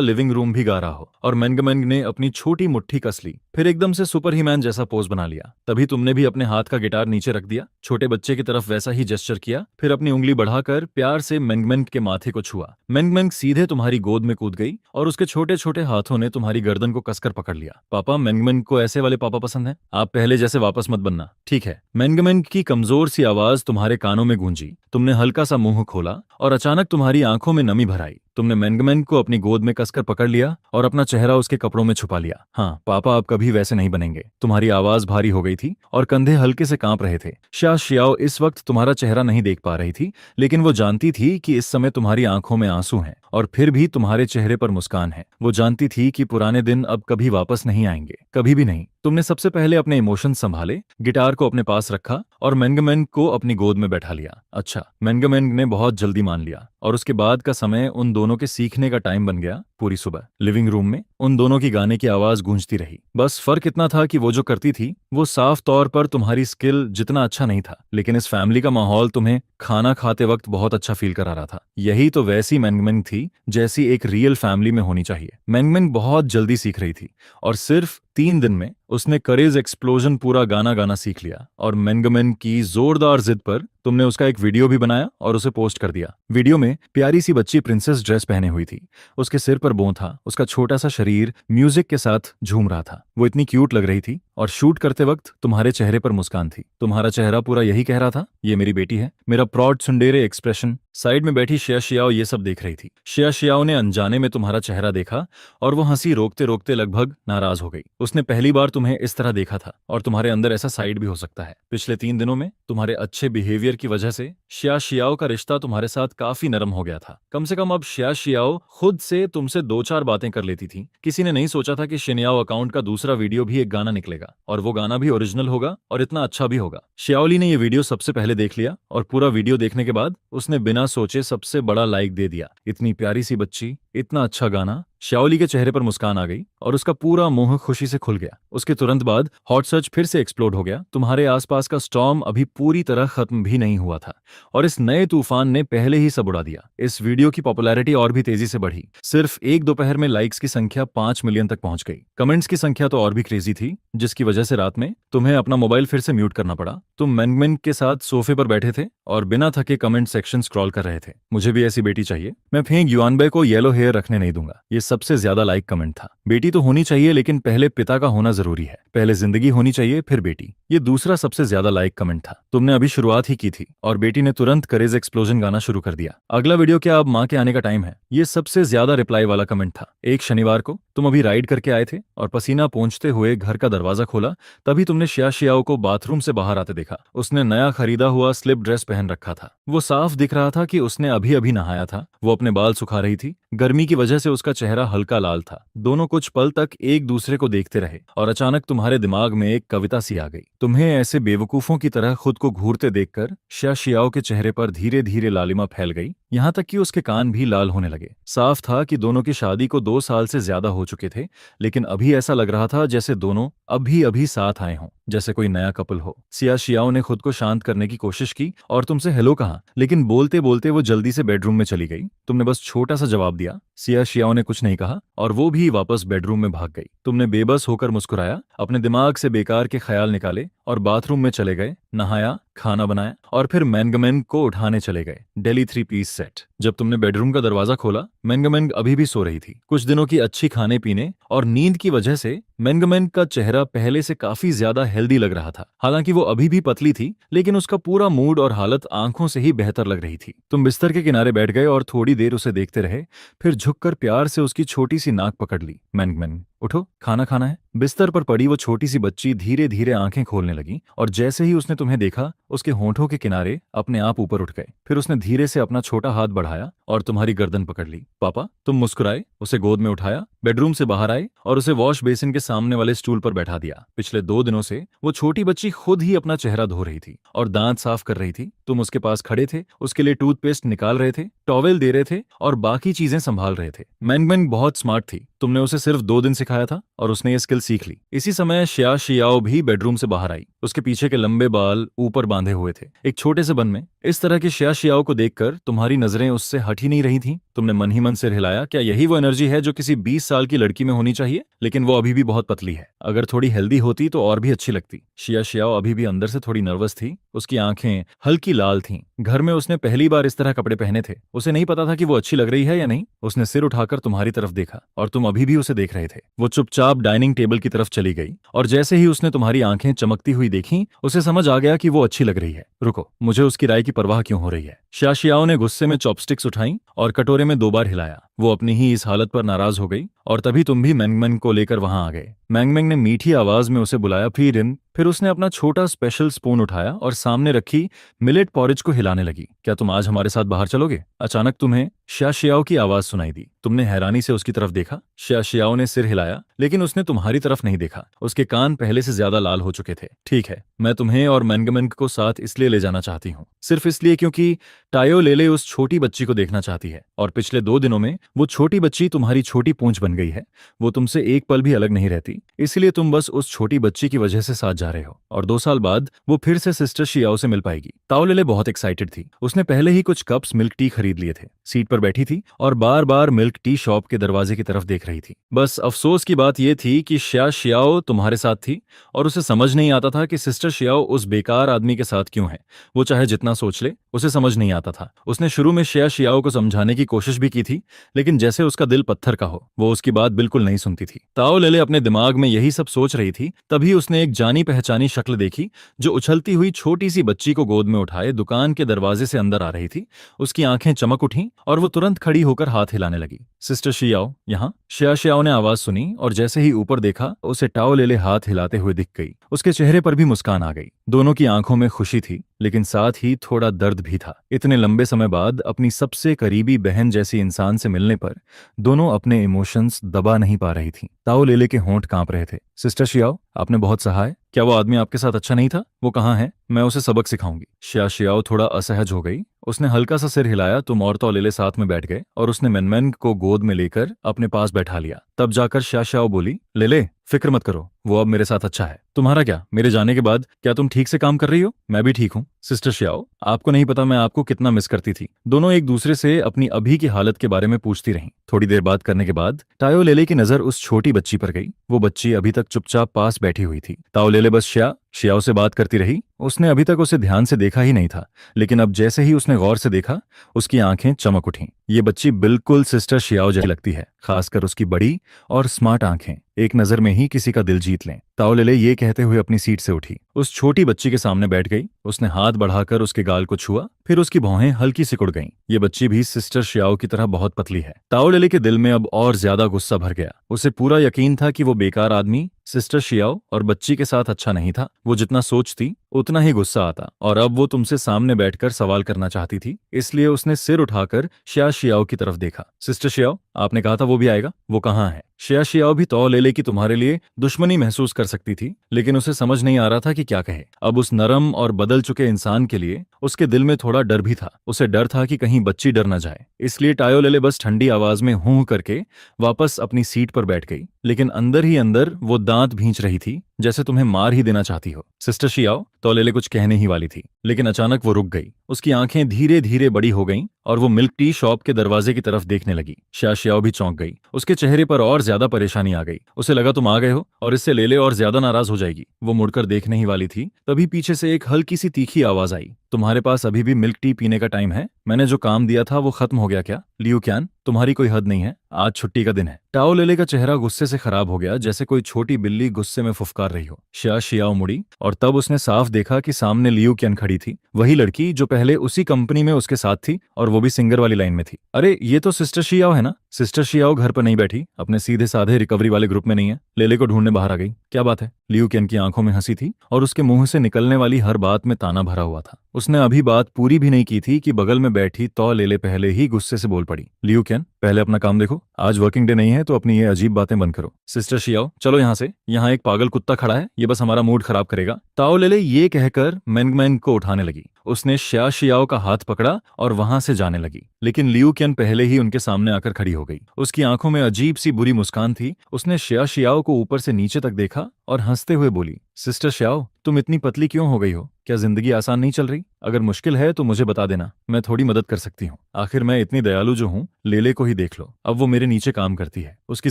लिविंग रूम भी गा रहा हो। और मेंगमेंग ने अपनी छोटी मुट्ठी कस ली, फिर एकदम से सुपर हीमैन जैसा पोज बना लिया। तभी तुमने भी अपने हाथ का गिटार नीचे रख दिया, छोटे बच्चे की तरफ वैसा ही जेस्चर किया, फिर अपनी उंगली बढ़ाकर प्यार से मेंगमेंग के माथे को छुआ। मेंगमेंग सीधे तुम्हारी गोद में कूद गई और उसके छोटे छोटे हाथों ने तुम्हारी गर्दन को कसकर पकड़ लिया। पापा, मेंगमेंग को ऐसे वाले पापा पसंद हैं। आप पहले जैसे वापस मत बनना, ठीक है? मेंगमेंग की कमजोर सी आवाज तुम्हारे कानों में गूंजी। तुमने हल्का सा मुंह खोला और अचानक तुम्हारी आंखों में नमी भर आई। तुमने मेंगमेंग को अपनी गोद में कसकर पकड़ लिया और अपना चेहरा उसके कपड़ों में छुपा लिया। हाँ, पापा अब कभी वैसे नहीं बनेंगे। तुम्हारी आवाज भारी हो गई थी और कंधे हल्के से कांप रहे थे। शिया शियाओ इस वक्त तुम्हारा चेहरा नहीं देख पा रही थी, लेकिन वो जानती थी कि इस समय तुम्हारी आंखों में आंसू हैं और फिर भी तुम्हारे चेहरे पर मुस्कान है। वो जानती थी कि पुराने दिन अब कभी वापस नहीं आएंगे, कभी भी नहीं। तुमने सबसे पहले अपने इमोशन संभाले, गिटार को अपने पास रखा और मेंगमेंग को अपनी गोद में बैठा लिया। अच्छा, मेंगमेंग ने बहुत जल्दी मान लिया और उसके बाद का समय उन दोनों के सीखने का टाइम बन गया। पूरी सुबह लिविंग रूम में उन दोनों की गाने की आवाज गूंजती रही। बस फर्क इतना था कि वो जो करती थी वो साफ तौर पर तुम्हारी स्किल जितना अच्छा नहीं था, लेकिन इस फैमिली का माहौल तुम्हें खाना खाते वक्त बहुत अच्छा फील करा रहा था। यही तो वैसी मेंगमेंग थी जैसी एक रियल फैमिली में होनी चाहिए। मेंगमेंग बहुत जल्दी सीख रही थी और सिर्फ 3 दिन में उसने करेज एक्सप्लोजन पूरा गाना गाना सीख लिया। और मेंगमेंग की जोरदार जिद पर तुमने उसका एक वीडियो भी बनाया और उसे पोस्ट कर दिया। वीडियो में प्यारी सी बच्ची प्रिंसेस ड्रेस पहने हुई थी। उसके सिर पर बो था, उसका छोटा सा शरीर म्यूजिक के साथ झूम रहा था। वो इतनी क्यूट लग रही थी और शूट करते वक्त तुम्हारे चेहरे पर मुस्कान थी। तुम्हारा चेहरा पूरा यही कह रहा था, ये मेरी बेटी है। मेरा प्रॉड सुंडेरे एक्सप्रेशन। साइड में बैठी शिया शियाओ ये सब देख रही थी। शिया शियाओ ने अनजाने में तुम्हारा चेहरा देखा और वो हंसी रोकते रोकते लगभग नाराज हो गई। उसने पहली बार तुम्हें इस तरह देखा था और तुम्हारे अंदर ऐसा साइड भी हो सकता है। पिछले 3 दिनों में तुम्हारे अच्छे बिहेवियर की वजह से शिया शियाओ का रिश्ता तुम्हारे साथ काफी नरम हो गया था। कम से कम अब शिया शियाओ खुद से तुमसे 2-4 बातें कर लेती थी। किसी ने नहीं सोचा था कि शिनयाओ अकाउंट का दूसरा वीडियो भी एक गाना निकलेगा और वो गाना भी ओरिजिनल होगा और इतना अच्छा भी होगा। शियाओली ने ये वीडियो सबसे पहले देख लिया और पूरा वीडियो देखने के बाद उसने बिना सोचे सबसे बड़ा लाइक दे दिया। इतनी प्यारी सी बच्ची, इतना अच्छा गाना, श्याओली के चेहरे पर मुस्कान आ गई और उसका पूरा मुंह खुशी से खुल गया। उसके तुरंत बाद हॉट सर्च फिर से एक्सप्लोड हो गया। तुम्हारे आसपास का स्टॉर्म अभी पूरी तरह खत्म भी नहीं हुआ था और इस नए तूफान ने पहले ही सब उड़ा दिया। इस वीडियो की पॉपुलैरिटी और भी तेजी से बढ़ी। सिर्फ एक दोपहर में लाइक्स की संख्या 5 मिलियन तक पहुंच गई। कमेंट्स की संख्या तो और भी क्रेजी थी, जिसकी वजह से रात में तुम्हें अपना मोबाइल फिर से म्यूट करना पड़ा। तुम मैंगमेंग के साथ सोफे पर बैठे थे और बिना थके कमेंट सेक्शन स्क्रॉल कर रहे थे। मुझे भी ऐसी बेटी चाहिए। मैं फेंग युआनबे को येलो हेयर रखने नहीं दूंगा। ये सबसे ज्यादा लाइक कमेंट था। बेटी तो होनी चाहिए, लेकिन पहले पिता का होना जरूरी है। पहले जिंदगी होनी चाहिए, फिर बेटी। ये दूसरा सबसे ज्यादा लाइक कमेंट था। तुमने अभी शुरुआत ही की थी और बेटी ने तुरंत करेज एक्सप्लोजन गाना शुरू कर दिया। अगला वीडियो क्या, अब माँ के आने का टाइम है। ये सबसे ज्यादा रिप्लाई वाला कमेंट था। एक शनिवार को तुम अभी राइड करके आए थे और पसीना पोंछते हुए घर का दरवाजा खोला, तभी तुमने शिया शियाओ को बाथरूम से बाहर आते देखा। उसने नया खरीदा हुआ स्लिप ड्रेस पहन रखा था। वो साफ दिख रहा था कि उसने अभी अभी नहाया था। वो अपने बाल सुखा रही थी। गर्मी की वजह से उसका चेहरा हल्का लाल था। दोनों कुछ पल तक एक दूसरे को देखते रहे और अचानक तुम्हारे दिमाग में एक कविता सी आ गई। तुम्हें ऐसे बेवकूफों की तरह खुद को घूरते देखकर शिया शियाओ के चेहरे पर धीरे धीरे लालिमा फैल गई, यहाँ तक कि उसके कान भी लाल होने लगे। साफ था कि दोनों की शादी को 2 साल से ज्यादा हो चुके थे, लेकिन अभी ऐसा लग रहा था जैसे दोनों अभी अभी साथ आए हों, जैसे कोई नया कपल हो। सिया शियाओ ने खुद को शांत करने की कोशिश की और तुमसे हेलो कहा, लेकिन बोलते बोलते वो जल्दी से बेडरूम में चली गई। तुमने बस छोटा सा जवाब दिया। सिया शियाओ ने कुछ नहीं कहा और वो भी वापस बेडरूम में भाग गई। तुमने बेबस होकर मुस्कुराया, अपने दिमाग से बेकार के ख्याल निकाले और बाथरूम में चले गए, नहाया, खाना बनाया और फिर मैंगमेंग को उठाने चले गए। Daily 3 piece set. जब तुमने बेडरूम का दरवाजा खोला, मैंगमेंग अभी भी सो रही थी। कुछ दिनों की अच्छी खाने पीने और नींद की वजह से मैंगमेंग का चेहरा पहले से काफी ज्यादा हेल्दी लग रहा था। हालांकि वो अभी भी पतली थी, लेकिन उसका पूरा मूड और हालत आंखों से ही बेहतर लग रही थी। तुम बिस्तर के किनारे बैठ गए और थोड़ी देर उसे देखते रहे, फिर झुककर प्यार से उसकी छोटी सी नाक पकड़ ली। मैंगमेंग, उठो, खाना खाना है। बिस्तर पर पड़ी वो छोटी सी बच्ची धीरे धीरे आंखें खोलने लगी और जैसे ही उसने तुम्हें देखा, उसके होंठों के किनारे अपने आप ऊपर उठ गए। फिर उसने धीरे से अपना छोटा हाथ बढ़ाया और तुम्हारी गर्दन पकड़ ली। पापा, तुम मुस्कुराए, उसे गोद में उठाया, बेडरूम से बाहर आए और उसे वॉश बेसिन के सामने वाले स्टूल पर बैठा दिया। पिछले 2 दिनों से वो छोटी बच्ची खुद ही अपना चेहरा धो रही थी और दांत साफ कर रही थी। तुम उसके पास खड़े थे, उसके लिए टूथपेस्ट निकाल रहे थे, टॉवेल दे रहे थे और बाकी चीजें संभाल रहे थे। मैंगमेंग बहुत स्मार्ट थी। तुमने उसे सिर्फ 2 दिन सिखाया था और उसने ये स्किल सीख ली। इसी समय शिया शियाओ भी बेडरूम से बाहर आई। उसके पीछे के लंबे बाल ऊपर बांधे हुए थे, एक छोटे से बन में। इस तरह की शिया शियाओ को देखकर तुम्हारी नजरें उससे हट ही नहीं रही थीं। तुमने मन ही मन सिर हिलाया। क्या यही वो एनर्जी है जो किसी 20 साल की लड़की में होनी चाहिए? लेकिन वो अभी भी बहुत पतली है। अगर थोड़ी हेल्दी होती तो और भी अच्छी लगती। शिया शियाओ अभी भी अंदर से थोड़ी नर्वस थी। उसकी आंखें हल्की लाल थीं। घर में उसने पहली बार इस तरह कपड़े पहने थे। उसे नहीं पता था कि वो अच्छी लग रही है या नहीं। उसने सिर उठाकर तुम्हारी तरफ देखा और तुम अभी भी उसे देख रहे थे। वो चुपचाप डाइनिंग टेबल की तरफ चली गई और जैसे ही उसने तुम्हारी आंखें चमकती हुई देखी, उसे समझ आ गया कि वो अच्छी लग रही है। रुको, मुझे उसकी राय की परवाह क्यों हो रही है? शिया शियाओ ने गुस्से में चॉपस्टिक्स उठाई और कटोरे में 2 बार हिलाया। वो अपनी ही इस हालत पर नाराज हो गई और तभी तुम भी मैंगमेंग को लेकर वहां आ गए। मैंगमेंग ने मीठी आवाज में उसे बुलाया, फिर उसने अपना छोटा स्पेशल स्पून उठाया और सामने रखी मिलेट पॉरेज को हिलाने लगी। क्या तुम आज हमारे साथ बाहर चलोगे? अचानक तुम्हें शिया शियाओ की आवाज सुनाई दी। तुमने हैरानी से उसकी तरफ देखा। शिया शियाओ ने सिर हिलाया, लेकिन उसने तुम्हारी तरफ नहीं देखा। उसके कान पहले से ज्यादा लाल हो चुके थे। ठीक है, मैं तुम्हें और मैंगमेंग को साथ इसलिए ले जाना चाहती हूँ, सिर्फ इसलिए क्योंकि टायो लेले उस छोटी बच्ची को देखना चाहती है और पिछले 2 दिनों में वो छोटी बच्ची तुम्हारी छोटी पूंछ बन गई है। वो तुमसे एक पल भी अलग नहीं रहती, इसलिए तुम बस उस छोटी बच्ची की वजह से साथ जा रहे हो और 2 साल बाद वो फिर से सिस्टर शियाओ से मिल पाएगी। ताओ लेले बहुत एक्साइटेड थी। उसने पहले ही कुछ कप्स मिल्क टी खरीद लिए थे। सीट पर बैठी थी और बार बार मिल्क टी शॉप के दरवाजे की तरफ देख रही थी। बस अफसोस की बात यह थी कि शिया शियाओ तुम्हारे साथ थी और उसे समझ नहीं आता था कि सिस्टर शियाओ उस बेकार आदमी के साथ क्यों है। वो चाहे जितना सोच ले, उसे समझ नहीं आता था। उसने शुरू में शिया शियाओ को समझाने की कोशिश भी की थी, लेकिन जैसे उसका दिल पत्थर का हो, वो उसकी बात बिल्कुल नहीं सुनती थी। ताओ लेले अपने दिमाग में यही सब सोच रही थी, तभी उसने एक जानी पहचानी शक्ल देखी जो उछलती हुई छोटी सी बच्ची को गोद में उठाए दुकान के दरवाजे से अंदर आ रही थी। उसकी आंखें चमक उठीं और वो तुरंत खड़ी होकर हाथ हिलाने लगी। सिस्टर शियाओ, यहाँ? शिया शियाओ ने आवाज सुनी और जैसे ही ऊपर देखा, उसे टाओ लेले हाथ हिलाते हुए दिख गई। उसके चेहरे पर भी मुस्कान आ गई। दोनों की आंखों में खुशी थी, लेकिन साथ ही थोड़ा दर्द भी था। इतने लंबे समय बाद अपनी सबसे करीबी बहन जैसी इंसान से मिलने पर दोनों अपने इमोशंस दबा नहीं पा रही थीं। ताओ लेले के होंठ कांप रहे थे। सिस्टर शियाओ, आपने बहुत सहा है। क्या वो आदमी आपके साथ अच्छा नहीं था? वो कहाँ है? मैं उसे सबक सिखाऊंगी। शिया शियाओ थोड़ा असहज हो गई। उसने हल्का सा सिर हिलाया। तुम और तौलेले साथ में बैठ गए और उसने मेनमेन को गोद में लेकर अपने पास बैठा लिया। तब जाकर शाओ बोली, लेले फिक्र मत करो, वो अब मेरे साथ अच्छा है। तुम्हारा क्या, मेरे जाने के बाद क्या तुम ठीक से काम कर रही हो? मैं भी ठीक हूँ सिस्टर श्याओ, आपको नहीं पता मैं आपको कितना मिस करती थी। दोनों एक दूसरे से अपनी अभी की हालत के बारे में पूछती रहीं। थोड़ी देर बात करने के बाद ताओ लेले की नजर उस छोटी बच्ची पर गई। वो बच्ची अभी तक चुपचाप पास बैठी हुई थी। ताओ लेले बस श्याओ से बात करती रही। उसने अभी तक उसे ध्यान से देखा ही नहीं था, लेकिन अब जैसे ही उसने गौर से देखा, उसकी आंखें चमक उठीं। ये बच्ची बिल्कुल सिस्टर श्याओ जैसी लगती है, खासकर उसकी बड़ी और स्मार्ट आंखें एक नजर में ही किसी का दिल जीत लें। ताओ लेले ये कहते हुए अपनी सीट से उठी, उस छोटी बच्ची के सामने बैठ गई। उसने हाथ बढ़ाकर उसके गाल को छुआ, फिर उसकी भौहें हल्की सिकुड़ गईं। ये बच्ची भी सिस्टर श्याओ की तरह बहुत पतली है। ताओ लेले के दिल में अब और ज्यादा गुस्सा भर गया। उसे पूरा यकीन था कि वो बेकार आदमी सिस्टर श्याओ और बच्ची के साथ अच्छा नहीं था। वो जितना सोचती उतना ही गुस्सा आता, और अब वो तुमसे सामने बैठकर सवाल करना चाहती थी। इसलिए उसने सिर उठाकर श्याओ की तरफ देखा। सिस्टर श्याओ, आपने कहा था वो भी आएगा, वो कहाँ है? श्याओ भी तौ लेले की तुम्हारे लिए दुश्मनी महसूस कर सकती थी, लेकिन उसे समझ नहीं आ रहा था कि क्या कहे। अब उस नरम और बदल चुके इंसान के लिए उसके दिल में थोड़ा डर भी था। उसे डर था कि कहीं बच्ची डर न जाए। इसलिए ताओ लेले बस ठंडी आवाज में हूं करके वापस अपनी सीट पर बैठ गई, लेकिन अंदर ही अंदर वो दांत भींच रही थी, जैसे तुम्हें मार ही देना चाहती हो। सिस्टर श्याओ, ताओ लेले कुछ कहने ही वाली थी, लेकिन अचानक वो रुक गई। उसकी आंखें धीरे धीरे बड़ी हो गईं और वो मिल्क टी शॉप के दरवाजे की तरफ देखने लगी। श्याओ भी चौंक गई। उसके चेहरे पर और ज्यादा परेशानी आ गई। उसे लगा तुम आ गए हो और इससे लेले और ज्यादा नाराज हो जाएगी। वो मुड़कर देखने ही वाली थी, तभी पीछे से एक हल्की सी तीखी आवाज आई, तुम्हारे पास अभी भी मिल्क टी पीने का टाइम है? मैंने जो काम दिया था वो खत्म हो गया क्या? लियू क्यान, तुम्हारी कोई हद नहीं है, आज छुट्टी का दिन है। ताओ लेले का चेहरा गुस्से से खराब हो गया, जैसे कोई छोटी बिल्ली गुस्से में फुफकार रही हो। श्याओ मुड़ी और तब उसने साफ देखा कि सामने लियू क्यान खड़ी थी, वही लड़की जो पहले उसी कंपनी में उसके साथ थी, और वो भी सिंगर वाली लाइन में थी। अरे ये तो सिस्टर श्याओ है ना? सिस्टर श्याओ घर पर नहीं बैठी, अपने सीधे साधे रिकवरी वाले ग्रुप में नहीं है, लेले को ढूंढने बाहर आ गई। क्या बात है? लियू क्यान की आंखों में हंसी थी और उसके मुंह से निकलने वाली हर बात में ताना भरा हुआ था। उसने अभी बात पूरी भी नहीं की थी कि बगल में बैठी तौ लेले पहले ही गुस्से से बोल पड़ी, लियू क्यान, पहले अपना काम देखो, आज वर्किंग डे नहीं है तो अपनी ये अजीब बातें बंद करो। सिस्टर श्याओ, चलो यहाँ से, यहाँ एक पागल कुत्ता खड़ा है, ये बस हमारा मूड खराब करेगा। ताओ लेले ये कहकर मेंगमेन को उठाने लगी। उसने श्याओ का हाथ पकड़ा और वहां से जाने लगी, लेकिन लियू क्यान पहले ही उनके सामने आकर खड़ी हो गई। उसकी आंखों में अजीब सी बुरी मुस्कान थी। उसने श्याओ को ऊपर से नीचे तक देखा और हंसते हुए बोली, सिस्टर श्याओ, तुम इतनी पतली क्यों हो गई हो? क्या जिंदगी आसान नहीं चल रही? अगर मुश्किल है तो मुझे बता देना, मैं थोड़ी मदद कर सकती हूँ। आखिर मैं इतनी दयालु जो हूँ, लेले को ही देख लो, अब वो मेरे नीचे काम करती है, उसकी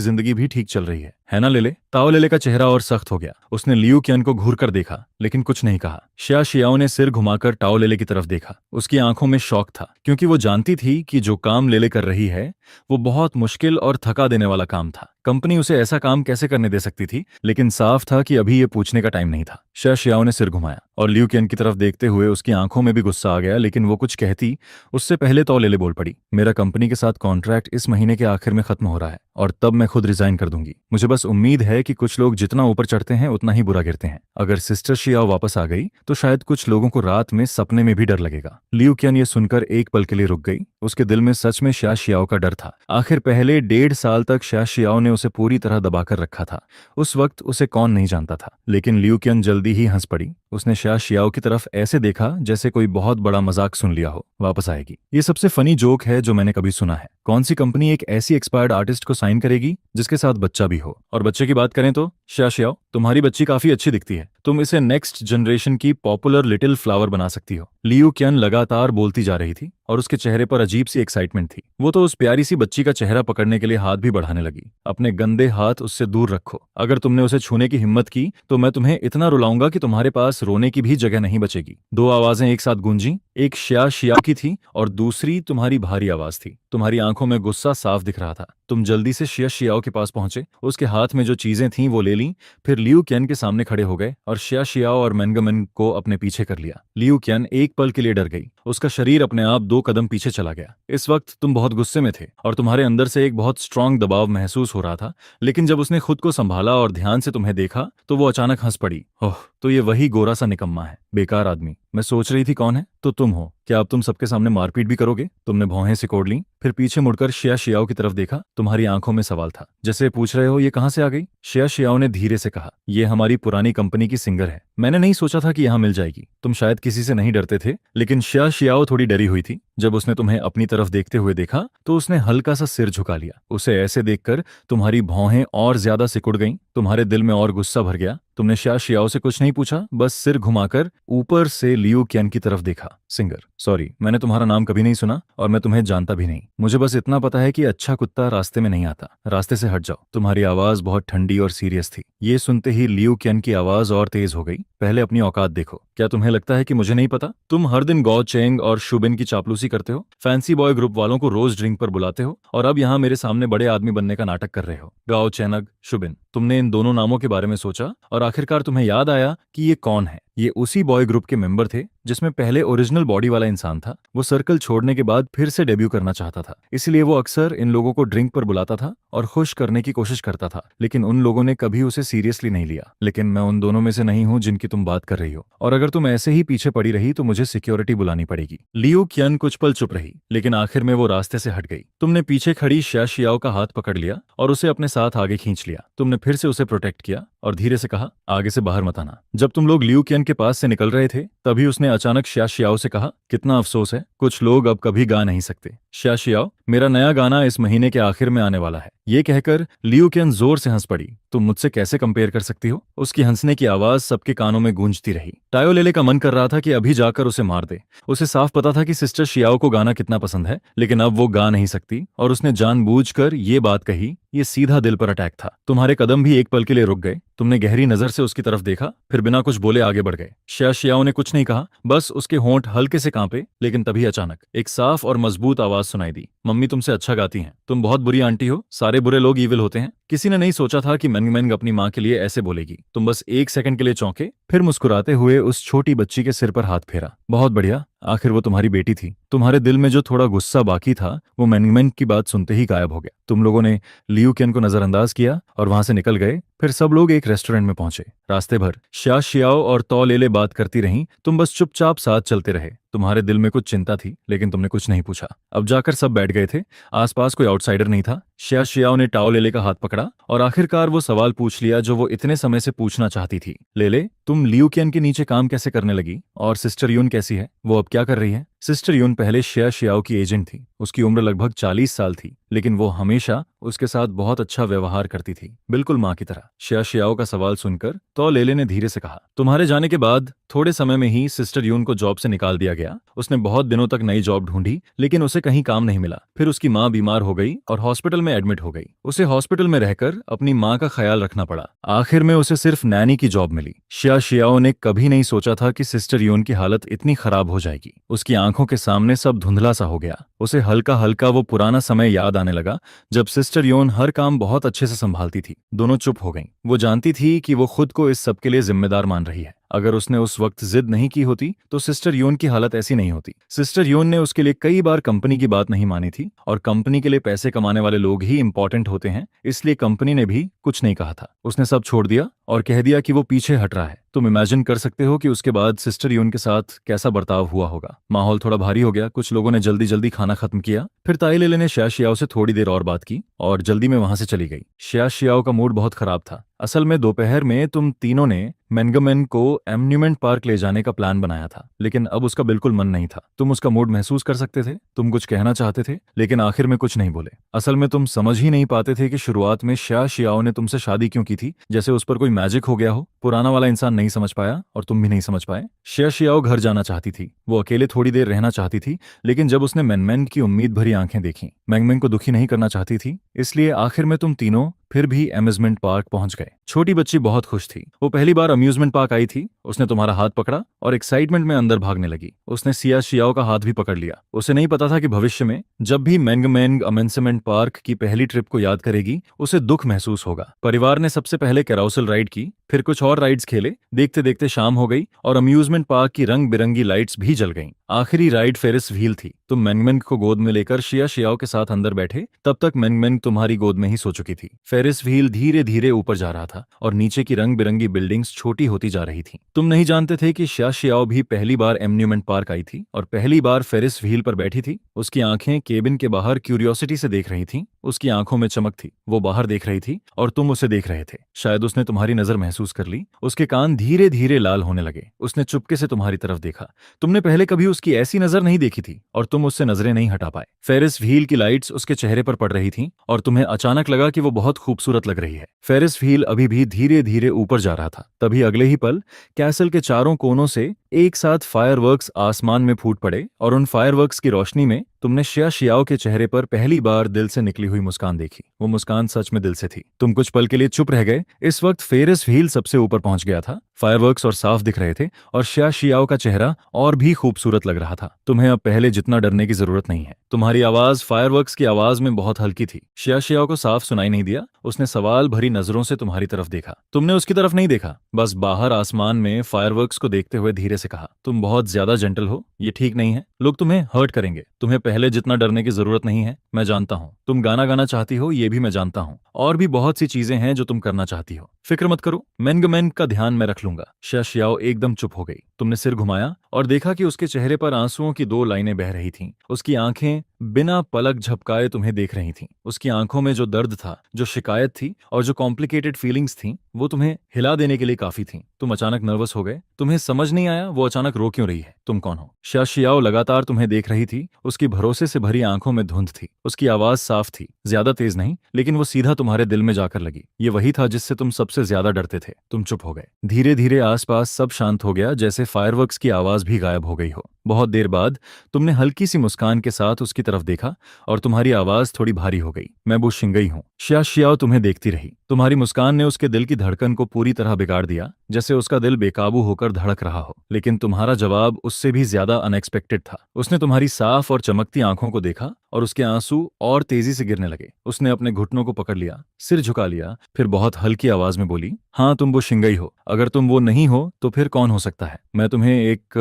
जिंदगी भी ठीक चल रही है ना लेले? ताओ लेले का चेहरा और सख्त हो गया। उसने लियू क्यान को घूर कर देखा, लेकिन कुछ नहीं कहा। श्याओ ने सिर घुमाकर ताओ लेले की तरफ देखा। उसकी आंखों में शौक था, क्योंकि वो जानती थी कि जो काम लेले कर रही है वो बहुत मुश्किल और थका देने वाला काम था। कंपनी उसे ऐसा काम कैसे करने दे सकती थी? लेकिन साफ था कि अभी ये पूछने का टाइम नहीं था। श्याओ ने सिर घुमाया और लियू क्यान की तरफ देखते हुए उसकी आंखों में भी गुस्सा आ गया, लेकिन वो कुछ कहती उससे पहले ताओ लेले बोल पड़ी, मेरा कंपनी के साथ कॉन्ट्रैक्ट इस महीने के आखिर में खत्म हो रहा है और तब मैं खुद रिजाइन कर दूंगी। मुझे बस उम्मीद है कि कुछ लोग जितना ऊपर चढ़ते हैं उतना ही बुरा गिरते हैं। अगर सिस्टर श्याओ वापस आ गई तो शायद कुछ लोगों को रात में सपने में भी डर लगेगा। लियू क्यान ये सुनकर एक पल के लिए रुक गई। उसके दिल में सच में श्याओ का डर था। आखिर पहले 1.5 साल तक श्याओ ने उसे पूरी तरह दबाकर रखा था। उस वक्त उसे कौन नहीं जानता था। लेकिन लियू क्यान जल्दी ही हंस पड़ी। उसने श्याओ की तरफ ऐसे देखा जैसे कोई बहुत बड़ा मजाक सुन लिया हो। वापस आएगी, ये सबसे फनी जोक है जो मैंने कभी सुना है। कौन सी कंपनी एक ऐसी एक्सपायर्ड आर्टिस्ट को साइन करेगी जिसके साथ बच्चा भी हो? और बच्चे की बात करें तो श्याओ, तुम्हारी बच्ची काफी अच्छी दिखती है, तुम इसे नेक्स्ट जनरेशन की पॉपुलर लिटिल फ्लावर बना सकती हो। लियू क्यान लगातार बोलती जा रही थी और उसके चेहरे पर अजीब सी एक्साइटमेंट थी। वो तो उस प्यारी सी बच्ची का चेहरा पकड़ने के लिए हाथ भी बढ़ाने लगी। अपने गंदे हाथ उससे दूर रखो, अगर तुमने उसे छूने की हिम्मत की तो मैं तुम्हें इतना रुलाऊंगा कि तुम्हारे पास रोने की भी जगह नहीं बचेगी। 2 आवाजें एक साथ गूंजी, एक श्याओ की थी और दूसरी तुम्हारी भारी आवाज थी। तुम्हारी आंखों में गुस्सा साफ दिख रहा था। तुम जल्दी से श्याओ के पास पहुंचे, उसके हाथ में जो चीजें थीं वो ले लीं, फिर लियू क्यान के सामने खड़े हो गए और श्याओ और मेंगमेन को अपने पीछे कर लिया। लियू क्यान एक पल के लिए डर गई। उसका शरीर अपने आप 2 कदम पीछे चला गया। इस वक्त तुम बहुत गुस्से में थे और तुम्हारे अंदर से एक बहुत स्ट्रांग दबाव महसूस हो रहा था, लेकिन जब उसने खुद को संभाला और ध्यान से तुम्हें देखा तो वो अचानक हंस पड़ी। ओह, तो ये वही गोरा सा निकम्मा है, बेकार आदमी। मैं सोच रही थी कौन है, तो तुम हो। क्या अब तुम सबके सामने मारपीट भी करोगे? तुमने भौहें सिकोड़ ली, फिर पीछे मुड़कर श्याओ की तरफ देखा। तुम्हारी आंखों में सवाल था, जैसे पूछ रहे हो ये कहां से आ गई। श्याओ ने धीरे से कहा, ये हमारी पुरानी कंपनी की सिंगर है। मैंने नहीं सोचा था कि यहाँ मिल जाएगी। तुम शायद किसी से नहीं डरते थे, लेकिन श्याओ थोड़ी डरी हुई थी। जब उसने तुम्हें अपनी तरफ देखते हुए देखा तो उसने हल्का सा सिर झुका लिया। उसे ऐसे देखकर तुम्हारी भौहें और ज्यादा सिकुड़ गईं, तुम्हारे दिल में और गुस्सा भर गया। तुमने शा शियाओ से कुछ नहीं पूछा, बस सिर घुमाकर ऊपर से लियू कियन की तरफ देखा। सिंगर, सॉरी, मैंने तुम्हारा नाम कभी नहीं सुना और मैं तुम्हें जानता भी नहीं। मुझे बस इतना पता है कि अच्छा कुत्ता रास्ते में नहीं आता, रास्ते से हट जाओ। तुम्हारी आवाज बहुत ठंडी और सीरियस थी। ये सुनते ही लियू कियन की आवाज और तेज हो गई। पहले अपनी औकात देखो। क्या तुम्हें लगता है कि मुझे नहीं पता? तुम हर दिन गौ चेंग और शुबिन की चापलूसी करते हो, फैंसी बॉय ग्रुप वालों को रोज ड्रिंक पर बुलाते हो और अब यहाँ मेरे सामने बड़े आदमी बनने का नाटक कर रहे हो। गाओ चेनग, शुबिन, तुमने इन दोनों नामों के बारे में सोचा और आखिरकार तुम्हें याद आया कि ये कौन है। ये उसी बॉय ग्रुप के मेंबर थे जिसमें पहले ओरिजिनल बॉडी वाला इंसान था। वो सर्कल छोड़ने के बाद फिर से डेब्यू करना चाहता था, इसलिए वो अक्सर इन लोगों को ड्रिंक पर बुलाता था और खुश करने की कोशिश करता था, लेकिन उन लोगों ने कभी उसे सीरियसली नहीं लिया। लेकिन मैं उन दोनों में से नहीं हूं जिनकी तुम बात कर रही हो, और अगर तुम ऐसे ही पीछे पड़ी रही तो मुझे सिक्योरिटी बुलानी पड़ेगी। लियू कियन कुछ पल चुप रही, लेकिन आखिर में वो रास्ते से हट गई। तुमने पीछे खड़ी शा शियाओ का हाथ पकड़ लिया और उसे अपने साथ आगे खींच लिया। तुमने फिर से उसे प्रोटेक्ट किया और धीरे से कहा, आगे से बाहर मत आना। जब तुम लोग लियू कियन के पास से निकल रहे थे तभी उसने अचानक शा शियाओ से कहा, कितना अफसोस है, कुछ लोग अब कभी गा नहीं सकते। शा शियाओ, मेरा नया गाना इस महीने के आखिर में आने वाला है। ये कहकर लियू कियन जोर से हंस पड़ी। तुम मुझसे कैसे कंपेयर कर सकती हो? उसकी हंसने की आवाज सबके कानों में गूंजती रही। टायो लेले का मन कर रहा था कि अभी जाकर उसे मार दे। उसे साफ पता था कि सिस्टर शियाओ को गाना कितना पसंद है, लेकिन अब वो गा नहीं सकती और उसने जानबूझकर ये बात कही। ये सीधा दिल पर अटैक था। तुम्हारे कदम भी एक पल के लिए रुक गए। तुमने गहरी नजर से उसकी तरफ देखा, फिर बिना कुछ बोले आगे बढ़ गए। शा शियाओ ने कुछ नहीं कहा, बस उसके होंठ हल्के से कांपे। लेकिन तभी अचानक एक साफ और मजबूत आवाज सुनाई दी, मम्मी तुमसे अच्छा गाती हैं। तुम बहुत बुरी आंटी हो, सारे बुरे लोग ईविल होते हैं। किसी ने नहीं सोचा था कि मेंग मेंग अपनी माँ के लिए ऐसे बोलेगी। तुम बस एक सेकंड के लिए चौंके, फिर मुस्कुराते हुए उस छोटी बच्ची के सिर पर हाथ फेरा। बहुत बढ़िया, आखिर वो तुम्हारी बेटी थी। तुम्हारे दिल में जो थोड़ा गुस्सा बाकी था वो मेंग मेंग की बात सुनते ही गायब हो गया। तुम लोगों ने लियू कियन को नजरअंदाज किया और वहां से निकल गए। फिर सब लोग एक रेस्टोरेंट में पहुंचे। रास्ते भर शा शियाओ और तौ लेले बात करती रहीं। तुम बस चुपचाप साथ चलते रहे। तुम्हारे दिल में कुछ चिंता थी, लेकिन तुमने कुछ नहीं पूछा। अब जाकर सब बैठ गए थे। आसपास कोई आउटसाइडर नहीं था। शा शियाओ ने टाओ लेले का हाथ पकड़ा और आखिरकार वो सवाल पूछ लिया जो वो इतने समय से पूछना चाहती थी। लेले, तुम लियू कियन के नीचे काम कैसे करने लगी? और सिस्टर यून कैसी है? वो अब क्या कर रही है? सिस्टर यून पहले शा शियाओ की एजेंट थी। उसकी उम्र लगभग 40 साल थी, लेकिन वो हमेशा उसके साथ बहुत अच्छा व्यवहार करती थी, बिल्कुल माँ की तरह। शा शियाओ का सवाल सुनकर तो लेले ने धीरे से कहा, तुम्हारे जाने के बाद थोड़े समय में ही सिस्टर यून को जॉब से निकाल दिया गया। उसने बहुत दिनों तक नई जॉब ढूंढी, लेकिन उसे कहीं काम नहीं मिला। फिर उसकी माँ बीमार हो गई और हॉस्पिटल में एडमिट हो गई। उसे हॉस्पिटल में रहकर अपनी माँ का ख्याल रखना पड़ा। आखिर में उसे सिर्फ नैनी की जॉब मिली। शा शियाओ ने कभी नहीं सोचा था कि सिस्टर यून की हालत इतनी खराब हो जाएगी। उसकी आंखों के सामने सब धुंधला सा हो गया। उसे हल्का हल्का वो पुराना समय याद आने लगा जब सिस्टर यून हर काम बहुत अच्छे से संभालती थी। दोनों चुप हो गईं। वो जानती थी कि वो खुद को इस सब के लिए जिम्मेदार मान रही है। अगर उसने उस वक्त जिद नहीं की होती तो सिस्टर यून की हालत ऐसी नहीं होती। सिस्टर यून ने उसके लिए कई बार कंपनी की बात नहीं मानी थी, और कंपनी के लिए पैसे कमाने वाले लोग ही इंपॉर्टेंट होते हैं, इसलिए कंपनी ने भी कुछ नहीं कहा था। उसने सब छोड़ दिया और कह दिया कि वो पीछे हट रहा है। तुम इमेजिन कर सकते हो कि उसके बाद सिस्टर यून के साथ कैसा बर्ताव हुआ होगा। माहौल थोड़ा भारी हो गया। कुछ लोगों ने जल्दी जल्दी खाना खत्म किया। फिर ताई लेले ने शा शियाओ से थोड़ी देर और बात की और जल्दी में वहां से चली गई। शा शियाओ का मूड बहुत खराब था। असल में दोपहर में तुम तीनों ने मेंगमेन को एम्यूजमेंट पार्क ले जाने का प्लान बनाया था, लेकिन अब उसका बिल्कुल मन नहीं था। तुम उसका मूड महसूस कर सकते थे। तुम कुछ कहना चाहते थे, लेकिन आखिर में कुछ नहीं बोले। असल में तुम समझ ही नहीं पाते थे कि शुरुआत में शा शियाओ ने तुमसे शादी क्यों की थी, जैसे उस पर कोई मैजिक हो गया हो। पुराना वाला इंसान नहीं समझ पाया और तुम भी नहीं समझ पाए। शा शियाओ घर जाना चाहती थी। वो अकेले थोड़ी देर रहना चाहती थी, लेकिन जब उसने मेंगमेन की उम्मीद भरी आंखें देखी, मेंगमेन को दुखी नहीं करना चाहती थी, इसलिए आखिर में तुम तीनों फिर भी अम्यूजमेंट पार्क पहुंच गए। छोटी बच्ची बहुत खुश थी। वो पहली बार अम्यूजमेंट पार्क आई थी। उसने तुम्हारा हाथ पकड़ा और एक्साइटमेंट में अंदर भागने लगी। उसने सिया शियाओ का हाथ भी पकड़ लिया। उसे नहीं पता था कि भविष्य में जब भी मेंगमेंग अम्यूजमेंट पार्क की पहली ट्रिप को याद करेगी उसे दुख महसूस होगा। परिवार ने सबसे पहले कैरोसेल राइड की, फिर कुछ और राइड्स खेले। देखते देखते शाम हो गई और अम्यूजमेंट पार्क की रंग बिरंगी लाइट्स भी जल गईं। आखिरी राइड फेरिस व्हील थी। तुम मेंगमेंग को गोद में लेकर शिया शियाओ के साथ अंदर बैठे। तब तक मेंगमेंग तुम्हारी गोद में ही सो चुकी थी। फेरिस व्हील धीरे धीरे ऊपर जा रहा था और नीचे की रंग बिरंगी बिल्डिंग्स छोटी होती जा रही थी। तुम नहीं जानते थे कि शा शियाओ भी पहली बार एम्यूजमेंट पार्क आई थी और पहली बार फेरिस व्हील पर बैठी थी। उसकी आंखें केबिन के बाहर क्यूरियोसिटी से देख रही थीं। उसकी आंखों में चमक थी। वो बाहर देख रही थी और तुम उसे देख रहे थे। शायद उसने तुम्हारी नजर महसूस कर ली। उसके कान धीरे धीरे लाल होने लगे। उसने चुपके से तुम्हारी तरफ देखा। तुमने पहले कभी उसकी ऐसी नजर नहीं देखी थी और तुम उससे नजरें नहीं हटा पाए। फेरिस व्हील की लाइट्स उसके चेहरे पर पड़ रही थीं और तुम्हें अचानक लगा कि वो बहुत खूबसूरत लग रही है। फेरिस व्हील अभी भी धीरे धीरे ऊपर जा रहा था। तभी अगले ही पल कैसल के चारों कोनों से एक साथ फायरवर्क्स आसमान में फूट पड़े और उन फायरवर्क्स की रोशनी में तुमने शिया शियाओ के चेहरे पर पहली बार दिल से निकली हुई मुस्कान देखी। वो मुस्कान सच में दिल से थी। तुम कुछ पल के लिए चुप रह गए। इस वक्त फेरिस व्हील सबसे ऊपर पहुंच गया था। फायरवर्क्स और साफ दिख रहे थे और शिया शियाओ का चेहरा और भी खूबसूरत लग रहा था। तुम्हें अब पहले जितना डरने की जरूरत नहीं है। तुम्हारी आवाज फायरवर्क्स की आवाज में बहुत हल्की थी। शिया शियाओ को साफ सुनाई नहीं दिया। उसने सवाल भरी नजरों से तुम्हारी तरफ देखा। तुमने उसकी तरफ नहीं देखा, बस बाहर आसमान में फायरवर्क्स को देखते हुए धीरे से कहा, तुम बहुत ज्यादा जेंटल हो, ये ठीक नहीं है। लोग तुम्हें हर्ट करेंगे। तुम्हें पहले जितना डरने की जरूरत नहीं है। मैं जानता हूँ तुम गाना गाना चाहती हो, ये भी मैं जानता हूँ। और भी बहुत सी चीजें हैं जो तुम करना चाहती हो। फिक्र मत करो, मेंगमेंग का ध्यान मैं रख लूंगा। शिया शियाओ एकदम चुप हो गई। तुमने सिर घुमाया और देखा कि उसके चेहरे पर आंसुओं की 2 लाइनें बह रही थीं। उसकी आंखें बिना पलक झपकाए तुम्हें देख रही थीं। उसकी आंखों में जो दर्द था, जो शिकायत थी और जो कॉम्प्लिकेटेड फीलिंग्स थीं, वो तुम्हें हिला देने के लिए काफी थीं। तुम अचानक नर्वस हो गए। तुम्हें समझ नहीं आया वो अचानक रो क्यों रही है। तुम कौन हो? शिया शियाओ लगातार तुम्हें देख रही थी। उसकी भरोसे से भरी आंखों में धुंध थी। उसकी आवाज साफ थी, ज्यादा तेज नहीं, लेकिन वो सीधा तुम्हारे दिल में जाकर लगी। ये वही था जिससे तुम सबसे ज्यादा डरते थे। तुम चुप हो गए। धीरे धीरे आसपास सब शांत हो गया, जैसे फायरवर्क्स की आवाज भी गायब हो गई हो। बहुत देर बाद तुमने हल्की सी मुस्कान के साथ उसकी तरफ देखा और तुम्हारी आवाज थोड़ी भारी हो गई। मैं बू शिंगई हूं। शिया शियाओ तुम्हें देखती रही। तुम्हारी मुस्कान ने उसके दिल की धड़कन को पूरी तरह बिगाड़ दिया, जैसे उसका दिल बेकाबू होकर धड़क रहा हो। लेकिन तुम्हारा जवाब उससे भी ज्यादा अनएक्सपेक्टेड था। उसने तुम्हारी साफ और चमकती आंखों को देखा और उसके आंसू और तेजी से गिरने लगे। उसने अपने घुटनों को पकड़ लिया, सिर झुका लिया, फिर बहुत हल्की आवाज में बोली, हाँ तुम वो शिंगई हो। अगर तुम वो नहीं हो तो फिर कौन हो सकता है? मैं तुम्हें एक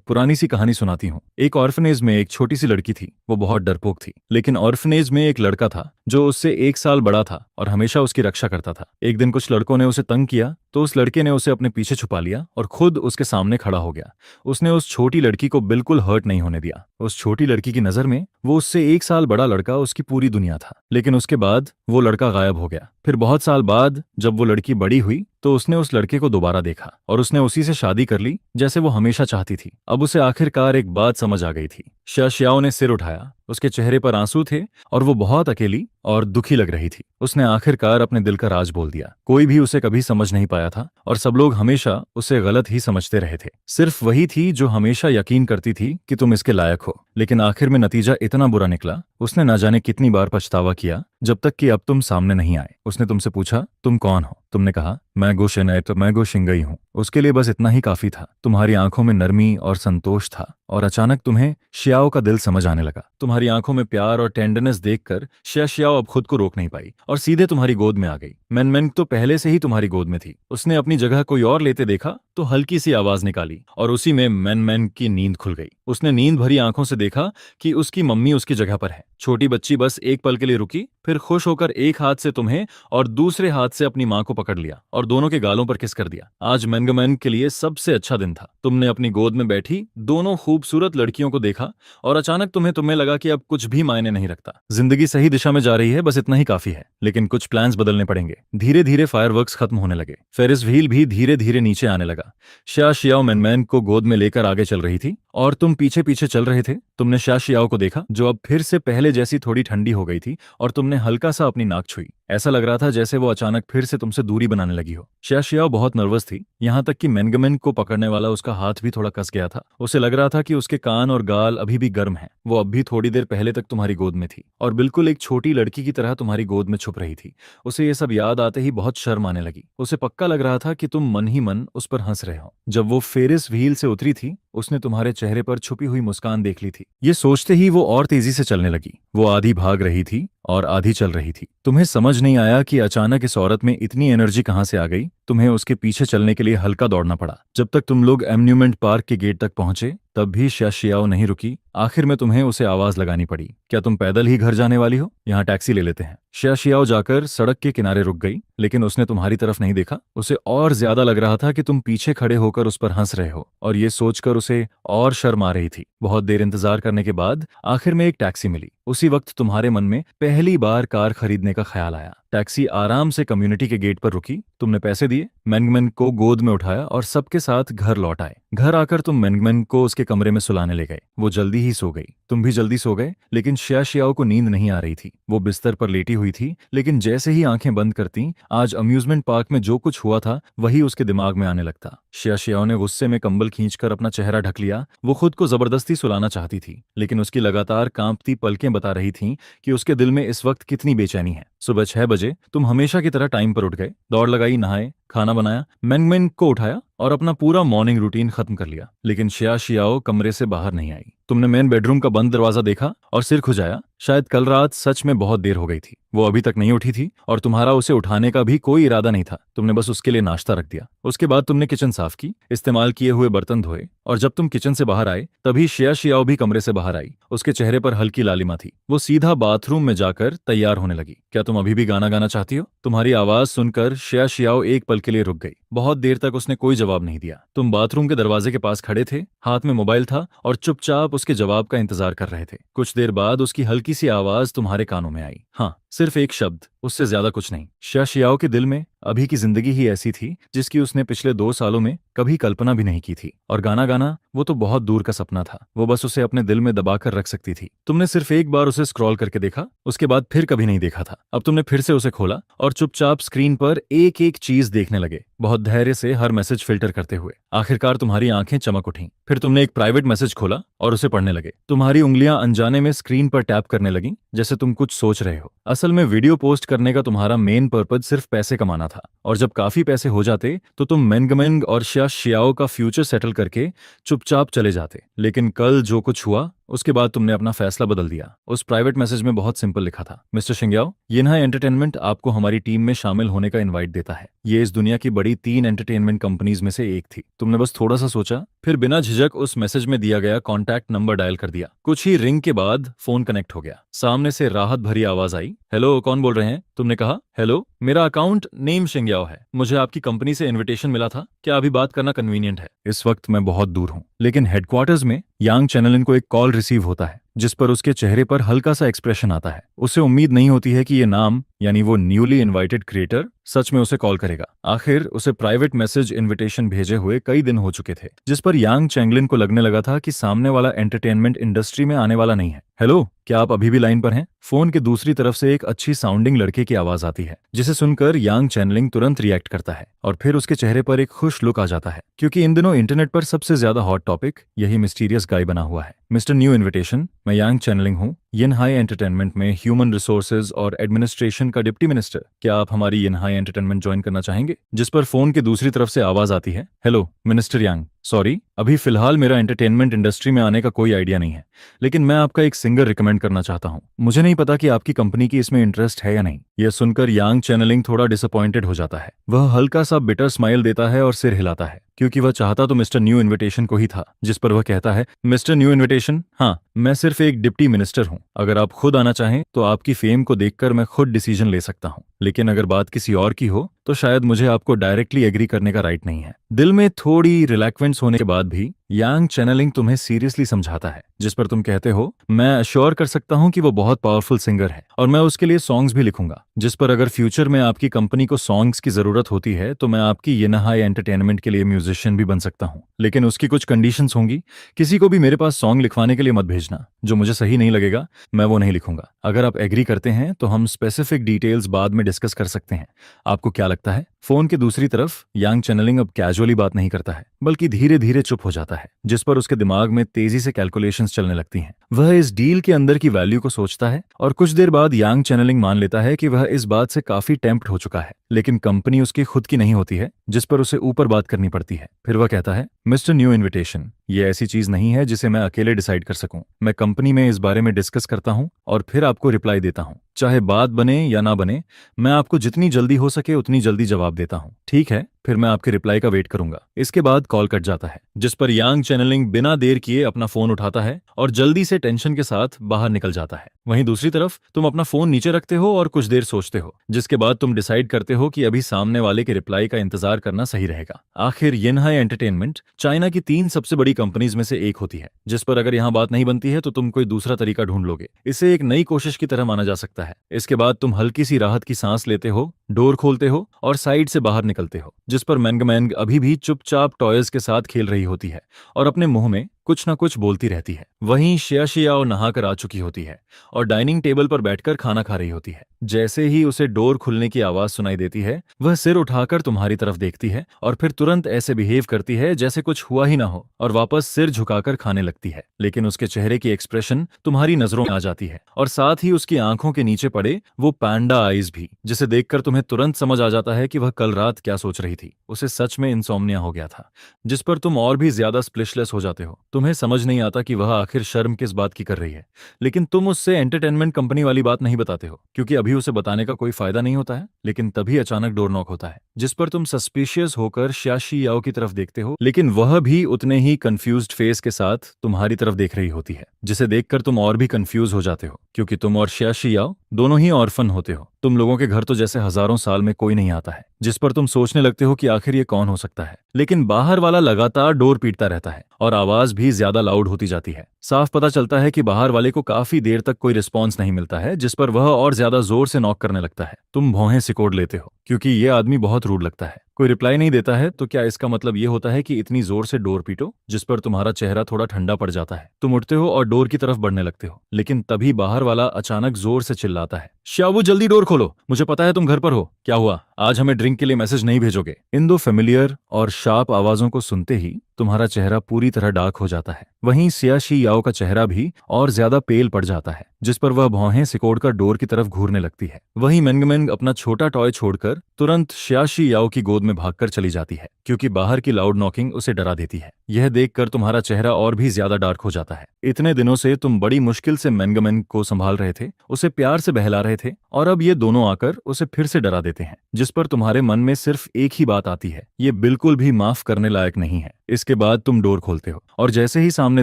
पुरानी सी कहानी सुनाती हूँ। एक ऑर्फनेज में एक छोटी सी लड़की थी। वो बहुत डरपोक थी, लेकिन ऑर्फनेज में एक लड़का था जो उससे 1 साल बड़ा था और हमेशा उसकी रक्षा करता था। एक दिन कुछ लड़कों ने उसे तंग किया तो उस लड़के ने उसे अपने पीछे छुपा लिया और खुद उसके सामने खड़ा हो गया। उसने उस छोटी लड़की को बिल्कुल हर्ट नहीं होने दिया। उस छोटी लड़की की नजर में वो उससे 1 साल बड़ा लड़का उसकी पूरी दुनिया था। लेकिन उसके बाद वो लड़का गायब हो गया। फिर बहुत साल बाद जब वो लड़की बड़ी हुई तो उसने उस लड़के को दोबारा देखा और उसने उसी से शादी कर ली जैसे वो हमेशा चाहती थी। अब उसे आखिरकार एक बात समझ आ गई थी। शिया शियाओ ने सिर उठाया। उसके चेहरे पर आंसू थे और वो बहुत अकेली और दुखी लग रही थी। उसने आखिरकार अपने दिल का राज बोल दिया। कोई भी उसे कभी समझ नहीं पाया था और सब लोग हमेशा उसे गलत ही समझते रहे थे। सिर्फ वही थी जो हमेशा यकीन करती थी कि तुम इसके लायक हो। लेकिन आखिर में नतीजा इतना बुरा निकला, उसने ना जाने कितनी बार पछतावा किया, जब तक कि अब तुम सामने नहीं आए। उसने तुमसे पूछा, तुम कौन हो? तुमने कहा, मैं गो शेनय, तो मैं गो शिंगई हूँ। उसके लिए बस इतना ही काफी था। तुम्हारी आंखों में नरमी और संतोष था और अचानक तुम्हें शियाओ का दिल समझ आने लगा। तुम्हारी आंखों में प्यार और टेंडरनेस देखकर शिया शियाओ अब खुद को रोक नहीं पाई और सीधे तुम्हारी गोद में आ गई। मेनमेंग तो पहले से ही तुम्हारी गोद में थी। उसने अपनी जगह कोई और लेते देखा तो हल्की सी आवाज निकाली और उसी में मेनमेंग की नींद खुल गई। उसने नींद भरी आंखों से देखा कि उसकी मम्मी उसकी जगह पर है। छोटी बच्ची बस एक पल के लिए रुकी, फिर खुश होकर एक हाथ से तुम्हें और दूसरे हाथ से अपनी मां को पकड़ लिया और दोनों के गालों पर किस कर दिया। आज मेंगमेंग के लिए सबसे अच्छा दिन था। तुमने अपनी गोद में बैठी दोनों खूबसूरत लड़कियों को देखा और अचानक तुम्हें लगा कि अब कुछ भी मायने नहीं रखता। जिंदगी सही दिशा में जा रही है, बस इतना ही काफी है। लेकिन कुछ प्लान्स बदलने पड़ेंगे। धीरे धीरे फायरवर्क्स खत्म होने लगे। फेरिस व्हील भी धीरे धीरे नीचे आने लगा। शिया शियाओ मेनमेन को गोद में लेकर आगे चल रही थी और तुम पीछे पीछे चल रहे थे। तुमने शिया शियाओ को देखा जो अब फिर से पहले जैसी थोड़ी ठंडी हो गई थी और तुमने हल्का सा अपनी नाक छुई। ऐसा लग रहा था जैसे वो अचानक फिर से तुमसे दूरी बनाने लगी हो। शिया शियाओ बहुत नर्वस थी, यहाँ तक कि मेंगमेन को पकड़ने वाला उसका हाथ भी थोड़ा कस गया था। उसे लग रहा था कि उसके कान और गाल अभी भी गर्म हैं। वो अब भी थोड़ी देर पहले तक तुम्हारी गोद में थी और बिल्कुल एक छोटी लड़की की तरह तुम्हारी गोद में छुप रही थी। उसे ये सब याद आते ही बहुत शर्म आने लगी। उसे पक्का लग रहा था कि तुम मन ही मन उस पर हंस रहे हो। जब वो फेरिस व्हील से उतरी थी उसने तुम्हारे चेहरे पर छुपी हुई मुस्कान देख ली थी। ये सोचते ही वो और तेजी से चलने लगी। वो आधी भाग रही थी और आधी चल रही थी। तुम्हें समझ नहीं आया कि अचानक इस औरत में इतनी एनर्जी कहां से आ गई। तुम्हें उसके पीछे चलने के लिए हल्का दौड़ना पड़ा। जब तक तुम लोग एम्यूजमेंट पार्क के गेट तक पहुंचे तब भी शियाओ नहीं रुकी। आखिर में तुम्हें उसे आवाज लगानी पड़ी, क्या तुम पैदल ही घर जाने वाली हो? यहाँ टैक्सी ले लेते हैं। शियाओ जाकर सड़क के किनारे रुक गई, लेकिन उसने तुम्हारी तरफ नहीं देखा। उसे और ज्यादा लग रहा था कि तुम पीछे खड़े होकर उस पर हंस रहे हो, और ये सोचकर उसे और शर्म आ रही थी। बहुत देर इंतजार करने के बाद आखिर में एक टैक्सी मिली। उसी वक्त तुम्हारे मन में पहली बार कार खरीदने का ख्याल आया। टैक्सी आराम से कम्युनिटी के गेट पर रुकी। तुमने पैसे दिए, मैंगमैन को गोद में उठाया और सबके साथ घर लौट आए। घर आकर तुम मैंगमैन को उसके कमरे में सुलाने ले गए। वो जल्दी ही सो गई, तुम भी जल्दी सो गए, लेकिन शियाओ को नींद नहीं आ रही थी। वो बिस्तर पर लेटी हुई थी, लेकिन जैसे ही आंखें बंद करती, आज अम्यूजमेंट पार्क में जो कुछ हुआ था वही उसके दिमाग में आने लगता। शियाओ ने गुस्से में कंबल खींचकर अपना चेहरा ढक लिया। वो खुद को जबरदस्ती सुलाना चाहती थी, लेकिन उसकी लगातार कांपती पलकें बता रही थीं कि उसके दिल में इस वक्त कितनी बेचैनी है। सुबह 6 बजे तुम हमेशा की तरह टाइम पर उठ गए, दौड़ लगाई, नहाए, खाना बनाया, मैंगमैन को उठाया और अपना पूरा मॉर्निंग रूटीन खत्म कर लिया। लेकिन शियाओ कमरे से बाहर नहीं आई। तुमने मेन बेडरूम का बंद दरवाजा देखा और सिर खुजाया। शायद कल रात सच में बहुत देर हो गई थी। वो अभी तक नहीं उठी थी और तुम्हारा उसे उठाने का भी कोई इरादा नहीं था। तुमने बस उसके लिए नाश्ता रख दिया। उसके बाद तुमने किचन साफ की, इस्तेमाल किए हुए बर्तन धोए, और जब तुम किचन से बाहर आए तभी शियाओ भी कमरे से बाहर आई। उसके चेहरे पर हल्की लालिमा थी। वो सीधा बाथरूम में जाकर तैयार होने लगी। क्या तुम अभी भी गाना गाना चाहती हो? तुम्हारी आवाज सुनकर शियाओ एक पल के लिए रुक गई। बहुत देर तक उसने कोई जवाब नहीं दिया। तुम बाथरूम के दरवाजे के पास खड़े थे, हाथ में मोबाइल था और चुपचाप उसके जवाब का इंतजार कर रहे थे। कुछ देर बाद उसकी हल्की सी आवाज तुम्हारे कानों में आई, हाँ, सिर्फ एक शब्द, उससे ज्यादा कुछ नहीं। शियाओ के दिल में अभी की जिंदगी ही ऐसी थी जिसकी उसने पिछले 2 सालों में कभी कल्पना भी नहीं की थी। और गाना गाना वो तो बहुत दूर का सपना था। वो बस उसे अपने दिल में दबाकर रख सकती थी। तुमने सिर्फ एक बार उसे स्क्रॉल करके देखा, उसके बाद फिर कभी नहीं देखा था। अब तुमने फिर से उसे खोला और चुपचाप स्क्रीन पर एक एक चीज देखने लगे, बहुत धैर्य से हर मैसेज फिल्टर करते हुए। आखिरकार तुम्हारी आंखें चमक उठीं। फिर तुमने एक प्राइवेट मैसेज खोला और उसे पढ़ने लगे। तुम्हारी उंगलियां अनजाने में स्क्रीन पर टैप करने लगीं, जैसे तुम कुछ सोच रहे हो। असल में वीडियो पोस्ट करने का तुम्हारा मेन पर्पज सिर्फ पैसे कमाना था, और जब काफी पैसे हो जाते तो तुम मैंगमैन और शियाओ का फ्यूचर सेटल करके चुपचाप चले जाते। लेकिन कल जो कुछ हुआ उसके बाद तुमने अपना फैसला बदल दिया। उस प्राइवेट मैसेज में बहुत सिंपल लिखा था, मिस्टर शिंग्याओ, यिनहाई एंटरटेनमेंट आपको हमारी टीम में शामिल होने का इनवाइट देता है। ये इस दुनिया की बड़ी 3 एंटरटेनमेंट कंपनीज में से एक थी। तुमने बस थोड़ा सा सोचा, फिर बिना झिझक उस मैसेज में दिया गया कॉन्टैक्ट नंबर डायल कर दिया। कुछ ही रिंग के बाद फोन कनेक्ट हो गया। सामने से राहत भरी आवाज आई, हेलो, कौन बोल रहे हैं? तुमने कहा, हेलो, मेरा अकाउंट नेम शिंग्याओ है। मुझे आपकी कंपनी से इन्विटेशन मिला था, क्या अभी बात करना कन्वीनियंट है? इस वक्त मैं बहुत दूर हूँ, लेकिन हेडक्वार्टर्स में यांग चैनलिन को एक कॉल रिसीव होता है जिस पर उसके चेहरे पर हल्का सा एक्सप्रेशन आता है। उसे उम्मीद नहीं होती है कि ये नाम, यानी वो न्यूली इनवाइटेड क्रिएटर, सच में उसे कॉल करेगा। आखिर उसे प्राइवेट मैसेज इनविटेशन भेजे हुए कई दिन हो चुके थे, जिस पर यांग चैंगलिन को लगने लगा था कि सामने वाला एंटरटेनमेंट इंडस्ट्री में आने वाला नहीं है। हेलो, क्या आप अभी भी लाइन पर हैं? फोन के दूसरी तरफ से एक अच्छी साउंडिंग लड़के की आवाज आती है, जिसे सुनकर यांग चैनलिंग तुरंत रिएक्ट करता है और फिर उसके चेहरे पर एक खुश लुक आ जाता है, क्योंकि इन दिनों इंटरनेट पर सबसे ज्यादा हॉट टॉपिक यही मिस्टीरियस गाय बना हुआ है। मिस्टर न्यू इन्विटेशन, मैं यांग चैनलिंग हूँ, यिनहाई एंटरटेनमेंट में ह्यूमन रिसोर्सेज और एडमिनिस्ट्रेशन का डिप्टी मिनिस्टर। क्या आप हमारी यिनहाई एंटरटेनमेंट ज्वाइन करना चाहेंगे? जिस पर फोन की दूसरी तरफ से आवाज आती है, हेलो मिनिस्टर यांग, सॉरी, अभी फिलहाल मेरा एंटरटेनमेंट इंडस्ट्री में आने का कोई आइडिया नहीं है, लेकिन मैं आपका एक सिंगर रिकमेंड करना चाहता हूँ। मुझे नहीं पता कि आपकी कंपनी की इसमें इंटरेस्ट है या नहीं। यह सुनकर यांग चैनलिंग थोड़ा डिसअपॉइंटेड हो जाता है। वह हल्का सा बिटर स्माइल देता है और सिर हिलाता है, क्योंकि वह चाहता तो मिस्टर न्यू इन्विटेशन को ही था। जिस पर वह कहता है, मिस्टर न्यू इन्विटेशन, हाँ, मैं सिर्फ एक डिप्टी मिनिस्टर हूँ। अगर आप खुद आना चाहें तो आपकी फेम को देखकर मैं खुद डिसीजन ले सकता हूँ, लेकिन अगर बात किसी और की हो तो शायद मुझे आपको डायरेक्टली एग्री करने का राइट नहीं है। दिल में थोड़ी रिलैक्वेंस होने के बाद भी यांग चैनलिंग तुम्हें सीरियसली समझाता है, जिस पर तुम कहते हो, मैं अश्योर कर सकता हूं कि वो बहुत पावरफुल सिंगर है और मैं उसके लिए सॉन्ग्स भी लिखूंगा। जिस पर अगर फ्यूचर में आपकी कंपनी को सॉन्ग्स की जरूरत होती है तो मैं आपकी यिनहाई एंटरटेनमेंट के लिए म्यूजिशियन भी बन सकता हूं, लेकिन उसकी कुछ कंडीशंस होंगी। किसी को भी मेरे पास सॉन्ग लिखवाने के लिए मत भेजना। जो मुझे सही नहीं लगेगा मैं वो नहीं लिखूंगा। अगर आप एग्री करते हैं तो हम स्पेसिफिक डिटेल्स बाद में डिस्कस कर सकते हैं। आपको क्या लगता है? फोन की दूसरी तरफ यांग चैनलिंग अब कैजुअली बात नहीं करता है, बल्कि धीरे धीरे चुप हो जाता है, जिस पर उसके दिमाग में तेजी से कैलकुलेशंस चलने लगती हैं। वह इस डील के अंदर की वैल्यू को सोचता है और कुछ देर बाद यांग चैनलिंग मान लेता है कि वह इस बात से काफी टेम्प्ट हो चुका है, लेकिन कंपनी उसकी खुद की नहीं होती है, जिस पर उसे ऊपर बात करनी पड़ती है। फिर वह कहता है, मिस्टर न्यू इन्विटेशन, ये ऐसी चीज नहीं है जिसे मैं अकेले डिसाइड कर सकूं। मैं कंपनी में इस बारे में डिस्कस करता हूं और फिर आपको रिप्लाई देता हूं। चाहे बात बने या ना बने, मैं आपको जितनी जल्दी हो सके उतनी जल्दी जवाब देता हूं। ठीक है, फिर मैं आपके रिप्लाई का वेट करूंगा। इसके बाद कॉल कट जाता है, जिस पर यांग चैनलिंग बिना देर किए अपना फोन उठाता है और जल्दी से टेंशन के साथ बाहर निकल जाता है। वहीं दूसरी तरफ तुम अपना फोन नीचे रखते हो और कुछ देर सोचते हो, जिसके बाद तुम डिसाइड करते हो कि अभी सामने वाले के रिप्लाई का इंतजार करना सही रहेगा। आखिर येनहाई एंटरटेनमेंट चाइना की 3 सबसे बड़ी कंपनीज में से एक होती है, जिस पर अगर यहाँ बात नहीं बनती है तो तुम कोई दूसरा तरीका ढूंढ लोगे। इसे एक नई कोशिश की तरह माना जा सकता है। इसके बाद तुम हल्की सी राहत की सांस लेते हो, डोर खोलते हो और साइड से बाहर निकलते हो, जिस पर मैंग अभी भी चुपचाप टॉयज के साथ खेल रही होती है और अपने मुंह में कुछ न कुछ बोलती रहती है। वहीं शियाशियाओ नहाकर आ चुकी होती है और डाइनिंग टेबल पर बैठकर खाना खा रही होती है। जैसे ही उसे डोर खुलने की आवाज सुनाई देती है, वह सिर उठाकर तुम्हारी तरफ देखती है और फिर तुरंत ऐसे बिहेव करती है जैसे कुछ हुआ ही ना हो और वापस सिर झुकाकर खाने लगती है। लेकिन उसके चेहरे की एक्सप्रेशन तुम्हारी नजरों में आ जाती है और साथ ही उसकी आंखों के नीचे पड़े वो पैंडा आईज भी, जिसे देखकर तुम्हें तुरंत समझ आ जाता है कि वह कल रात क्या सोच रही थी। उसे सच में इंसोम्निया हो गया था, जिस पर तुम और भी ज्यादा स्प्लिशलेस हो जाते हो। तुम्हें समझ नहीं आता कि वह आखिर शर्म किस बात की कर रही है, लेकिन तुम उससे एंटरटेनमेंट कंपनी वाली बात नहीं बताते हो क्योंकि अभी उसे बताने का कोई फायदा नहीं होता है। लेकिन तभी अचानक डोर नॉक होता है, जिस पर तुम सस्पिशियस होकर शियाशी याओ की तरफ देखते हो, लेकिन वह भी उतने ही कंफ्यूज्ड फेस के साथ तुम्हारी तरफ देख रही होती है, जिसे देखकर तुम और भी कंफ्यूज हो जाते हो क्योंकि तुम और शियाशी याओ दोनों ही ऑर्फन होते हो। तुम लोगों के घर तो जैसे हजारों साल में कोई नहीं आता है, जिस पर तुम सोचने लगते हो कि आखिर ये कौन हो सकता है। लेकिन बाहर वाला लगातार डोर पीटता रहता है और आवाज भी ज्यादा लाउड होती जाती है। साफ पता चलता है कि बाहर वाले को काफी देर तक कोई रिस्पॉन्स नहीं मिलता है, जिस पर वह और ज्यादा जोर से नॉक करने लगता है। तुम भौहें सिकोड़ लेते हो क्योंकि ये आदमी बहुत रूड लगता है। कोई रिप्लाई नहीं देता है तो क्या इसका मतलब ये होता है कि इतनी जोर से डोर पीटो, जिस पर तुम्हारा चेहरा थोड़ा ठंडा पड़ जाता है। तुम उठते हो और डोर की तरफ बढ़ने लगते हो, लेकिन तभी बाहर वाला अचानक जोर से चिल्लाता है, शाबू जल्दी डोर खोलो, मुझे पता है तुम घर पर हो। क्या हुआ, आज हमें ड्रिंक के लिए मैसेज नहीं भेजोगे? इन दो फेमिलियर और शार्प आवाजों को सुनते ही तुम्हारा चेहरा पूरी तरह डार्क हो जाता है। वहीं सियाशी याओ का चेहरा भी और ज्यादा पेल पड़ जाता है, जिस पर वह भौहें सिकोड़कर डोर की तरफ घूरने लगती है। वहीं मेंग अपना छोटा टॉय छोड़कर तुरंत सियाशी याओ की गोद में भागकर चली जाती है क्योंकि बाहर की लाउड नॉकिंग उसे डरा देती है। यह देखकर तुम्हारा चेहरा और भी ज्यादा डार्क हो जाता है। इतने दिनों से तुम बड़ी मुश्किल से मेंग को संभाल रहे थे, उसे प्यार से बहला रहे थे, और अब ये दोनों आकर उसे फिर से डरा देते हैं, जिस पर तुम्हारे मन में सिर्फ एक ही बात आती है, ये बिल्कुल भी माफ करने लायक नहीं है। इसके बाद तुम डोर खोलते हो और जैसे ही सामने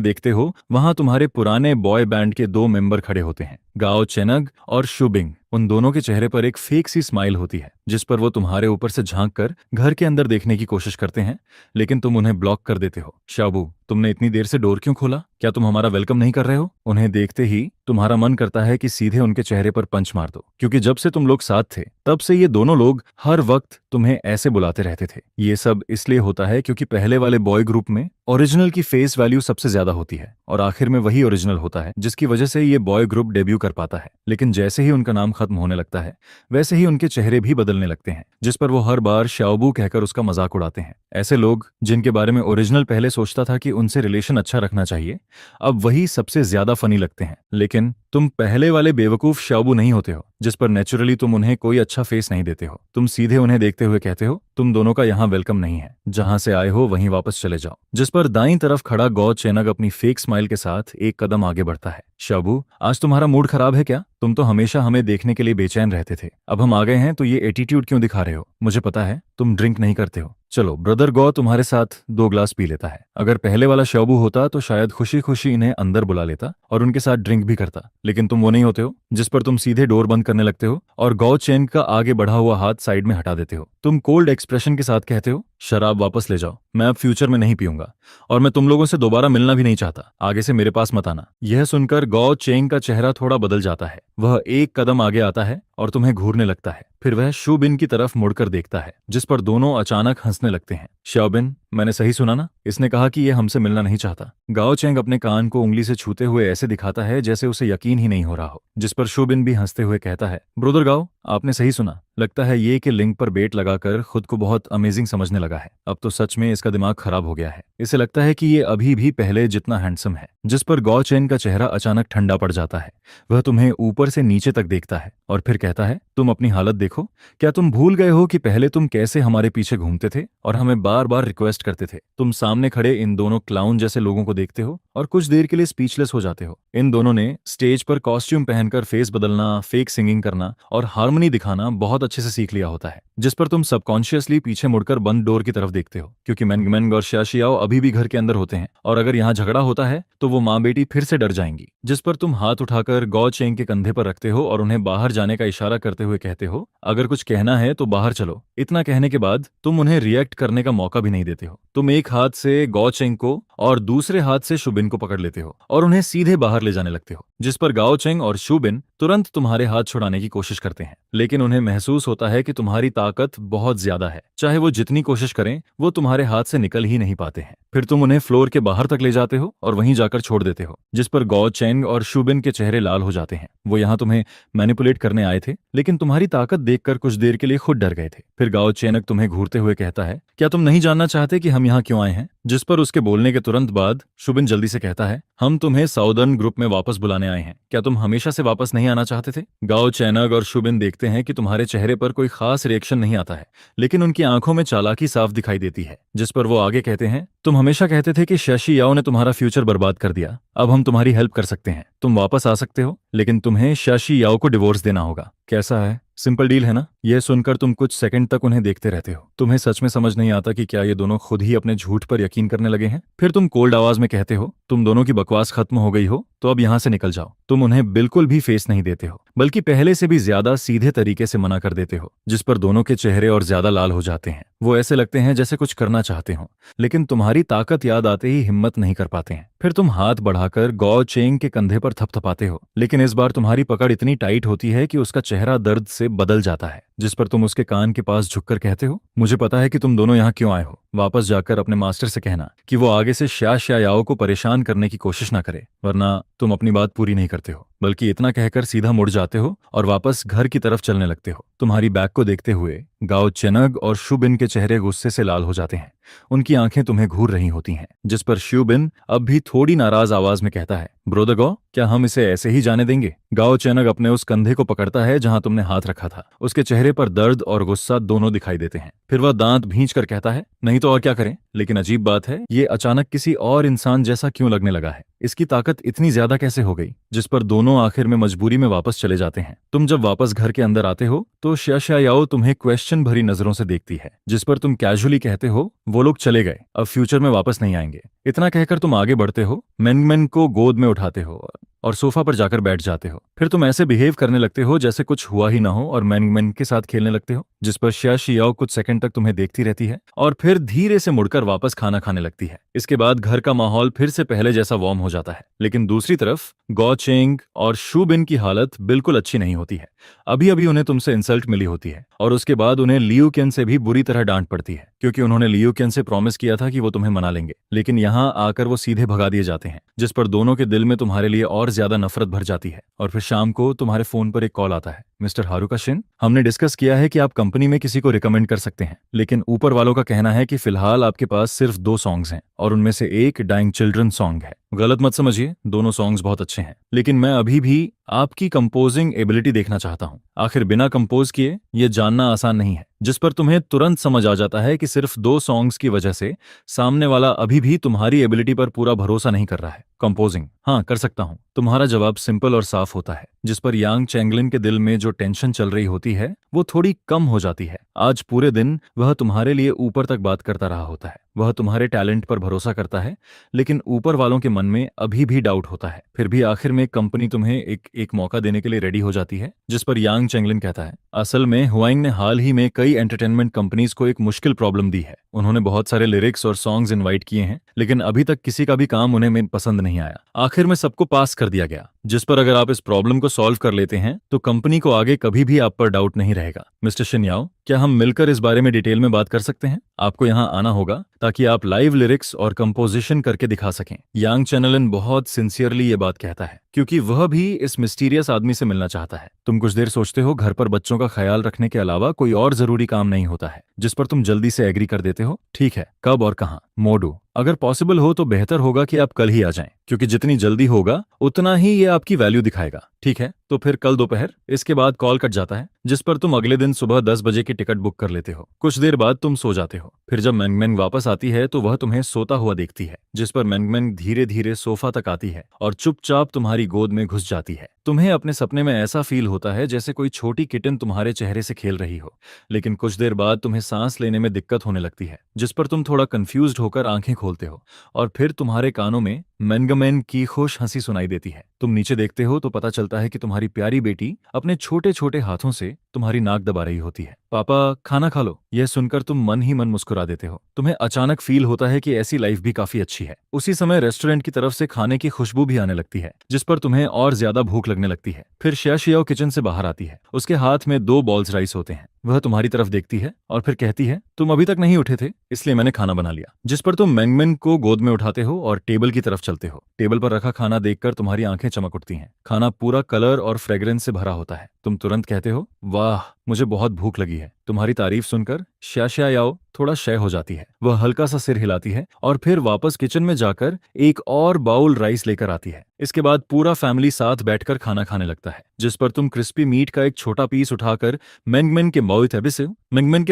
देखते हो, वहां तुम्हारे पुराने बॉय बैंड के 2 मेंबर खड़े होते हैं, गाओ चेनग और शुबिंग। उन दोनों के चेहरे पर एक फेक सी स्माइल होती है, जिस पर वो तुम्हारे ऊपर से झांक कर घर के अंदर देखने की कोशिश करते हैं, लेकिन तुम उन्हें ब्लॉक कर देते हो। शाबू, तुमने इतनी देर से डोर क्यों खोला? क्या तुम हमारा वेलकम नहीं कर रहे हो? उन्हें देखते ही तुम्हारा मन करता है कि सीधे उनके चेहरे पर पंच मार दो, क्योंकि जब से तुम लोग साथ थे तब से ये दोनों लोग हर वक्त तुम्हें ऐसे बुलाते रहते थे। ये सब इसलिए होता है क्योंकि पहले वाले बॉय ग्रुप में ओरिजिनल की फेस वैल्यू सबसे ज्यादा होती है और आखिर में वही ओरिजिनल होता है, जिसकी वजह से ये बॉय ग्रुप डेब्यू कर पाता है। लेकिन जैसे ही उनका नाम खत्म होने लगता है, वैसे ही उनके चेहरे भी बदलने लगते हैं, जिस पर वो हर बार शाओबू कहकर उसका मजाक उड़ाते हैं। ऐसे लोग जिनके बारे में ओरिजिनल पहले सोचता था कि उनसे रिलेशन अच्छा रखना चाहिए, अब वही सबसे ज्यादा फनी लगते हैं। लेकिन तुम पहले वाले बेवकूफ शाओबू नहीं होते हो, जिस पर नेचुरली तुम उन्हें कोई अच्छा फेस नहीं देते हो। तुम सीधे उन्हें देखते हुए कहते हो, तुम दोनों का यहाँ वेलकम नहीं है, जहां से आए हो वहीं वापस चले जाओ। जिस पर दाईं तरफ खड़ा गौ चेनग अपनी फेक स्माइल के साथ एक कदम आगे बढ़ता है। शाबू, आज तुम्हारा मूड खराब है क्या? तुम तो हमेशा हमें देखने के लिए बेचैन रहते थे, अब हम आ गए हैं तो ये एटीट्यूड क्यों दिखा रहे हो? मुझे पता है तुम ड्रिंक नहीं करते हो। चलो, ब्रदर गौ तुम्हारे साथ 2 ग्लास पी लेता है। अगर पहले वाला शाबू होता तो शायद खुशी खुशी इन्हें अंदर बुला लेता और उनके साथ ड्रिंक भी करता, लेकिन तुम वो नहीं होते हो, जिस पर तुम सीधे डोर बंद करने लगते हो और गौ चेन का आगे बढ़ा हुआ हाथ साइड में हटा देते हो। तुम कोल्ड एक्सप्रेशन के साथ कहते हो, शराब वापस ले जाओ, मैं अब फ्यूचर में नहीं पीऊंगा और मैं तुम लोगों से दोबारा मिलना भी नहीं चाहता, आगे से मेरे पास मत आना। यह सुनकर गौ चेंग का चेहरा थोड़ा बदल जाता है। वह एक कदम आगे आता है और तुम्हें घूरने लगता है। फिर वह शुबिन की तरफ मुड़कर देखता है, जिस पर दोनों अचानक हंसने लगते हैं। शाओबिन, मैंने सही सुना ना? इसने कहा कि यह हमसे मिलना नहीं चाहता। गाओ चेंग अपने कान को उंगली से छूते हुए ऐसे दिखाता है जैसे उसे यकीन ही नहीं हो रहा हो, जिस पर शुबिन भी हंसते हुए कहता है, ब्रदर गाओ, आपने सही सुना। लगता है ये कि लिंक पर बेट लगाकर खुद को बहुत अमेजिंग समझने लगा है। अब तो सच में इसका दिमाग खराब हो गया है। इसे लगता है कि ये अभी भी पहले जितना हैंडसम है। जिस पर गौ चेन का चेहरा अचानक ठंडा पड़ जाता है। वह तुम्हें ऊपर से नीचे तक देखता है और फिर कहता है, तुम अपनी हालत देखो। क्या तुम भूल गए हो कि पहले तुम कैसे हमारे पीछे घूमते थे और हमें बार बार रिक्वेस्ट करते थे? तुम सामने खड़े इन दोनों क्लाउन जैसे लोगों को देखते हो और कुछ देर के लिए स्पीचलेस हो जाते हो। इन दोनों ने स्टेज पर कॉस्ट्यूम पहनकर फेस बदलना, फेक सिंगिंग करना और हार्मनी दिखाना बहुत अच्छे से सीख लिया होता है, जिस पर तुम सबकॉन्शियसली पीछे मुड़कर बंद डोर की तरफ देखते हो, क्योंकि मैंगमैन और शाशियाओ अभी भी घर के अंदर होते हैं और अगर यहाँ झगड़ा होता है तो वो माँ बेटी फिर से डर जाएंगी। जिस पर तुम हाथ उठाकर गौ चेंग के कंधे पर रखते हो और उन्हें बाहर जाने का इशारा करते हुए कहते हो, अगर कुछ कहना है तो बाहर चलो। इतना कहने के बाद तुम उन्हें रिएक्ट करने का मौका भी नहीं देते हो। तुम एक हाथ से गौ चेंग को और दूसरे हाथ से शुबिन को पकड़ लेते हो और उन्हें सीधे बाहर ले जाने लगते हो, जिस पर गाओ चेंग और शुबिन तुरंत तुम्हारे हाथ छुड़ाने की कोशिश करते हैं, लेकिन उन्हें महसूस होता है कि तुम्हारी ताकत बहुत ज्यादा है। चाहे वो जितनी कोशिश करें, वो तुम्हारे हाथ से निकल ही नहीं पाते हैं। फिर तुम उन्हें फ्लोर के बाहर तक ले जाते हो और वहीं जाकर छोड़ देते हो, जिस पर गौ चेंग और शुबिन के चेहरे लाल हो जाते हैं। वो यहाँ तुम्हें मैनिपुलेट करने आए थे, लेकिन तुम्हारी ताकत देखकर कुछ देर के लिए खुद डर गए थे। फिर गाओ चेनक तुम्हें घूरते हुए कहता है, क्या तुम नहीं जानना चाहते कि हम यहाँ क्यों आए हैं? जिस पर उसके बोलने के तुरंत बाद शुबिन जल्दी से कहता है, हम तुम्हें साउदर्न ग्रुप में वापस बुलाने आए हैं। क्या तुम हमेशा से वापस नहीं आना चाहते थे? गाओ चैनग और शुबिन देखते हैं कि तुम्हारे चेहरे पर कोई खास रिएक्शन नहीं आता है, लेकिन उनकी आंखों में चालाकी साफ दिखाई देती है। जिस पर वो आगे कहते हैं, तुम हमेशा कहते थे कि शशि याओ ने तुम्हारा फ्यूचर बर्बाद कर दिया। अब हम तुम्हारी हेल्प कर सकते हैं। तुम वापस आ सकते हो, लेकिन तुम्हें शशि याओ को डिवोर्स देना होगा। कैसा है? सिंपल डील है ना? यह सुनकर तुम कुछ सेकंड तक उन्हें देखते रहते हो। तुम्हें सच में समझ नहीं आता कि क्या ये दोनों खुद ही अपने झूठ पर यकीन करने लगे हैं। फिर तुम कोल्ड आवाज में कहते हो, तुम दोनों की बकवास खत्म हो गई हो तो अब यहां से निकल जाओ। तुम उन्हें बिल्कुल भी फेस नहीं देते हो, बल्कि पहले से भी ज्यादा सीधे तरीके से मना कर देते हो, जिस पर दोनों के चेहरे और ज्यादा लाल हो जाते हैं। वो ऐसे लगते हैं जैसे कुछ करना चाहते हो, लेकिन तुम्हारी ताकत याद आते ही हिम्मत नहीं कर पाते हैं। फिर तुम हाथ बढ़ाकर गौ चेंग के कंधे पर थपथपाते हो, लेकिन इस बार तुम्हारी पकड़ इतनी टाइट होती है कि उसका चेहरा दर्द से बदल जाता है। जिस पर तुम उसके कान के पास झुककर कहते हो, मुझे पता है कि तुम दोनों यहाँ क्यों आए हो। वापस जाकर अपने मास्टर से कहना कि वो आगे से याओ को परेशान करने की कोशिश ना करे, वरना तुम अपनी बात पूरी नहीं करते हो। बल्कि इतना कहकर सीधा मुड़ जाते हो और वापस घर की तरफ चलने लगते हो। तुम्हारी बैग को देखते हुए गाओ चेनग और शुबिन के चेहरे गुस्से से लाल हो जाते हैं। उनकी आंखें तुम्हें घूर रही होती हैं, जिस पर शुबिन अब भी थोड़ी नाराज आवाज में कहता है, ब्रोदर गौ, क्या हम इसे ऐसे ही जाने देंगे? गाओ चेनग अपने उस कंधे को पकड़ता है जहां तुमने हाथ रखा था। उसके चेहरे पर दर्द और गुस्सा दोनों दिखाई देते हैं। फिर वह दांत भींच कर कहता है, नहीं तो और क्या करें? लेकिन अजीब बात है, ये अचानक किसी और इंसान जैसा क्यों लगने लगा है? इसकी ताकत इतनी ज्यादा कैसे हो गई? जिस पर दोनों आखिर में मजबूरी में वापस चले जाते हैं। तुम जब वापस घर के अंदर आते हो तो याओ तुम्हें क्वेश्चन भरी नजरों से देखती है, जिस पर तुम कैजुअली कहते हो, वो लोग चले गए, अब फ्यूचर में वापस नहीं आएंगे। इतना कहकर तुम आगे बढ़ते हो, मैंगमैन को गोद में उठाते हो और सोफा पर जाकर बैठ जाते हो। फिर तुम ऐसे बिहेव करने लगते हो जैसे कुछ हुआ ही ना हो और मैंगमैन के साथ खेलने लगते हो, जिस पर याओ कुछ सेकंड तक तुम्हें देखती रहती है और फिर धीरे से मुड़कर वापस खाना खाने लगती है। इसके बाद घर का माहौल फिर से पहले जैसा वार्म हो जाता है, लेकिन दूसरी तरफ गौ चेंग और शुबिन की हालत बिल्कुल अच्छी नहीं होती है। अभी अभी उन्हें तुमसे इंसल्ट मिली होती है और उसके बाद उन्हें लियू केन से भी बुरी तरह डांट पड़ती है, क्योंकि उन्होंने लियू केन से प्रॉमिस किया था कि वो तुम्हें मना लेंगे, लेकिन यहाँ आकर वो सीधे भगा दिए जाते हैं, जिस पर दोनों के दिल में तुम्हारे लिए और ज्यादा नफरत भर जाती है। और फिर शाम को तुम्हारे फोन पर एक कॉल आता है, मिस्टर हारुका शिन, हमने डिस्कस किया है कि आप कंपनी में किसी को रिकमेंड कर सकते हैं, लेकिन ऊपर वालों का कहना है कि फिलहाल आपके पास सिर्फ 2 सॉन्ग्स हैं और उनमें से एक डाइंग चिल्ड्रन सॉन्ग है। गलत मत समझिए, दोनों सॉन्ग्स बहुत अच्छे हैं, लेकिन मैं अभी भी आपकी कंपोजिंग एबिलिटी देखना चाहता हूं। आखिर बिना कंपोज किए ये जानना आसान नहीं है। जिस पर तुम्हें तुरंत समझ आ जाता है कि सिर्फ 2 सॉन्ग्स की वजह से सामने वाला अभी भी तुम्हारी एबिलिटी पर पूरा भरोसा नहीं कर रहा है। कंपोजिंग, हाँ कर सकता हूँ। तुम्हारा जवाब सिंपल और साफ होता है, जिस पर यांग चैंगलिन के दिल में जो टेंशन चल रही होती है वो थोड़ी कम हो जाती है। आज पूरे दिन वह तुम्हारे लिए ऊपर तक बात करता रहा होता है। वह तुम्हारे टैलेंट पर भरोसा करता है, लेकिन ऊपर वालों के मन में अभी भी डाउट होता है। फिर भी आखिर में कंपनी तुम्हें एक मौका देने के लिए रेडी हो जाती है, जिस पर यांग चैंगलिन कहता है, असल में हुआंग ने हाल ही में कई एंटरटेनमेंट कंपनीज को एक मुश्किल प्रॉब्लम दी है। उन्होंने बहुत सारे लिरिक्स और सॉन्ग्स इनवाइट किए हैं, लेकिन अभी तक किसी का भी काम उन्हें में पसंद नहीं आया। आखिर में सबको पास कर दिया गया, जिस पर अगर आप इस प्रॉब्लम को सॉल्व कर लेते हैं तो कंपनी को आगे कभी भी आप पर डाउट नहीं रहेगा। मिस्टर शिन याओ, क्या हम मिलकर इस बारे में डिटेल में बात कर सकते हैं? आपको यहाँ आना होगा ताकि आप लाइव लिरिक्स और कंपोजिशन करके दिखा सकें। यांग चैनलन बहुत सिंसियरली ये बात कहता है, क्योंकि वह भी इस मिस्टीरियस आदमी से मिलना चाहता है। तुम कुछ देर सोचते हो, घर पर बच्चों का ख्याल रखने के अलावा कोई और जरूरी काम नहीं होता है, जिस पर तुम जल्दी से एग्री कर देते हो। ठीक है, कब और कहाँ? मोडू, अगर पॉसिबल हो तो बेहतर होगा कि आप कल ही आ जाएं, क्योंकि जितनी जल्दी होगा उतना ही ये आपकी वैल्यू दिखाएगा। ठीक है, तो फिर कल दोपहर। इसके बाद कॉल कट जाता है, जिस पर तुम अगले दिन सुबह 10 बजे की टिकट बुक कर लेते हो। कुछ देर बाद तुम सो जाते हो। फिर जब मैंगमैंग वापस आती है तो वह तुम्हें सोता हुआ देखती है, जिस पर मैंगमैंग धीरे धीरे सोफा तक आती है और चुपचाप तुम्हारी गोद में घुस जाती है। तुम्हें अपने सपने में ऐसा फील होता है जैसे कोई छोटी किटन तुम्हारे चेहरे से खेल रही हो। लेकिन कुछ देर बाद तुम्हें सांस लेने में दिक्कत होने लगती है, जिस पर तुम थोड़ा कंफ्यूज्ड होकर आंखें खोलते हो और फिर तुम्हारे कानों में मैंगमैन की खुश हंसी सुनाई देती है। तुम नीचे देखते हो तो पता चलता है कि तुम्हारी प्यारी बेटी अपने छोटे छोटे हाथों से तुम्हारी नाक दबा रही होती है। पापा, खाना खा लो। यह सुनकर तुम मन ही मन मुस्कुरा देते हो। तुम्हें अचानक फील होता है कि ऐसी लाइफ भी काफी अच्छी है। उसी समय रेस्टोरेंट की तरफ से खाने की खुशबू भी आने लगती है, जिस पर तुम्हें और ज्यादा भूख लगने लगती है। फिर शियाशियाओ किचन से बाहर आती है। उसके हाथ में 2 बॉल्स राइस होते हैं। वह तुम्हारी तरफ देखती है और फिर कहती है, तुम अभी तक नहीं उठे थे, इसलिए मैंने खाना बना लिया। जिस पर तुम मैंगमैन को गोद में उठाते हो और टेबल की तरफ चलते हो। टेबल पर रखा खाना देखकर तुम्हारी आंखें चमक उठती हैं। खाना पूरा कलर और फ्रेग्रेंस से भरा होता है। तुम तुरंत कहते हो, वाह, मुझे बहुत भूख लगी है। तुम्हारी तारीफ सुनकर शियाशियाओ थोड़ा शय हो जाती है। वह हल्का सा सिर हिलाती है और फिर वापस किचन में जाकर एक और बाउल राइस लेकर आती है। इसके बाद पूरा फैमिली साथ बैठकर खाना खाने लगता है, जिस पर तुम क्रिस्पी मीट का एक छोटा पीस उठाकर मैंगमैन के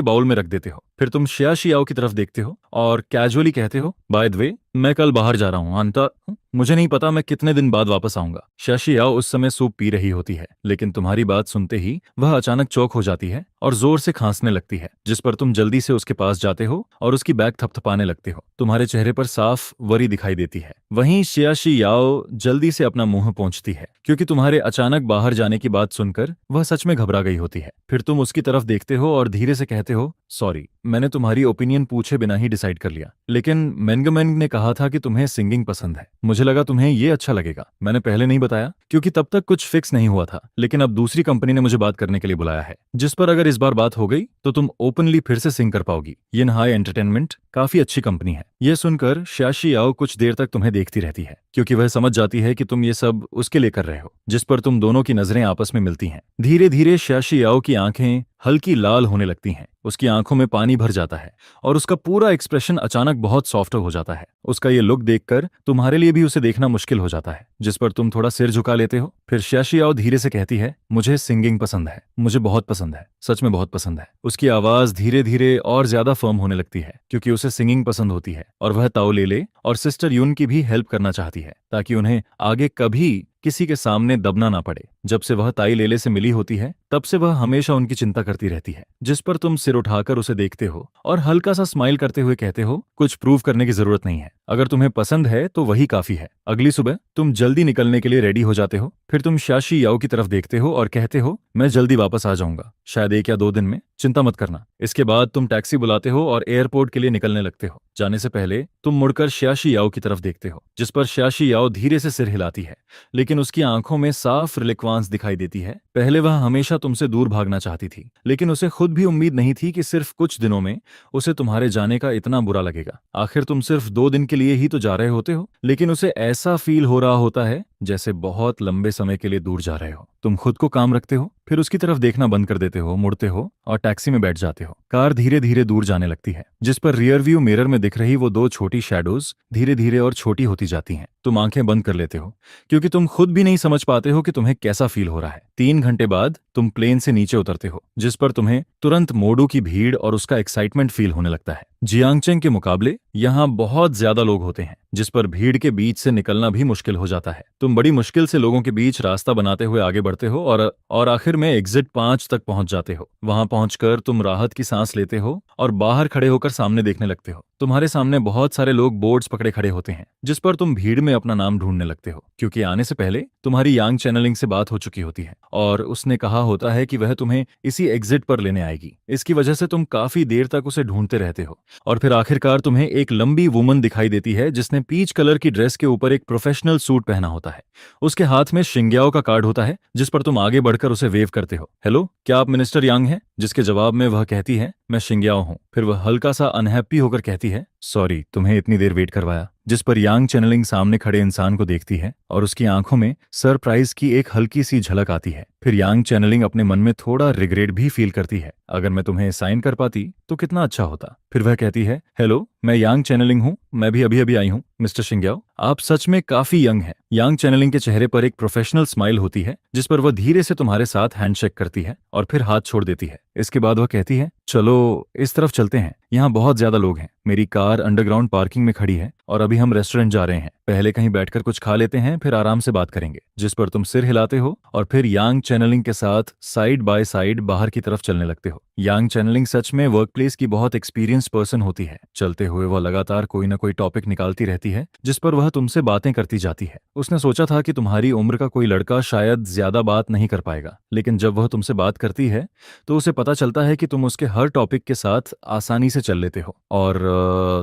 बाउल में रख देते हो। फिर तुम शियाशियाओ की तरफ देखते हो और कैजुअली कहते हो, बाय द वे, मैं कल बाहर जा रहा हूँ अंता, मुझे नहीं पता मैं कितने दिन बाद वापस आऊंगा। शियाशियाओ उस समय सूप पी रही होती है, लेकिन तुम्हारी बात सुनते ही वह अचानक चौक हो जाती है और जोर से खांसने लगती है, जिस पर तुम जल्दी से उसके पास जाते हो और उसकी बैग थपथपाने लगते हो। तुम्हारे चेहरे पर साफ वरी दिखाई देती है। वहीं शियाशियाओ जल्दी से अपना मुंह पोंछती है, क्योंकि तुम्हारे अचानक बाहर जाने की बात सुनकर वह सच में घबरा गई होती है। फिर तुम उसकी तरफ देखते हो और धीरे से कहते हो, सॉरी, मैंने तुम्हारी ओपिनियन पूछे बिना ही डिसाइड कर लिया। लेकिन मैंगमैन ने कहा था कि तुम्हें सिंगिंग पसंद है। मुझे लगा तुम्हें ये अच्छा लगेगा। मैंने पहले नहीं बताया क्योंकि तब तक कुछ फिक्स नहीं हुआ था, लेकिन अब दूसरी कंपनी ने मुझे बात करने के लिए बुलाया है, जिस पर अगर इस बार बात हो गई तो तुम ओपनली फिर से सिंग कर पाओगी। यिनहाई एंटरटेनमेंट काफी अच्छी कंपनी है। यह सुनकर शियाशियाओ कुछ देर तक तुम्हें देखती रहती है, क्योंकि वह समझ जाती है कि तुम ये सब उसके लिए कर रहे हो, जिस पर तुम दोनों की नजरें आपस में मिलती हैं। धीरे धीरे शियाशियाओ की आंखें हल्की लाल होने लगती हैं। उसकी आंखों में पानी भर जाता है और उसका पूरा एक्सप्रेशन अचानक बहुत सॉफ्ट हो जाता है। उसका ये लुक देखकर तुम्हारे लिए भी उसे देखना मुश्किल हो जाता है, जिस पर तुम थोड़ा सिर झुका लेते हो। फिर शियाशियाओ धीरे से कहती है, मुझे सिंगिंग पसंद है, मुझे बहुत पसंद है, सच में बहुत पसंद है। उसकी आवाज धीरे धीरे और ज्यादा फर्म होने लगती है, क्योंकि उसे सिंगिंग पसंद होती है और वह ताओ लेले और सिस्टर यून की भी हेल्प करना चाहती है, ताकि उन्हें आगे कभी किसी के सामने दबना ना पड़े। जब से वह ताई लेले से मिली होती है, तब से वह हमेशा उनकी चिंता करती रहती है, जिस पर तुम सिर उठाकर उसे देखते हो और हल्का सा स्माइल करते हुए कहते हो, कुछ प्रूव करने की जरूरत नहीं है, अगर तुम्हें पसंद है तो वही काफी है। अगली सुबह तुम जल्दी निकलने के लिए रेडी हो जाते हो। फिर तुम शियाशियाओ की तरफ देखते हो और कहते हो, मैं जल्दी वापस आ जाऊंगा, शायद 1 या 2 दिन में, चिंता मत करना। इसके बाद तुम टैक्सी बुलाते हो और एयरपोर्ट के लिए निकलने लगते हो। जाने से पहले तुम मुड़कर शियाशियाओ की तरफ देखते हो, जिस पर शियाशियाओ धीरे से सिर हिलाती है, लेकिन उसकी आंखों में साफ रिलिक्वांस दिखाई देती है। पहले वह हमेशा तुमसे दूर भागना चाहती थी, लेकिन उसे खुद भी उम्मीद नहीं थी कि सिर्फ कुछ दिनों में उसे तुम्हारे जाने का इतना बुरा लगेगा। आखिर तुम सिर्फ 2 दिन के लिए ही तो जा रहे होते हो, लेकिन उसे ऐसा फील हो रहा होता है जैसे बहुत लंबे समय के लिए दूर जा रहे हो। तुम खुद को काम रखते हो, फिर उसकी तरफ देखना बंद कर देते हो, मुड़ते हो और टैक्सी में बैठ जाते हो। कार धीरे धीरे दूर जाने लगती है, जिस पर रियर व्यू मिरर में दिख रही वो 2 छोटी शैडोज धीरे धीरे और छोटी होती जाती हैं। तुम आंखें बंद कर लेते हो, क्योंकि तुम खुद भी नहीं समझ पाते हो कि तुम्हें कैसा फील हो रहा है। 3 घंटे बाद तुम प्लेन से नीचे उतरते हो, जिस पर तुम्हें तुरंत मोडू की भीड़ और उसका एक्साइटमेंट फील होने लगता है। जियांगचेंग के मुकाबले यहाँ बहुत ज्यादा लोग होते हैं, जिस पर भीड़ के बीच से निकलना भी मुश्किल हो जाता है। तुम बड़ी मुश्किल से लोगों के बीच रास्ता बनाते हुए आगे बढ़ते हो और आखिर में एग्जिट 5 तक पहुंच जाते हो। वहां पहुंचकर तुम राहत की सांस लेते हो और बाहर खड़े होकर सामने देखने लगते हो। तुम्हारे सामने बहुत सारे लोग बोर्ड्स पकड़े खड़े होते हैं, जिस पर तुम भीड़ में अपना नाम ढूंढने लगते हो, क्योंकि आने से पहले तुम्हारी यांग चैनलिंग से बात हो चुकी होती है और उसने कहा होता है कि वह तुम्हें इसी एग्जिट पर लेने आएगी। इसकी वजह से तुम काफी देर तक उसे ढूंढते रहते हो और फिर आखिरकार तुम्हें एक लंबी वुमन दिखाई देती है, जिसने पीच कलर की ड्रेस के ऊपर एक प्रोफेशनल सूट पहना होता है। उसके हाथ में शिंग्याओ का कार्ड होता है, जिस पर तुम आगे बढ़कर उसे वेव करते हो, हेलो, क्या आप मिनिस्टर यांग हैं? जिसके जवाब में वह कहती है, मैं शिंग्याओ हूं। फिर वह हल्का सा अनहैप्पी होकर कहती है, सॉरी तुम्हें इतनी देर वेट करवाया। जिस पर यांग चैनलिंग सामने खड़े इंसान को देखती है और उसकी आंखों में सरप्राइज की एक हल्की सी झलक आती है। फिर यांग चैनलिंग अपने मन में थोड़ा रिग्रेट भी फील करती है, अगर मैं तुम्हें साइन कर पाती तो कितना अच्छा होता। फिर वह कहती है, हेलो, मैं यांग चैनलिंग हूँ, मैं भी अभी अभी आई हूँ। मिस्टर शिंग्याओ, आप सच में काफी यंग हैं। यांग चैनलिंग के चेहरे पर एक प्रोफेशनल स्माइल होती है, जिस पर वह धीरे से तुम्हारे साथ हैंडशेक करती है और फिर हाथ छोड़ देती है। इसके बाद वह कहती है, चलो इस तरफ चलते हैं, यहाँ बहुत ज्यादा लोग हैं। मेरी कार अंडरग्राउंड पार्किंग में खड़ी है और अभी हम रेस्टोरेंट जा रहे हैं। पहले कहीं बैठकर कुछ खा लेते हैं, फिर आराम से बात करेंगे। जिस पर तुम सिर हिलाते हो और फिर यांग चैनलिंग के साथ साइड बाय साइड बाहर की तरफ चलने लगते हो। यांग चैनलिंग सच में वर्कप्लेस की बहुत एक्सपीरियंस पर्सन होती है। चलते हुए वह लगातार कोई ना कोई टॉपिक निकालती रहती है, जिस पर वह तुमसे बातें करती जाती है। उसने सोचा था कि तुम्हारी उम्र का कोई लड़का शायद ज्यादा बात नहीं कर पाएगा, लेकिन जब वह तुमसे बात करती है तो उसे पता चलता है कि तुम उसके हर टॉपिक के साथ आसानी से चल लेते हो और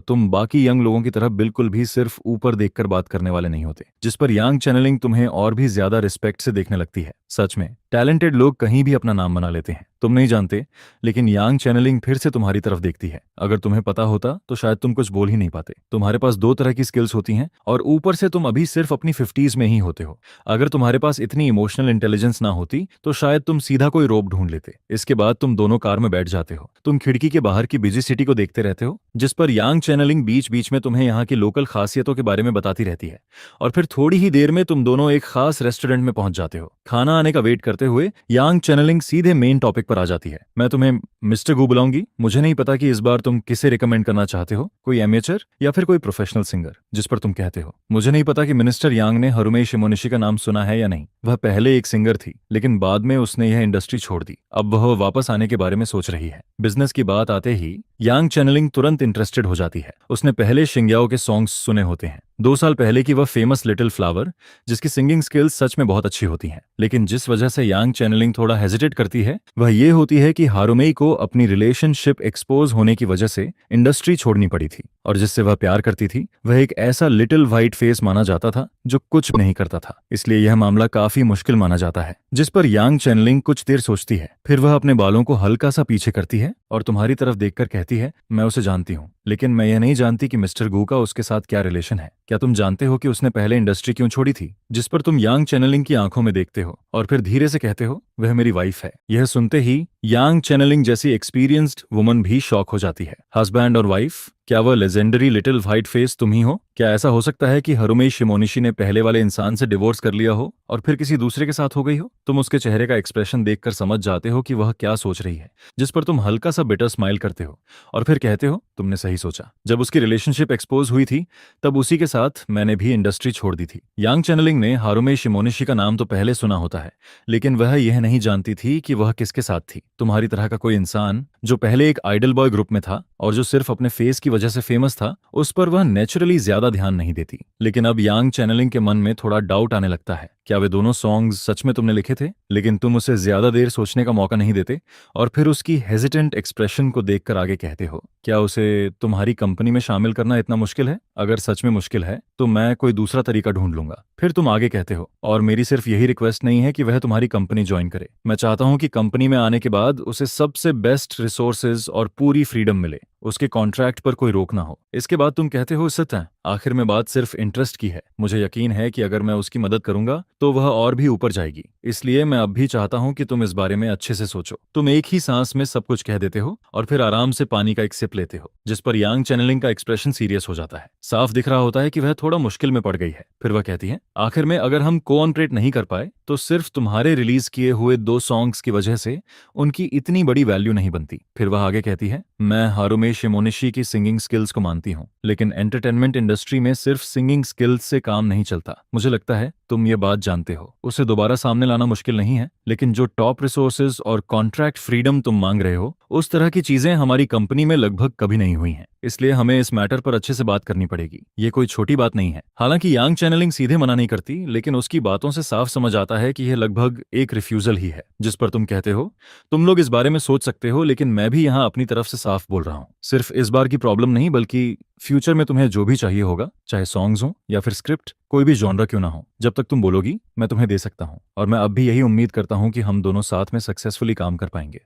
तुम बाकी यंग लोगों की तरह बिल्कुल भी सिर्फ ऊपर देखकर बात करने वाले नहीं होते। जिस पर यांग चैनलिंग तुम्हें और भी ज्यादा रिस्पेक्ट से देखने लगती है। सच में टैलेंटेड लोग कहीं भी अपना नाम बना लेते हैं, तुम नहीं जानते, लेकिन यांग चैनलिंग फिर से तुम्हारी तरफ देखती है। अगर तुम्हें पता होता तो शायद तुम कुछ बोल ही नहीं पाते। तुम्हारे पास दो तरह की स्किल्स होती हैं और ऊपर से तुम अभी सिर्फ अपनी 50s में ही होते हो। अगर तुम्हारे पास इतनी इमोशनल इंटेलिजेंस ना होती तो शायद तुम सीधा कोई रोप ढूंढ लेते। इसके बाद तुम दोनों कार में बैठ जाते हो। तुम खिड़की के बाहर की बिजी सिटी को देखते रहते हो, जिस पर यांग चैनलिंग बीच बीच में तुम्हें यहाँ की लोकल खासियतों के बारे में बताती रहती है। और फिर थोड़ी ही देर में तुम दोनों एक खास रेस्टोरेंट में पहुंच जाते हो। खाना आने का वेट करते हुए यांग चैनलिंग सीधे मेन टॉपिक पर आ जाती है। मैं तुम्हें मिस्टर गू बुलाऊंगी। मुझे नहीं पता कि इस बार तुम किसे रिकमेंड करना चाहते हो, कोई एमेचर या फिर कोई प्रोफेशनल सिंगर। जिस पर तुम कहते हो, मुझे नहीं पता कि मिनिस्टर यांग ने हारुमे शिमोनिशी का नाम सुना है या नहीं। वह पहले एक सिंगर थी, लेकिन बाद में उसने यह इंडस्ट्री छोड़ दी। अब वह वापस आने के बारे में सोच रही है। बिजनेस की बात आते ही यांग चैनलिंग तुरंत इंटरेस्टेड हो जाती है। उसने पहले शिंग्याओ के सॉन्ग्स सुने होते हैं, 2 साल पहले की वह फेमस लिटिल फ्लावर, जिसकी सिंगिंग स्किल्स सच में बहुत अच्छी होती हैं। लेकिन जिस वजह से यांग चैनलिंग थोड़ा हेजिटेट करती है वह ये होती है कि हारुमेई को अपनी रिलेशनशिप एक्सपोज होने की वजह से इंडस्ट्री छोड़नी पड़ी थी, और जिससे वह प्यार करती थी वह एक ऐसा लिटिल व्हाइट फेस माना जाता था जो कुछ नहीं करता था। इसलिए यह मामला काफी मुश्किल माना जाता है। जिस पर यांग चैनलिंग कुछ देर सोचती है, फिर वह अपने बालों को हल्का सा पीछे करती है और तुम्हारी तरफ देखकर कहती है, मैं उसे जानती हूँ, लेकिन मैं यह नहीं जानती कि मिस्टर गू का उसके साथ क्या रिलेशन है। क्या तुम जानते हो कि उसने पहले इंडस्ट्री क्यों छोड़ी थी? जिस पर तुम यांग चैनलिंग की आंखों में देखते हो और फिर धीरे से कहते हो, वह मेरी वाइफ है। यह सुनते ही यांग चैनलिंग जैसी एक्सपीरियंस्ड वुमन भी शॉक हो जाती है। हस्बैंड और वाइफ, क्या वह लेजेंडरी लिटिल व्हाइट फेस तुम ही हो? क्या ऐसा हो सकता है कि हारुमेई शिमोनिशी ने पहले वाले इंसान से डिवोर्स कर लिया हो और फिर किसी दूसरे के साथ हो गई हो? तुम उसके चेहरे का एक्सप्रेशन देखकर समझ जाते हो कि वह क्या सोच रही है, जिस पर तुम हल्का सा बिटर स्माइल करते हो और फिर कहते हो, तुमने सही सोचा। जब उसकी रिलेशनशिप एक्सपोज हुई थी तब उसी के साथ मैंने भी इंडस्ट्री छोड़ दी थी। यांग चैनलिंग ने हारुमेई शिमोनिशी का नाम तो पहले सुना होता है, लेकिन वह यह नहीं जानती थी कि वह किसके साथ थी। तुम्हारी तरह का कोई इंसान जो पहले एक आइडल बॉय ग्रुप में था और जो सिर्फ अपने फेस की वजह से फेमस था, उस पर वह नेचुरली ज्यादा ध्यान नहीं देती। लेकिन अब यांग चैनलिंग के मन में थोड़ा डाउट आने लगता है, क्या वे दोनों सॉन्ग्स सच में तुमने लिखे थे? लेकिन तुम उसे ज्यादा देर सोचने का मौका नहीं देते और फिर उसकी हेजिटेंट एक्सप्रेशन को देखकर आगे कहते हो, क्या उसे तुम्हारी कंपनी में शामिल करना इतना मुश्किल है? अगर सच में मुश्किल है तो मैं कोई दूसरा तरीका ढूंढ लूंगा। फिर तुम आगे कहते हो, और मेरी सिर्फ यही रिक्वेस्ट नहीं है कि वह तुम्हारी कंपनी ज्वाइन करे। मैं चाहता हूं कि कंपनी में आने के बाद उसे सबसे बेस्ट रिसोर्सेज और पूरी फ्रीडम मिले, उसके कॉन्ट्रैक्ट पर कोई रोक ना हो। इसके बाद तुम कहते हो, सत्य, आखिर में बात सिर्फ इंटरेस्ट की है। मुझे यकीन है कि अगर मैं उसकी मदद करूंगा तो वह और भी ऊपर जाएगी। इसलिए मैं अब भी चाहता हूं कि तुम इस बारे में अच्छे से सोचो। तुम एक ही सांस में सब कुछ कह देते हो और फिर आराम से पानी का एक सिप लेते हो, जिस पर यांग चैनलिंग का एक्सप्रेशन सीरियस हो जाता है। साफ दिख रहा होता है कि वह थोड़ा मुश्किल में पड़ गई है। फिर वह कहती है, आखिर में अगर हम कोऑपरेट नहीं कर पाए तो सिर्फ तुम्हारे रिलीज किए हुए 2 सॉन्ग्स की वजह से उनकी इतनी बड़ी वैल्यू नहीं बनती। फिर वह आगे कहती है, मैं हारुमेई शिमोनिशी की सिंगिंग स्किल्स को मानती हूँ, लेकिन एंटरटेनमेंट इंडस्ट्री में सिर्फ सिंगिंग स्किल्स से काम नहीं चलता। मुझे लगता है तुम ये बात जानते हो। उसे दोबारा सामने लाना मुश्किल नहीं है, लेकिन जो टॉप रिसोर्सेज और कॉन्ट्रैक्ट फ्रीडम तुम मांग रहे हो, उस तरह की चीजें हमारी कंपनी में लगभग कभी नहीं हुई हैं। इसलिए हमें इस मैटर पर अच्छे से बात करनी पड़ेगी। ये कोई छोटी बात नहीं है। हालांकि यांग चैनलिंग सीधे मना नहीं करती, लेकिन उसकी बातों से साफ समझ आता है कि यह लगभग एक रिफ्यूजल ही है। जिस पर तुम कहते हो, तुम लोग इस बारे में सोच सकते हो, लेकिन मैं भी यहाँ अपनी तरफ से साफ बोल रहा हूँ। सिर्फ इस बार की प्रॉब्लम नहीं, बल्कि फ्यूचर में तुम्हें जो भी चाहिए होगा, चाहे सॉन्ग्स हो या फिर स्क्रिप्ट, कोई भी जॉनरा क्यों ना हो, जब तक तुम बोलोगी मैं तुम्हें दे सकता हूँ। और मैं अब भी यही उम्मीद करता हूँ कि हम दोनों साथ में सक्सेसफुली काम कर पाएंगे।